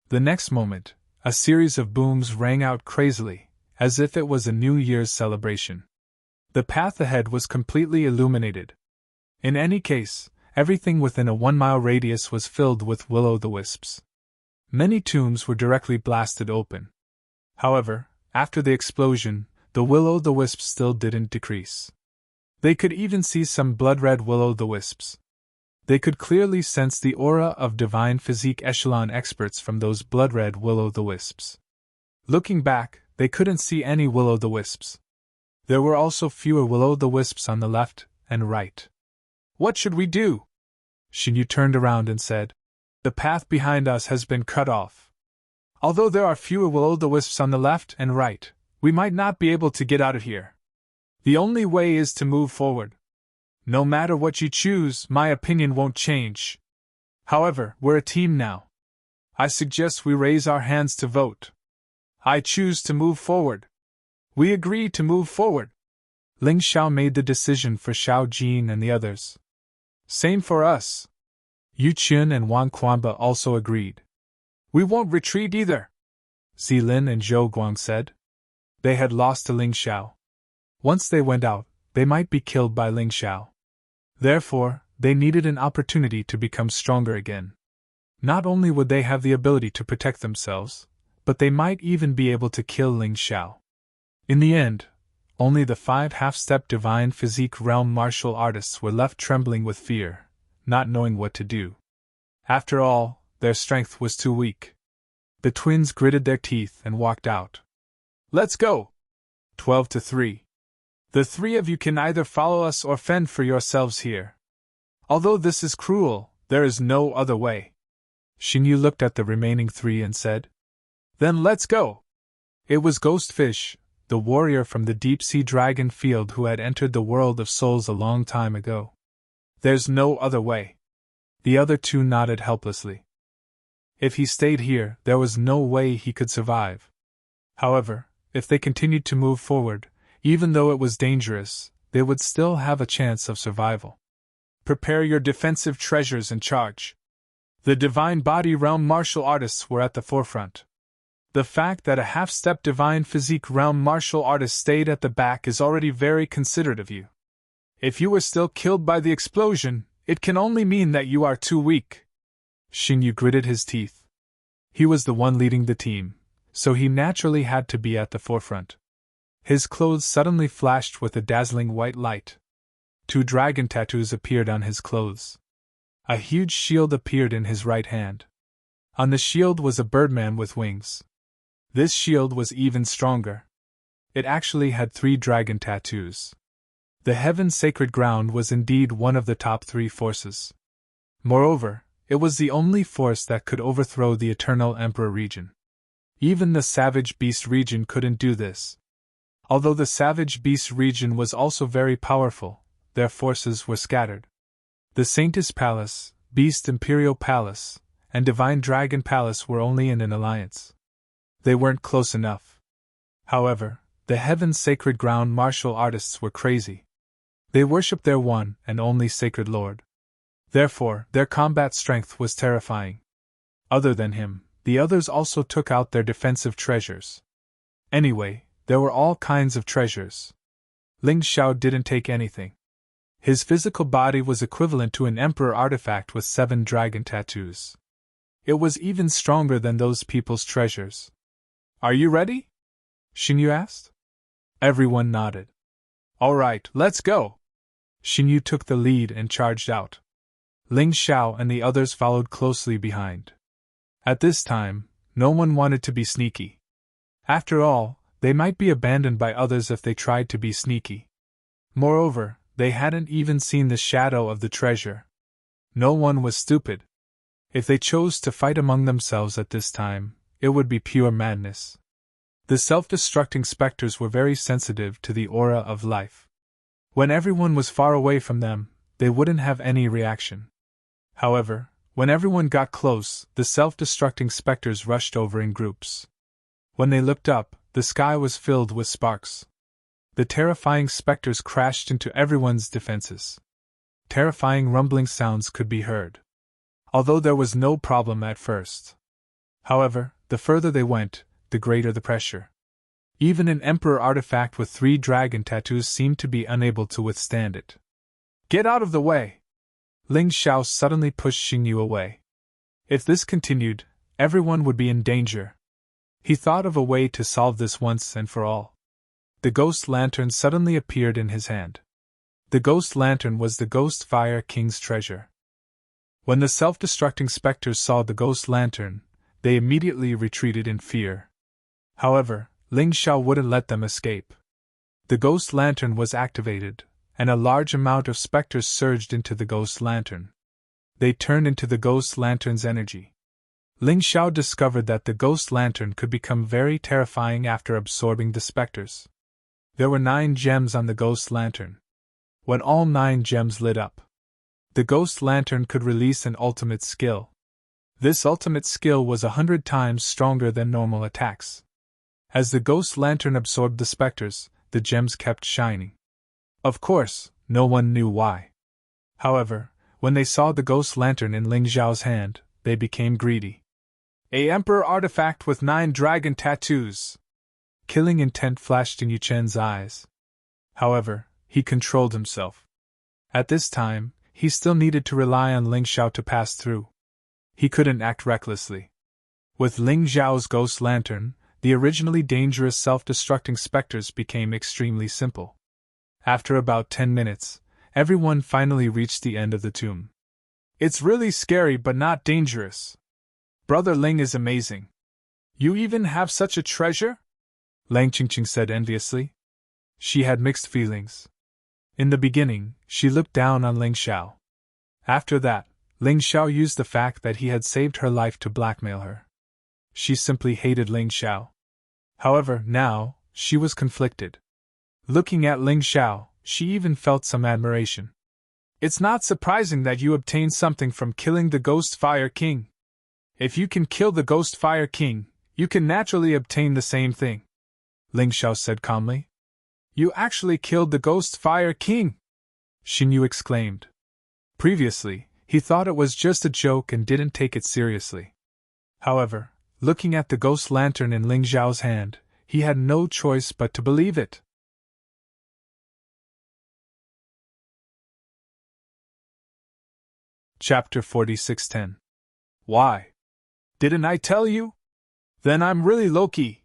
Speaker 1: The next moment, a series of booms rang out crazily, as if it was a New Year's celebration. The path ahead was completely illuminated. In any case, everything within a 1-mile radius was filled with will-o'-the-wisps. Many tombs were directly blasted open. However, after the explosion, the will-o'-the-wisps still didn't decrease. They could even see some blood-red will-o'-the-wisps. They could clearly sense the aura of divine physique echelon experts from those blood-red will-o'-the-wisps. Looking back, they couldn't see any will-o'-the-wisps. There were also fewer will-o'-the-wisps on the left and right. What should we do? Xingyu turned around and said, The path behind us has been cut off. Although there are fewer will-o'-the-wisps on the left and right, we might not be able to get out of here. The only way is to move forward. No matter what you choose, my opinion won't change. However, we're a team now. I suggest we raise our hands to vote. I choose to move forward. We agree to move forward. Ling Xiao made the decision for Xiao Jin and the others. Same for us. Yu Qun and Wang Quanba also agreed. We won't retreat either, Zilin and Zhou Guang said. They had lost to Ling Xiao. Once they went out, they might be killed by Ling Xiao. Therefore, they needed an opportunity to become stronger again. Not only would they have the ability to protect themselves, but they might even be able to kill Ling Xiao. In the end, only the 5 half-step divine physique realm martial artists were left trembling with fear, not knowing what to do. After all, their strength was too weak. The twins gritted their teeth and walked out. Let's go! 12-3. The 3 of you can either follow us or fend for yourselves here. Although this is cruel, there is no other way. Xingyu looked at the remaining 3 and said, Then let's go! It was Ghostfish, the warrior from the deep-sea dragon field who had entered the world of souls a long time ago. There's no other way. The other 2 nodded helplessly. If he stayed here, there was no way he could survive. However, if they continued to move forward, even though it was dangerous, they would still have a chance of survival. Prepare your defensive treasures and charge. The Divine Body Realm martial artists were at the forefront. The fact that a half-step Divine Physique Realm martial artist stayed at the back is already very considerate of you. If you were still killed by the explosion, it can only mean that you are too weak. Xingyu gritted his teeth. He was the one leading the team, so he naturally had to be at the forefront. His clothes suddenly flashed with a dazzling white light. 2 dragon tattoos appeared on his clothes. A huge shield appeared in his right hand. On the shield was a birdman with wings. This shield was even stronger. It actually had 3 dragon tattoos. The heaven's sacred ground was indeed one of the top 3 forces. Moreover, it was the only force that could overthrow the Eternal Emperor region. Even the Savage Beast region couldn't do this. Although the Savage Beast region was also very powerful, their forces were scattered. The Saintess Palace, Beast Imperial Palace, and Divine Dragon Palace were only in an alliance. They weren't close enough. However, the Heaven's Sacred Ground martial artists were crazy. They worshipped their one and only Sacred Lord. Therefore, their combat strength was terrifying. Other than him, the others also took out their defensive treasures. Anyway, there were all kinds of treasures. Ling Xiao didn't take anything. His physical body was equivalent to an emperor artifact with 7 dragon tattoos. It was even stronger than those people's treasures. Are you ready? Xingyu asked. Everyone nodded. All right, let's go. Xingyu took the lead and charged out. Ling Xiao and the others followed closely behind. At this time, no one wanted to be sneaky. After all, they might be abandoned by others if they tried to be sneaky. Moreover, they hadn't even seen the shadow of the treasure. No one was stupid. If they chose to fight among themselves at this time, it would be pure madness. The self-destructing specters were very sensitive to the aura of life. When everyone was far away from them, they wouldn't have any reaction. However, when everyone got close, the self-destructing specters rushed over in groups. When they looked up, the sky was filled with sparks. The terrifying specters crashed into everyone's defenses. Terrifying rumbling sounds could be heard. Although there was no problem at first. However, the further they went, the greater the pressure. Even an emperor artifact with 3 dragon tattoos seemed to be unable to withstand it. Get out of the way! Ling Xiao suddenly pushed Xingyu away. If this continued, everyone would be in danger. He thought of a way to solve this once and for all. The ghost lantern suddenly appeared in his hand. The ghost lantern was the Ghost Fire King's treasure. When the self-destructing specters saw the ghost lantern, they immediately retreated in fear. However, Ling Xiao wouldn't let them escape. The ghost lantern was activated, and a large amount of specters surged into the ghost lantern. They turned into the ghost lantern's energy. Ling Xiao discovered that the ghost lantern could become very terrifying after absorbing the specters. There were 9 gems on the ghost lantern. When all 9 gems lit up, the ghost lantern could release an ultimate skill. This ultimate skill was 100 times stronger than normal attacks. As the ghost lantern absorbed the specters, the gems kept shining. Of course, no one knew why. However, when they saw the ghost lantern in Ling Xiao's hand, they became greedy. A emperor artifact with 9 dragon tattoos! Killing intent flashed in Yu Chen's eyes. However, he controlled himself. At this time, he still needed to rely on Ling Xiao to pass through. He couldn't act recklessly. With Ling Xiao's ghost lantern, the originally dangerous self-destructing specters became extremely simple. After about 10 minutes, everyone finally reached the end of the tomb. It's really scary but not dangerous. Brother Ling is amazing. You even have such a treasure? Lang Qingqing said enviously. She had mixed feelings. In the beginning, she looked down on Ling Xiao. After that, Ling Xiao used the fact that he had saved her life to blackmail her. She simply hated Ling Xiao. However, now, she was conflicted. Looking at Ling Xiao, she even felt some admiration. It's not surprising that you obtained something from killing the Ghost Fire King. If you can kill the Ghost Fire King, you can naturally obtain the same thing, Ling Xiao said calmly. You actually killed the Ghost Fire King! Xingyu exclaimed. Previously, he thought it was just a joke and didn't take it seriously. However, looking at the ghost lantern in Ling Xiao's hand, he had no choice but to believe it. Chapter 46:10. Why? Didn't I tell you? Then I'm really low-key.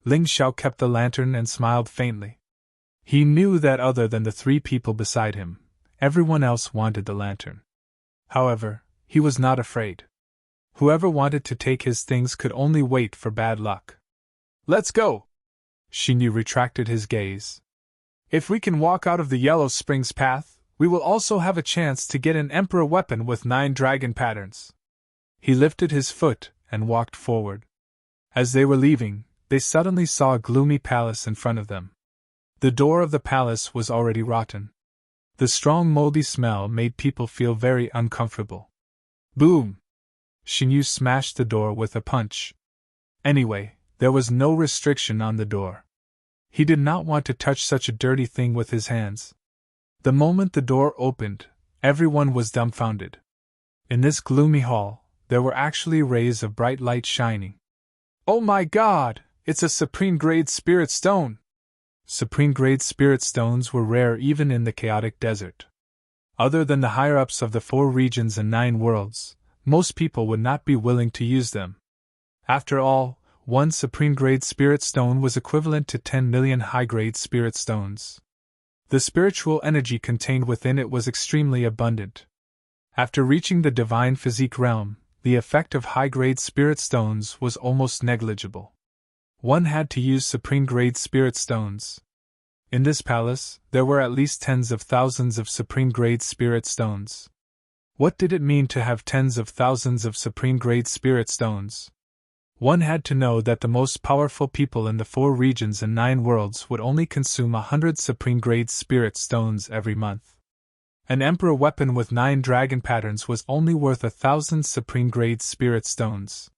Speaker 1: Ling Xiao kept the lantern and smiled faintly. He knew that other than the 3 people beside him, everyone else wanted the lantern. However, he was not afraid. Whoever wanted to take his things could only wait for bad luck. Let's go! Xinyu retracted his gaze. If we can walk out of the Yellow Springs path, we will also have a chance to get an Emperor weapon with 9 dragon patterns. He lifted his foot and walked forward. As they were leaving, they suddenly saw a gloomy palace in front of them. The door of the palace was already rotten. The strong moldy smell made people feel very uncomfortable. Boom! Xinyu smashed the door with a punch. Anyway, there was no restriction on the door. He did not want to touch such a dirty thing with his hands. The moment the door opened, everyone was dumbfounded. In this gloomy hall, there were actually rays of bright light shining. Oh my God! It's a supreme-grade spirit stone! Supreme-grade spirit stones were rare even in the chaotic desert. Other than the higher-ups of the 4 regions and 9 worlds, most people would not be willing to use them. After all, 1 supreme-grade spirit stone was equivalent to 10 million high-grade spirit stones. The spiritual energy contained within it was extremely abundant. After reaching the divine physique realm, the effect of high-grade spirit stones was almost negligible. One had to use supreme-grade spirit stones. In this palace, there were at least tens of thousands of supreme-grade spirit stones. What did it mean to have tens of thousands of supreme-grade spirit stones? One had to know that the most powerful people in the 4 regions and 9 worlds would only consume 100 supreme-grade spirit stones every month. An Emperor weapon with 9 dragon patterns was only worth 1,000 supreme-grade spirit stones.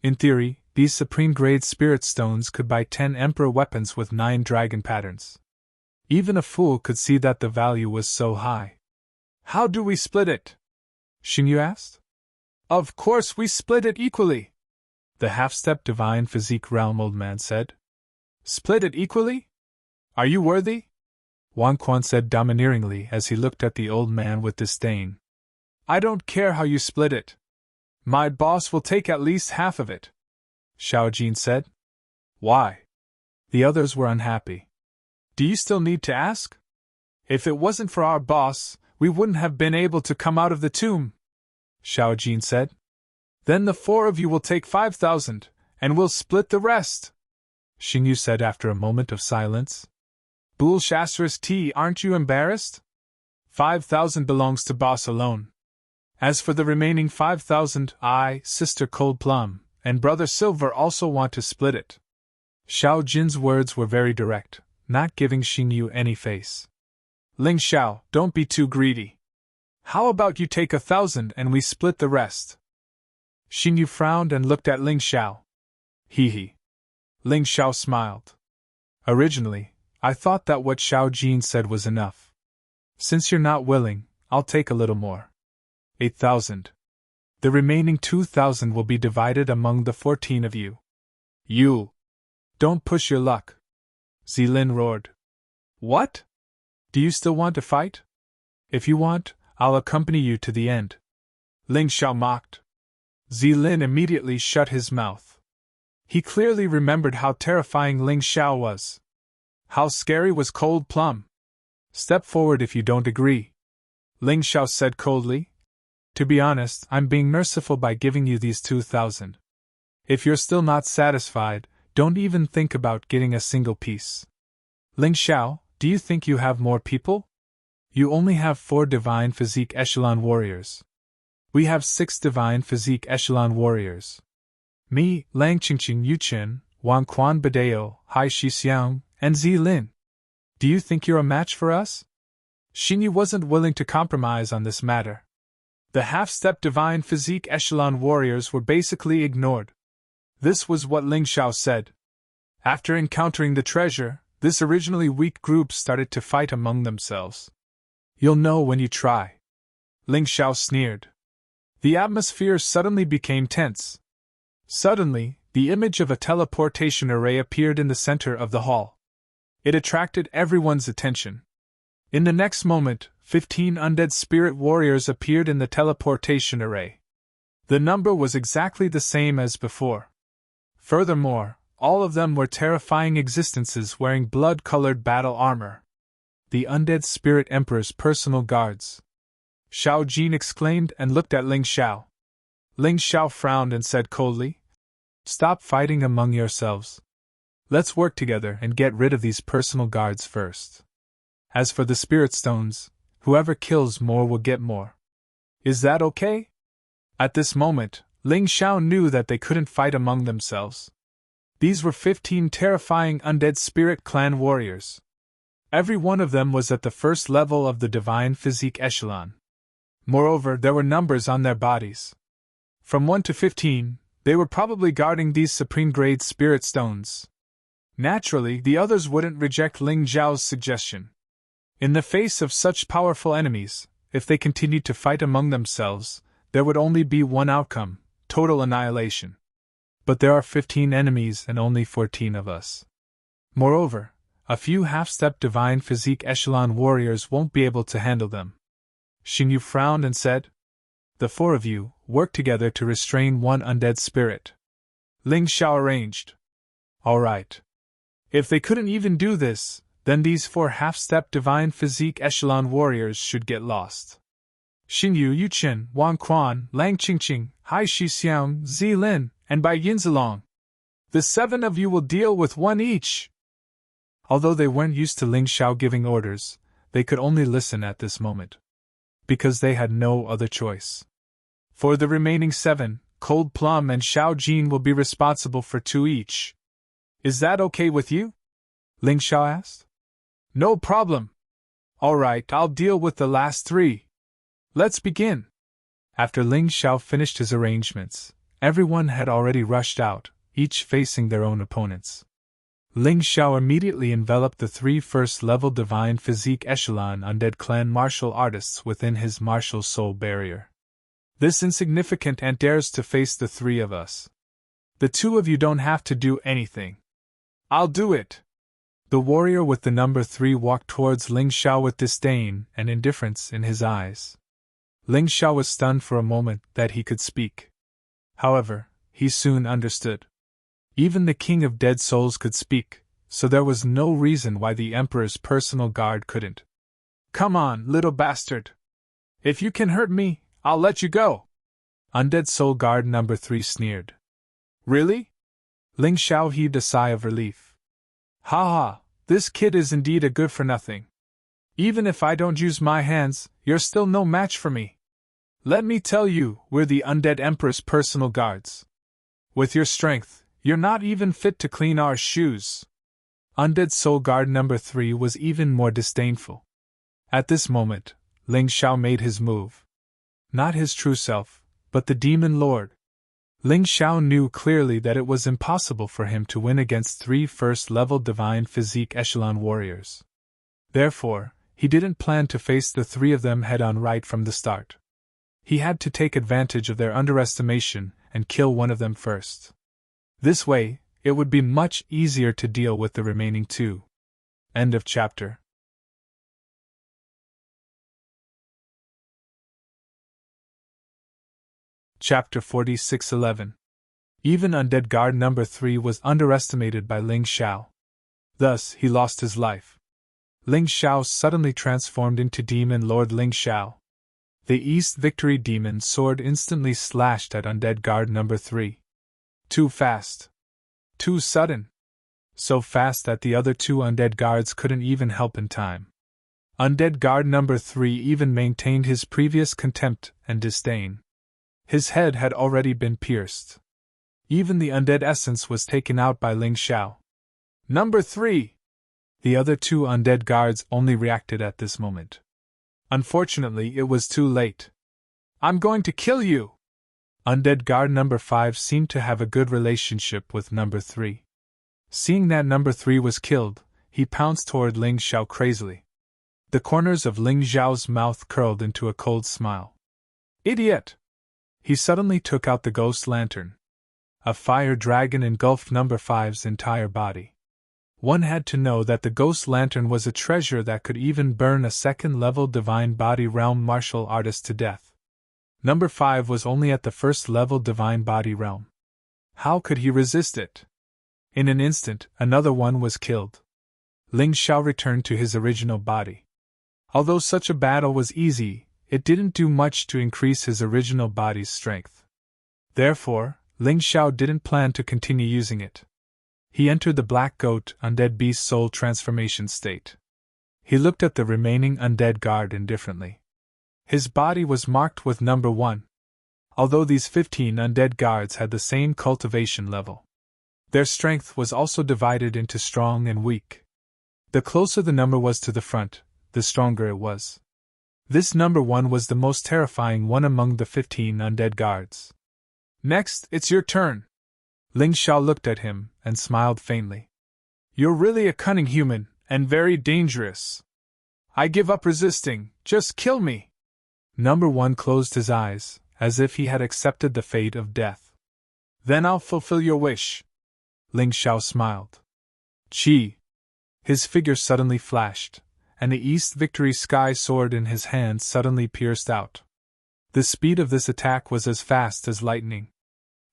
Speaker 1: In theory, these supreme-grade spirit stones could buy 10 Emperor weapons with 9 dragon patterns. Even a fool could see that the value was so high. How do we split it? Xinyu asked. Of course we split it equally, the half-step divine physique realm old man said. Split it equally? Are you worthy? Wang Quan said domineeringly as he looked at the old man with disdain. I don't care how you split it. My boss will take at least half of it, Xiao Jin said. Why? The others were unhappy. Do you still need to ask? If it wasn't for our boss, we wouldn't have been able to come out of the tomb, Xiao Jin said. Then the 4 of you will take 5,000, and we'll split the rest, Xinyu said after a moment of silence. Bull-Shastras, aren't you embarrassed? 5,000 belongs to boss alone. As for the remaining 5,000, I, Sister Cold Plum, and Brother Silver also want to split it. Xiao Jin's words were very direct, not giving Xinyu any face. Ling Xiao, don't be too greedy. How about you take 1,000 and we split the rest? Xinyu frowned and looked at Ling Xiao. Hee. Ling Xiao smiled. Originally, I thought that what Xiao Jin said was enough. Since you're not willing, I'll take a little more. 8,000. The remaining 2,000 will be divided among the 14 of you. You! Don't push your luck. Zilin roared. What? Do you still want to fight? If you want, I'll accompany you to the end. Ling Xiao mocked. Zilin immediately shut his mouth. He clearly remembered how terrifying Ling Xiao was. How scary was Cold Plum? Step forward if you don't agree, Ling Xiao said coldly. To be honest, I'm being merciful by giving you these 2,000. If you're still not satisfied, don't even think about getting a single piece. Ling Xiao, do you think you have more people? You only have 4 divine physique echelon warriors. We have 6 divine physique echelon warriors. Me, Lang Qingqing Yuchen, Wang Quan Badeo, Hai Shixiang, and Zilin. Do you think you're a match for us? Xinyu wasn't willing to compromise on this matter. The half-step divine physique echelon warriors were basically ignored. This was what Ling Xiao said. After encountering the treasure, this originally weak group started to fight among themselves. You'll know when you try. Ling Xiao sneered. The atmosphere suddenly became tense. Suddenly, the image of a teleportation array appeared in the center of the hall. It attracted everyone's attention. In the next moment, 15 undead spirit warriors appeared in the teleportation array. The number was exactly the same as before. Furthermore, all of them were terrifying existences wearing blood-colored battle armor. The undead spirit emperor's personal guards. Xiao Jin exclaimed and looked at Ling Xiao. Ling Xiao frowned and said coldly. Stop fighting among yourselves. Let's work together and get rid of these personal guards first. As for the spirit stones, whoever kills more will get more. Is that okay? At this moment, Ling Xiao knew that they couldn't fight among themselves. These were 15 terrifying undead spirit clan warriors. Every one of them was at the first level of the divine physique echelon. Moreover, there were numbers on their bodies. From 1 to 15, they were probably guarding these supreme-grade spirit stones. Naturally, the others wouldn't reject Ling Zhao's suggestion. In the face of such powerful enemies, if they continued to fight among themselves, there would only be one outcome: total annihilation. But there are 15 enemies and only 14 of us. Moreover, a few half-step divine physique echelon warriors won't be able to handle them. Xingyu frowned and said, The 4 of you work together to restrain one undead spirit. Ling Xiao arranged. All right. If they couldn't even do this, then these 4 half-step divine physique echelon warriors should get lost. Xingyu Yuqin, Wang Quan, Lang Qingqing, Hai Shixiang, Zi Lin, and Bai Yinzilong. The 7 of you will deal with 1 each. Although they weren't used to Ling Xiao giving orders, they could only listen at this moment. Because they had no other choice. For the remaining 7, Cold Plum and Xiao Jin will be responsible for 2 each. Is that okay with you? Ling Xiao asked. No problem. All right, I'll deal with the last 3. Let's begin. After Ling Xiao finished his arrangements, everyone had already rushed out, each facing their own opponents. Ling Xiao immediately enveloped the 3 first-level divine physique echelon undead clan martial artists within his martial soul barrier. This insignificant ant dares to face the 3 of us. The 2 of you don't have to do anything. I'll do it. The warrior with the number 3 walked towards Ling Xiao with disdain and indifference in his eyes. Ling Xiao was stunned for a moment that he could speak. However, he soon understood. Even the King of Dead Souls could speak, so there was no reason why the Emperor's personal guard couldn't. Come on, little bastard. If you can hurt me, I'll let you go. Undead Soul Guard number 3 sneered. Really? Ling Xiao heaved a sigh of relief. Ha ha, this kid is indeed a good-for-nothing. Even if I don't use my hands, you're still no match for me. Let me tell you, we're the Undead Emperor's personal guards. With your strength, you're not even fit to clean our shoes. Undead Soul Guard number 3 was even more disdainful. At this moment, Ling Xiao made his move. Not his true self, but the Demon Lord. Ling Xiao knew clearly that it was impossible for him to win against 3 first-level divine physique echelon warriors. Therefore, he didn't plan to face the 3 of them head-on right from the start. He had to take advantage of their underestimation and kill one of them first. This way, it would be much easier to deal with the remaining 2. End of chapter. Chapter 46:11. Even Undead Guard number 3 was underestimated by Ling Xiao. Thus, he lost his life. Ling Xiao suddenly transformed into Demon Lord Ling Xiao. The East Victory Demon Sword instantly slashed at Undead Guard number 3. Too fast. Too sudden. So fast that the other 2 Undead Guards couldn't even help in time. Undead Guard number 3 even maintained his previous contempt and disdain. His head had already been pierced. Even the undead essence was taken out by Ling Xiao. Number 3! The other 2 undead guards only reacted at this moment. Unfortunately, it was too late. I'm going to kill you! Undead Guard number 5 seemed to have a good relationship with number 3. Seeing that number 3 was killed, he pounced toward Ling Xiao crazily. The corners of Ling Xiao's mouth curled into a cold smile. Idiot! He suddenly took out the ghost lantern. A fire dragon engulfed number 5's entire body. One had to know that the ghost lantern was a treasure that could even burn a second-level divine body realm martial artist to death. Number 5 was only at the first-level divine body realm. How could he resist it? In an instant, another one was killed. Ling Xiao returned to his original body. Although such a battle was easy, it didn't do much to increase his original body's strength. Therefore, Ling Xiao didn't plan to continue using it. He entered the black goat undead beast soul transformation state. He looked at the remaining undead guard indifferently. His body was marked with number 1. Although these 15 undead guards had the same cultivation level, their strength was also divided into strong and weak. The closer the number was to the front, the stronger it was. This number 1 was the most terrifying one among the 15 undead guards. Next, it's your turn. Ling Xiao looked at him and smiled faintly. You're really a cunning human, and very dangerous. I give up resisting, just kill me. Number 1 closed his eyes, as if he had accepted the fate of death. Then I'll fulfill your wish. Ling Xiao smiled. Chi. His figure suddenly flashed, and the East Victory Sky sword in his hand suddenly pierced out. The speed of this attack was as fast as lightning.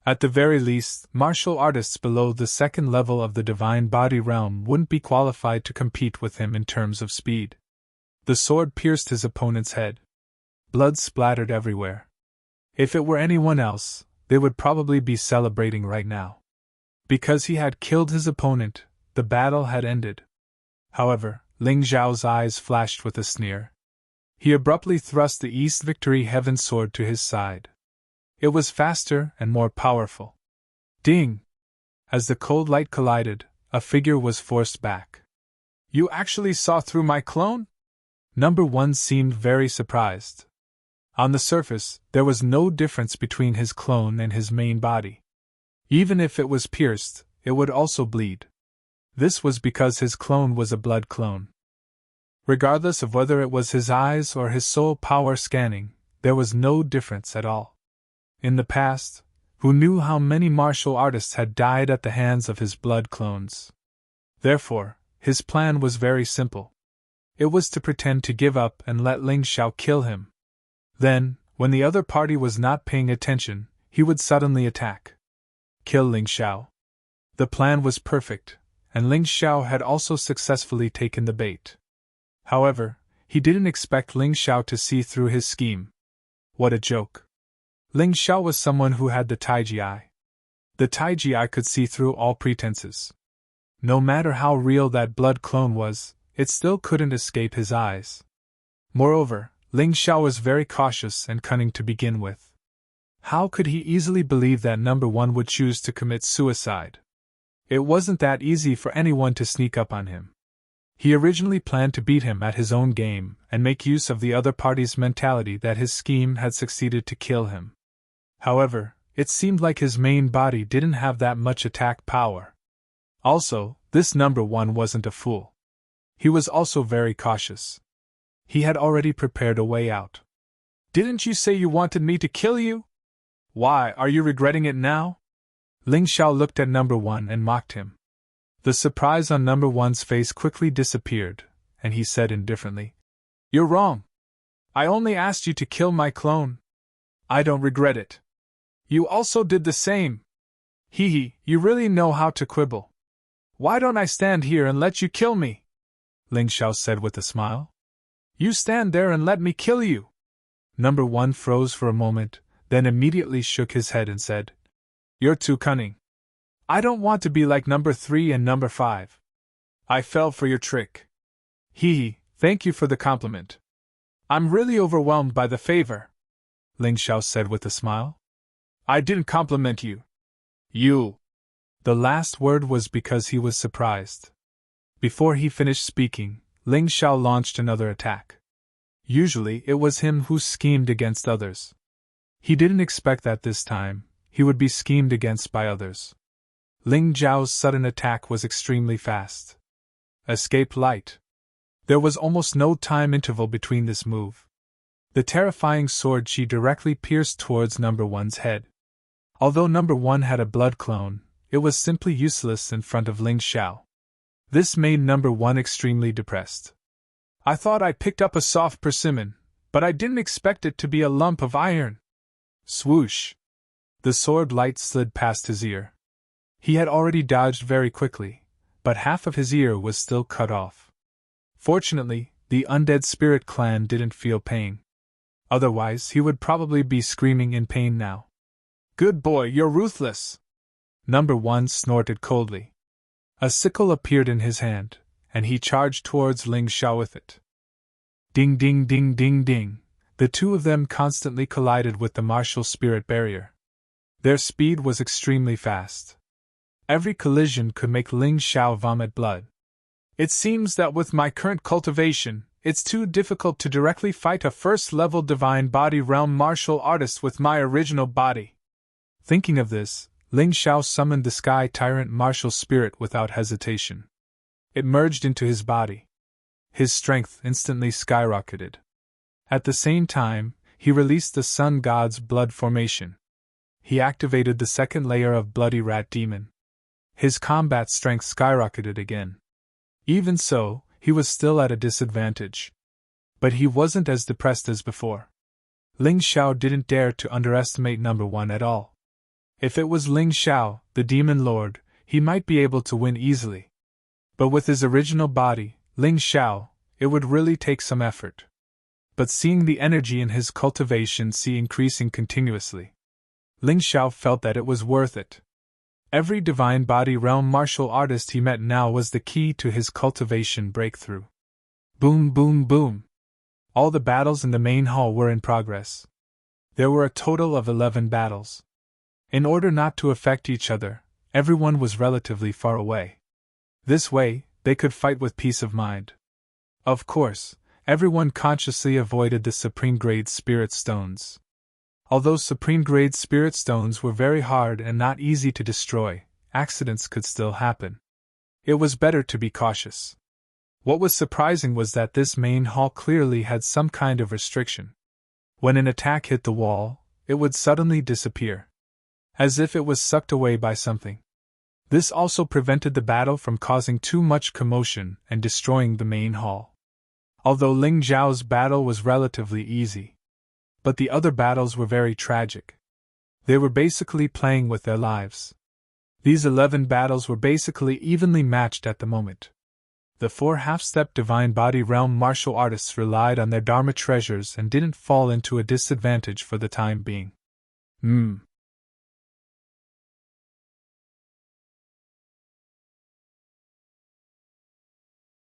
Speaker 1: At the very least, martial artists below the second level of the Divine Body realm wouldn't be qualified to compete with him in terms of speed. The sword pierced his opponent's head. Blood splattered everywhere. If it were anyone else, they would probably be celebrating right now. Because he had killed his opponent, the battle had ended. However, Ling Xiao's eyes flashed with a sneer. He abruptly thrust the East Victory Heaven sword to his side. It was faster and more powerful. Ding! As the cold light collided, a figure was forced back. You actually saw through my clone? Number 1 seemed very surprised. On the surface, there was no difference between his clone and his main body. Even if it was pierced, it would also bleed. This was because his clone was a blood clone. Regardless of whether it was his eyes or his soul power scanning, there was no difference at all. In the past, who knew how many martial artists had died at the hands of his blood clones? Therefore, his plan was very simple. It was to pretend to give up and let Ling Xiao kill him. Then, when the other party was not paying attention, he would suddenly attack. Kill Ling Xiao. The plan was perfect, and Ling Xiao had also successfully taken the bait. However, he didn't expect Ling Xiao to see through his scheme. What a joke. Ling Xiao was someone who had the Taiji eye. The Taiji eye could see through all pretenses. No matter how real that blood clone was, it still couldn't escape his eyes. Moreover, Ling Xiao was very cautious and cunning to begin with. How could he easily believe that number 1 would choose to commit suicide? It wasn't that easy for anyone to sneak up on him. He originally planned to beat him at his own game and make use of the other party's mentality that his scheme had succeeded to kill him. However, it seemed like his main body didn't have that much attack power. Also, this number 1 wasn't a fool. He was also very cautious. He had already prepared a way out. Didn't you say you wanted me to kill you? Why, are you regretting it now? Ling Xiao looked at number 1 and mocked him. The surprise on number 1's face quickly disappeared, and he said indifferently, You're wrong. I only asked you to kill my clone. I don't regret it. You also did the same. Hee hee, you really know how to quibble. Why don't I stand here and let you kill me? Ling Xiao said with a smile. You stand there and let me kill you. Number 1 froze for a moment, then immediately shook his head and said, You're too cunning. I don't want to be like number 3 and number 5. I fell for your trick. Hee hee, thank you for the compliment. I'm really overwhelmed by the favor, Ling Xiao said with a smile. I didn't compliment you. You. The last word was because he was surprised. Before he finished speaking, Ling Xiao launched another attack. Usually it was him who schemed against others. He didn't expect that this time he would be schemed against by others. Ling Xiao's sudden attack was extremely fast. Escape light. There was almost no time interval between this move. The terrifying sword chi directly pierced towards number 1's head. Although number 1 had a blood clone, it was simply useless in front of Ling Xiao. This made number 1 extremely depressed. I thought I picked up a soft persimmon, but I didn't expect it to be a lump of iron. Swoosh! The sword light slid past his ear. He had already dodged very quickly, but half of his ear was still cut off. Fortunately, the undead spirit clan didn't feel pain. Otherwise, he would probably be screaming in pain now. Good boy, you're ruthless! Number 1 snorted coldly. A sickle appeared in his hand, and he charged towards Ling Xiao with it. Ding ding ding ding ding, the two of them constantly collided with the martial spirit barrier. Their speed was extremely fast. Every collision could make Ling Xiao vomit blood. It seems that with my current cultivation, it's too difficult to directly fight a first-level divine body realm martial artist with my original body. Thinking of this, Ling Xiao summoned the Sky Tyrant martial spirit without hesitation. It merged into his body. His strength instantly skyrocketed. At the same time, he released the Sun God's blood formation. He activated the second layer of Bloody Rat Demon. His combat strength skyrocketed again. Even so, he was still at a disadvantage. But he wasn't as depressed as before. Ling Xiao didn't dare to underestimate number 1 at all. If it was Ling Xiao, the Demon Lord, he might be able to win easily. But with his original body, Ling Xiao, it would really take some effort. But seeing the energy in his cultivation increasing continuously, Ling Xiao felt that it was worth it. Every divine body realm martial artist he met now was the key to his cultivation breakthrough. Boom boom boom. All the battles in the main hall were in progress. There were a total of 11 battles. In order not to affect each other, everyone was relatively far away. This way, they could fight with peace of mind. Of course, everyone consciously avoided the supreme-grade spirit stones. Although supreme-grade spirit stones were very hard and not easy to destroy, accidents could still happen. It was better to be cautious. What was surprising was that this main hall clearly had some kind of restriction. When an attack hit the wall, it would suddenly disappear, as if it was sucked away by something. This also prevented the battle from causing too much commotion and destroying the main hall. Although Ling Xiao's battle was relatively easy, but the other battles were very tragic. They were basically playing with their lives. These 11 battles were basically evenly matched at the moment. The 4 half-step divine body realm martial artists relied on their Dharma treasures and didn't fall into a disadvantage for the time being.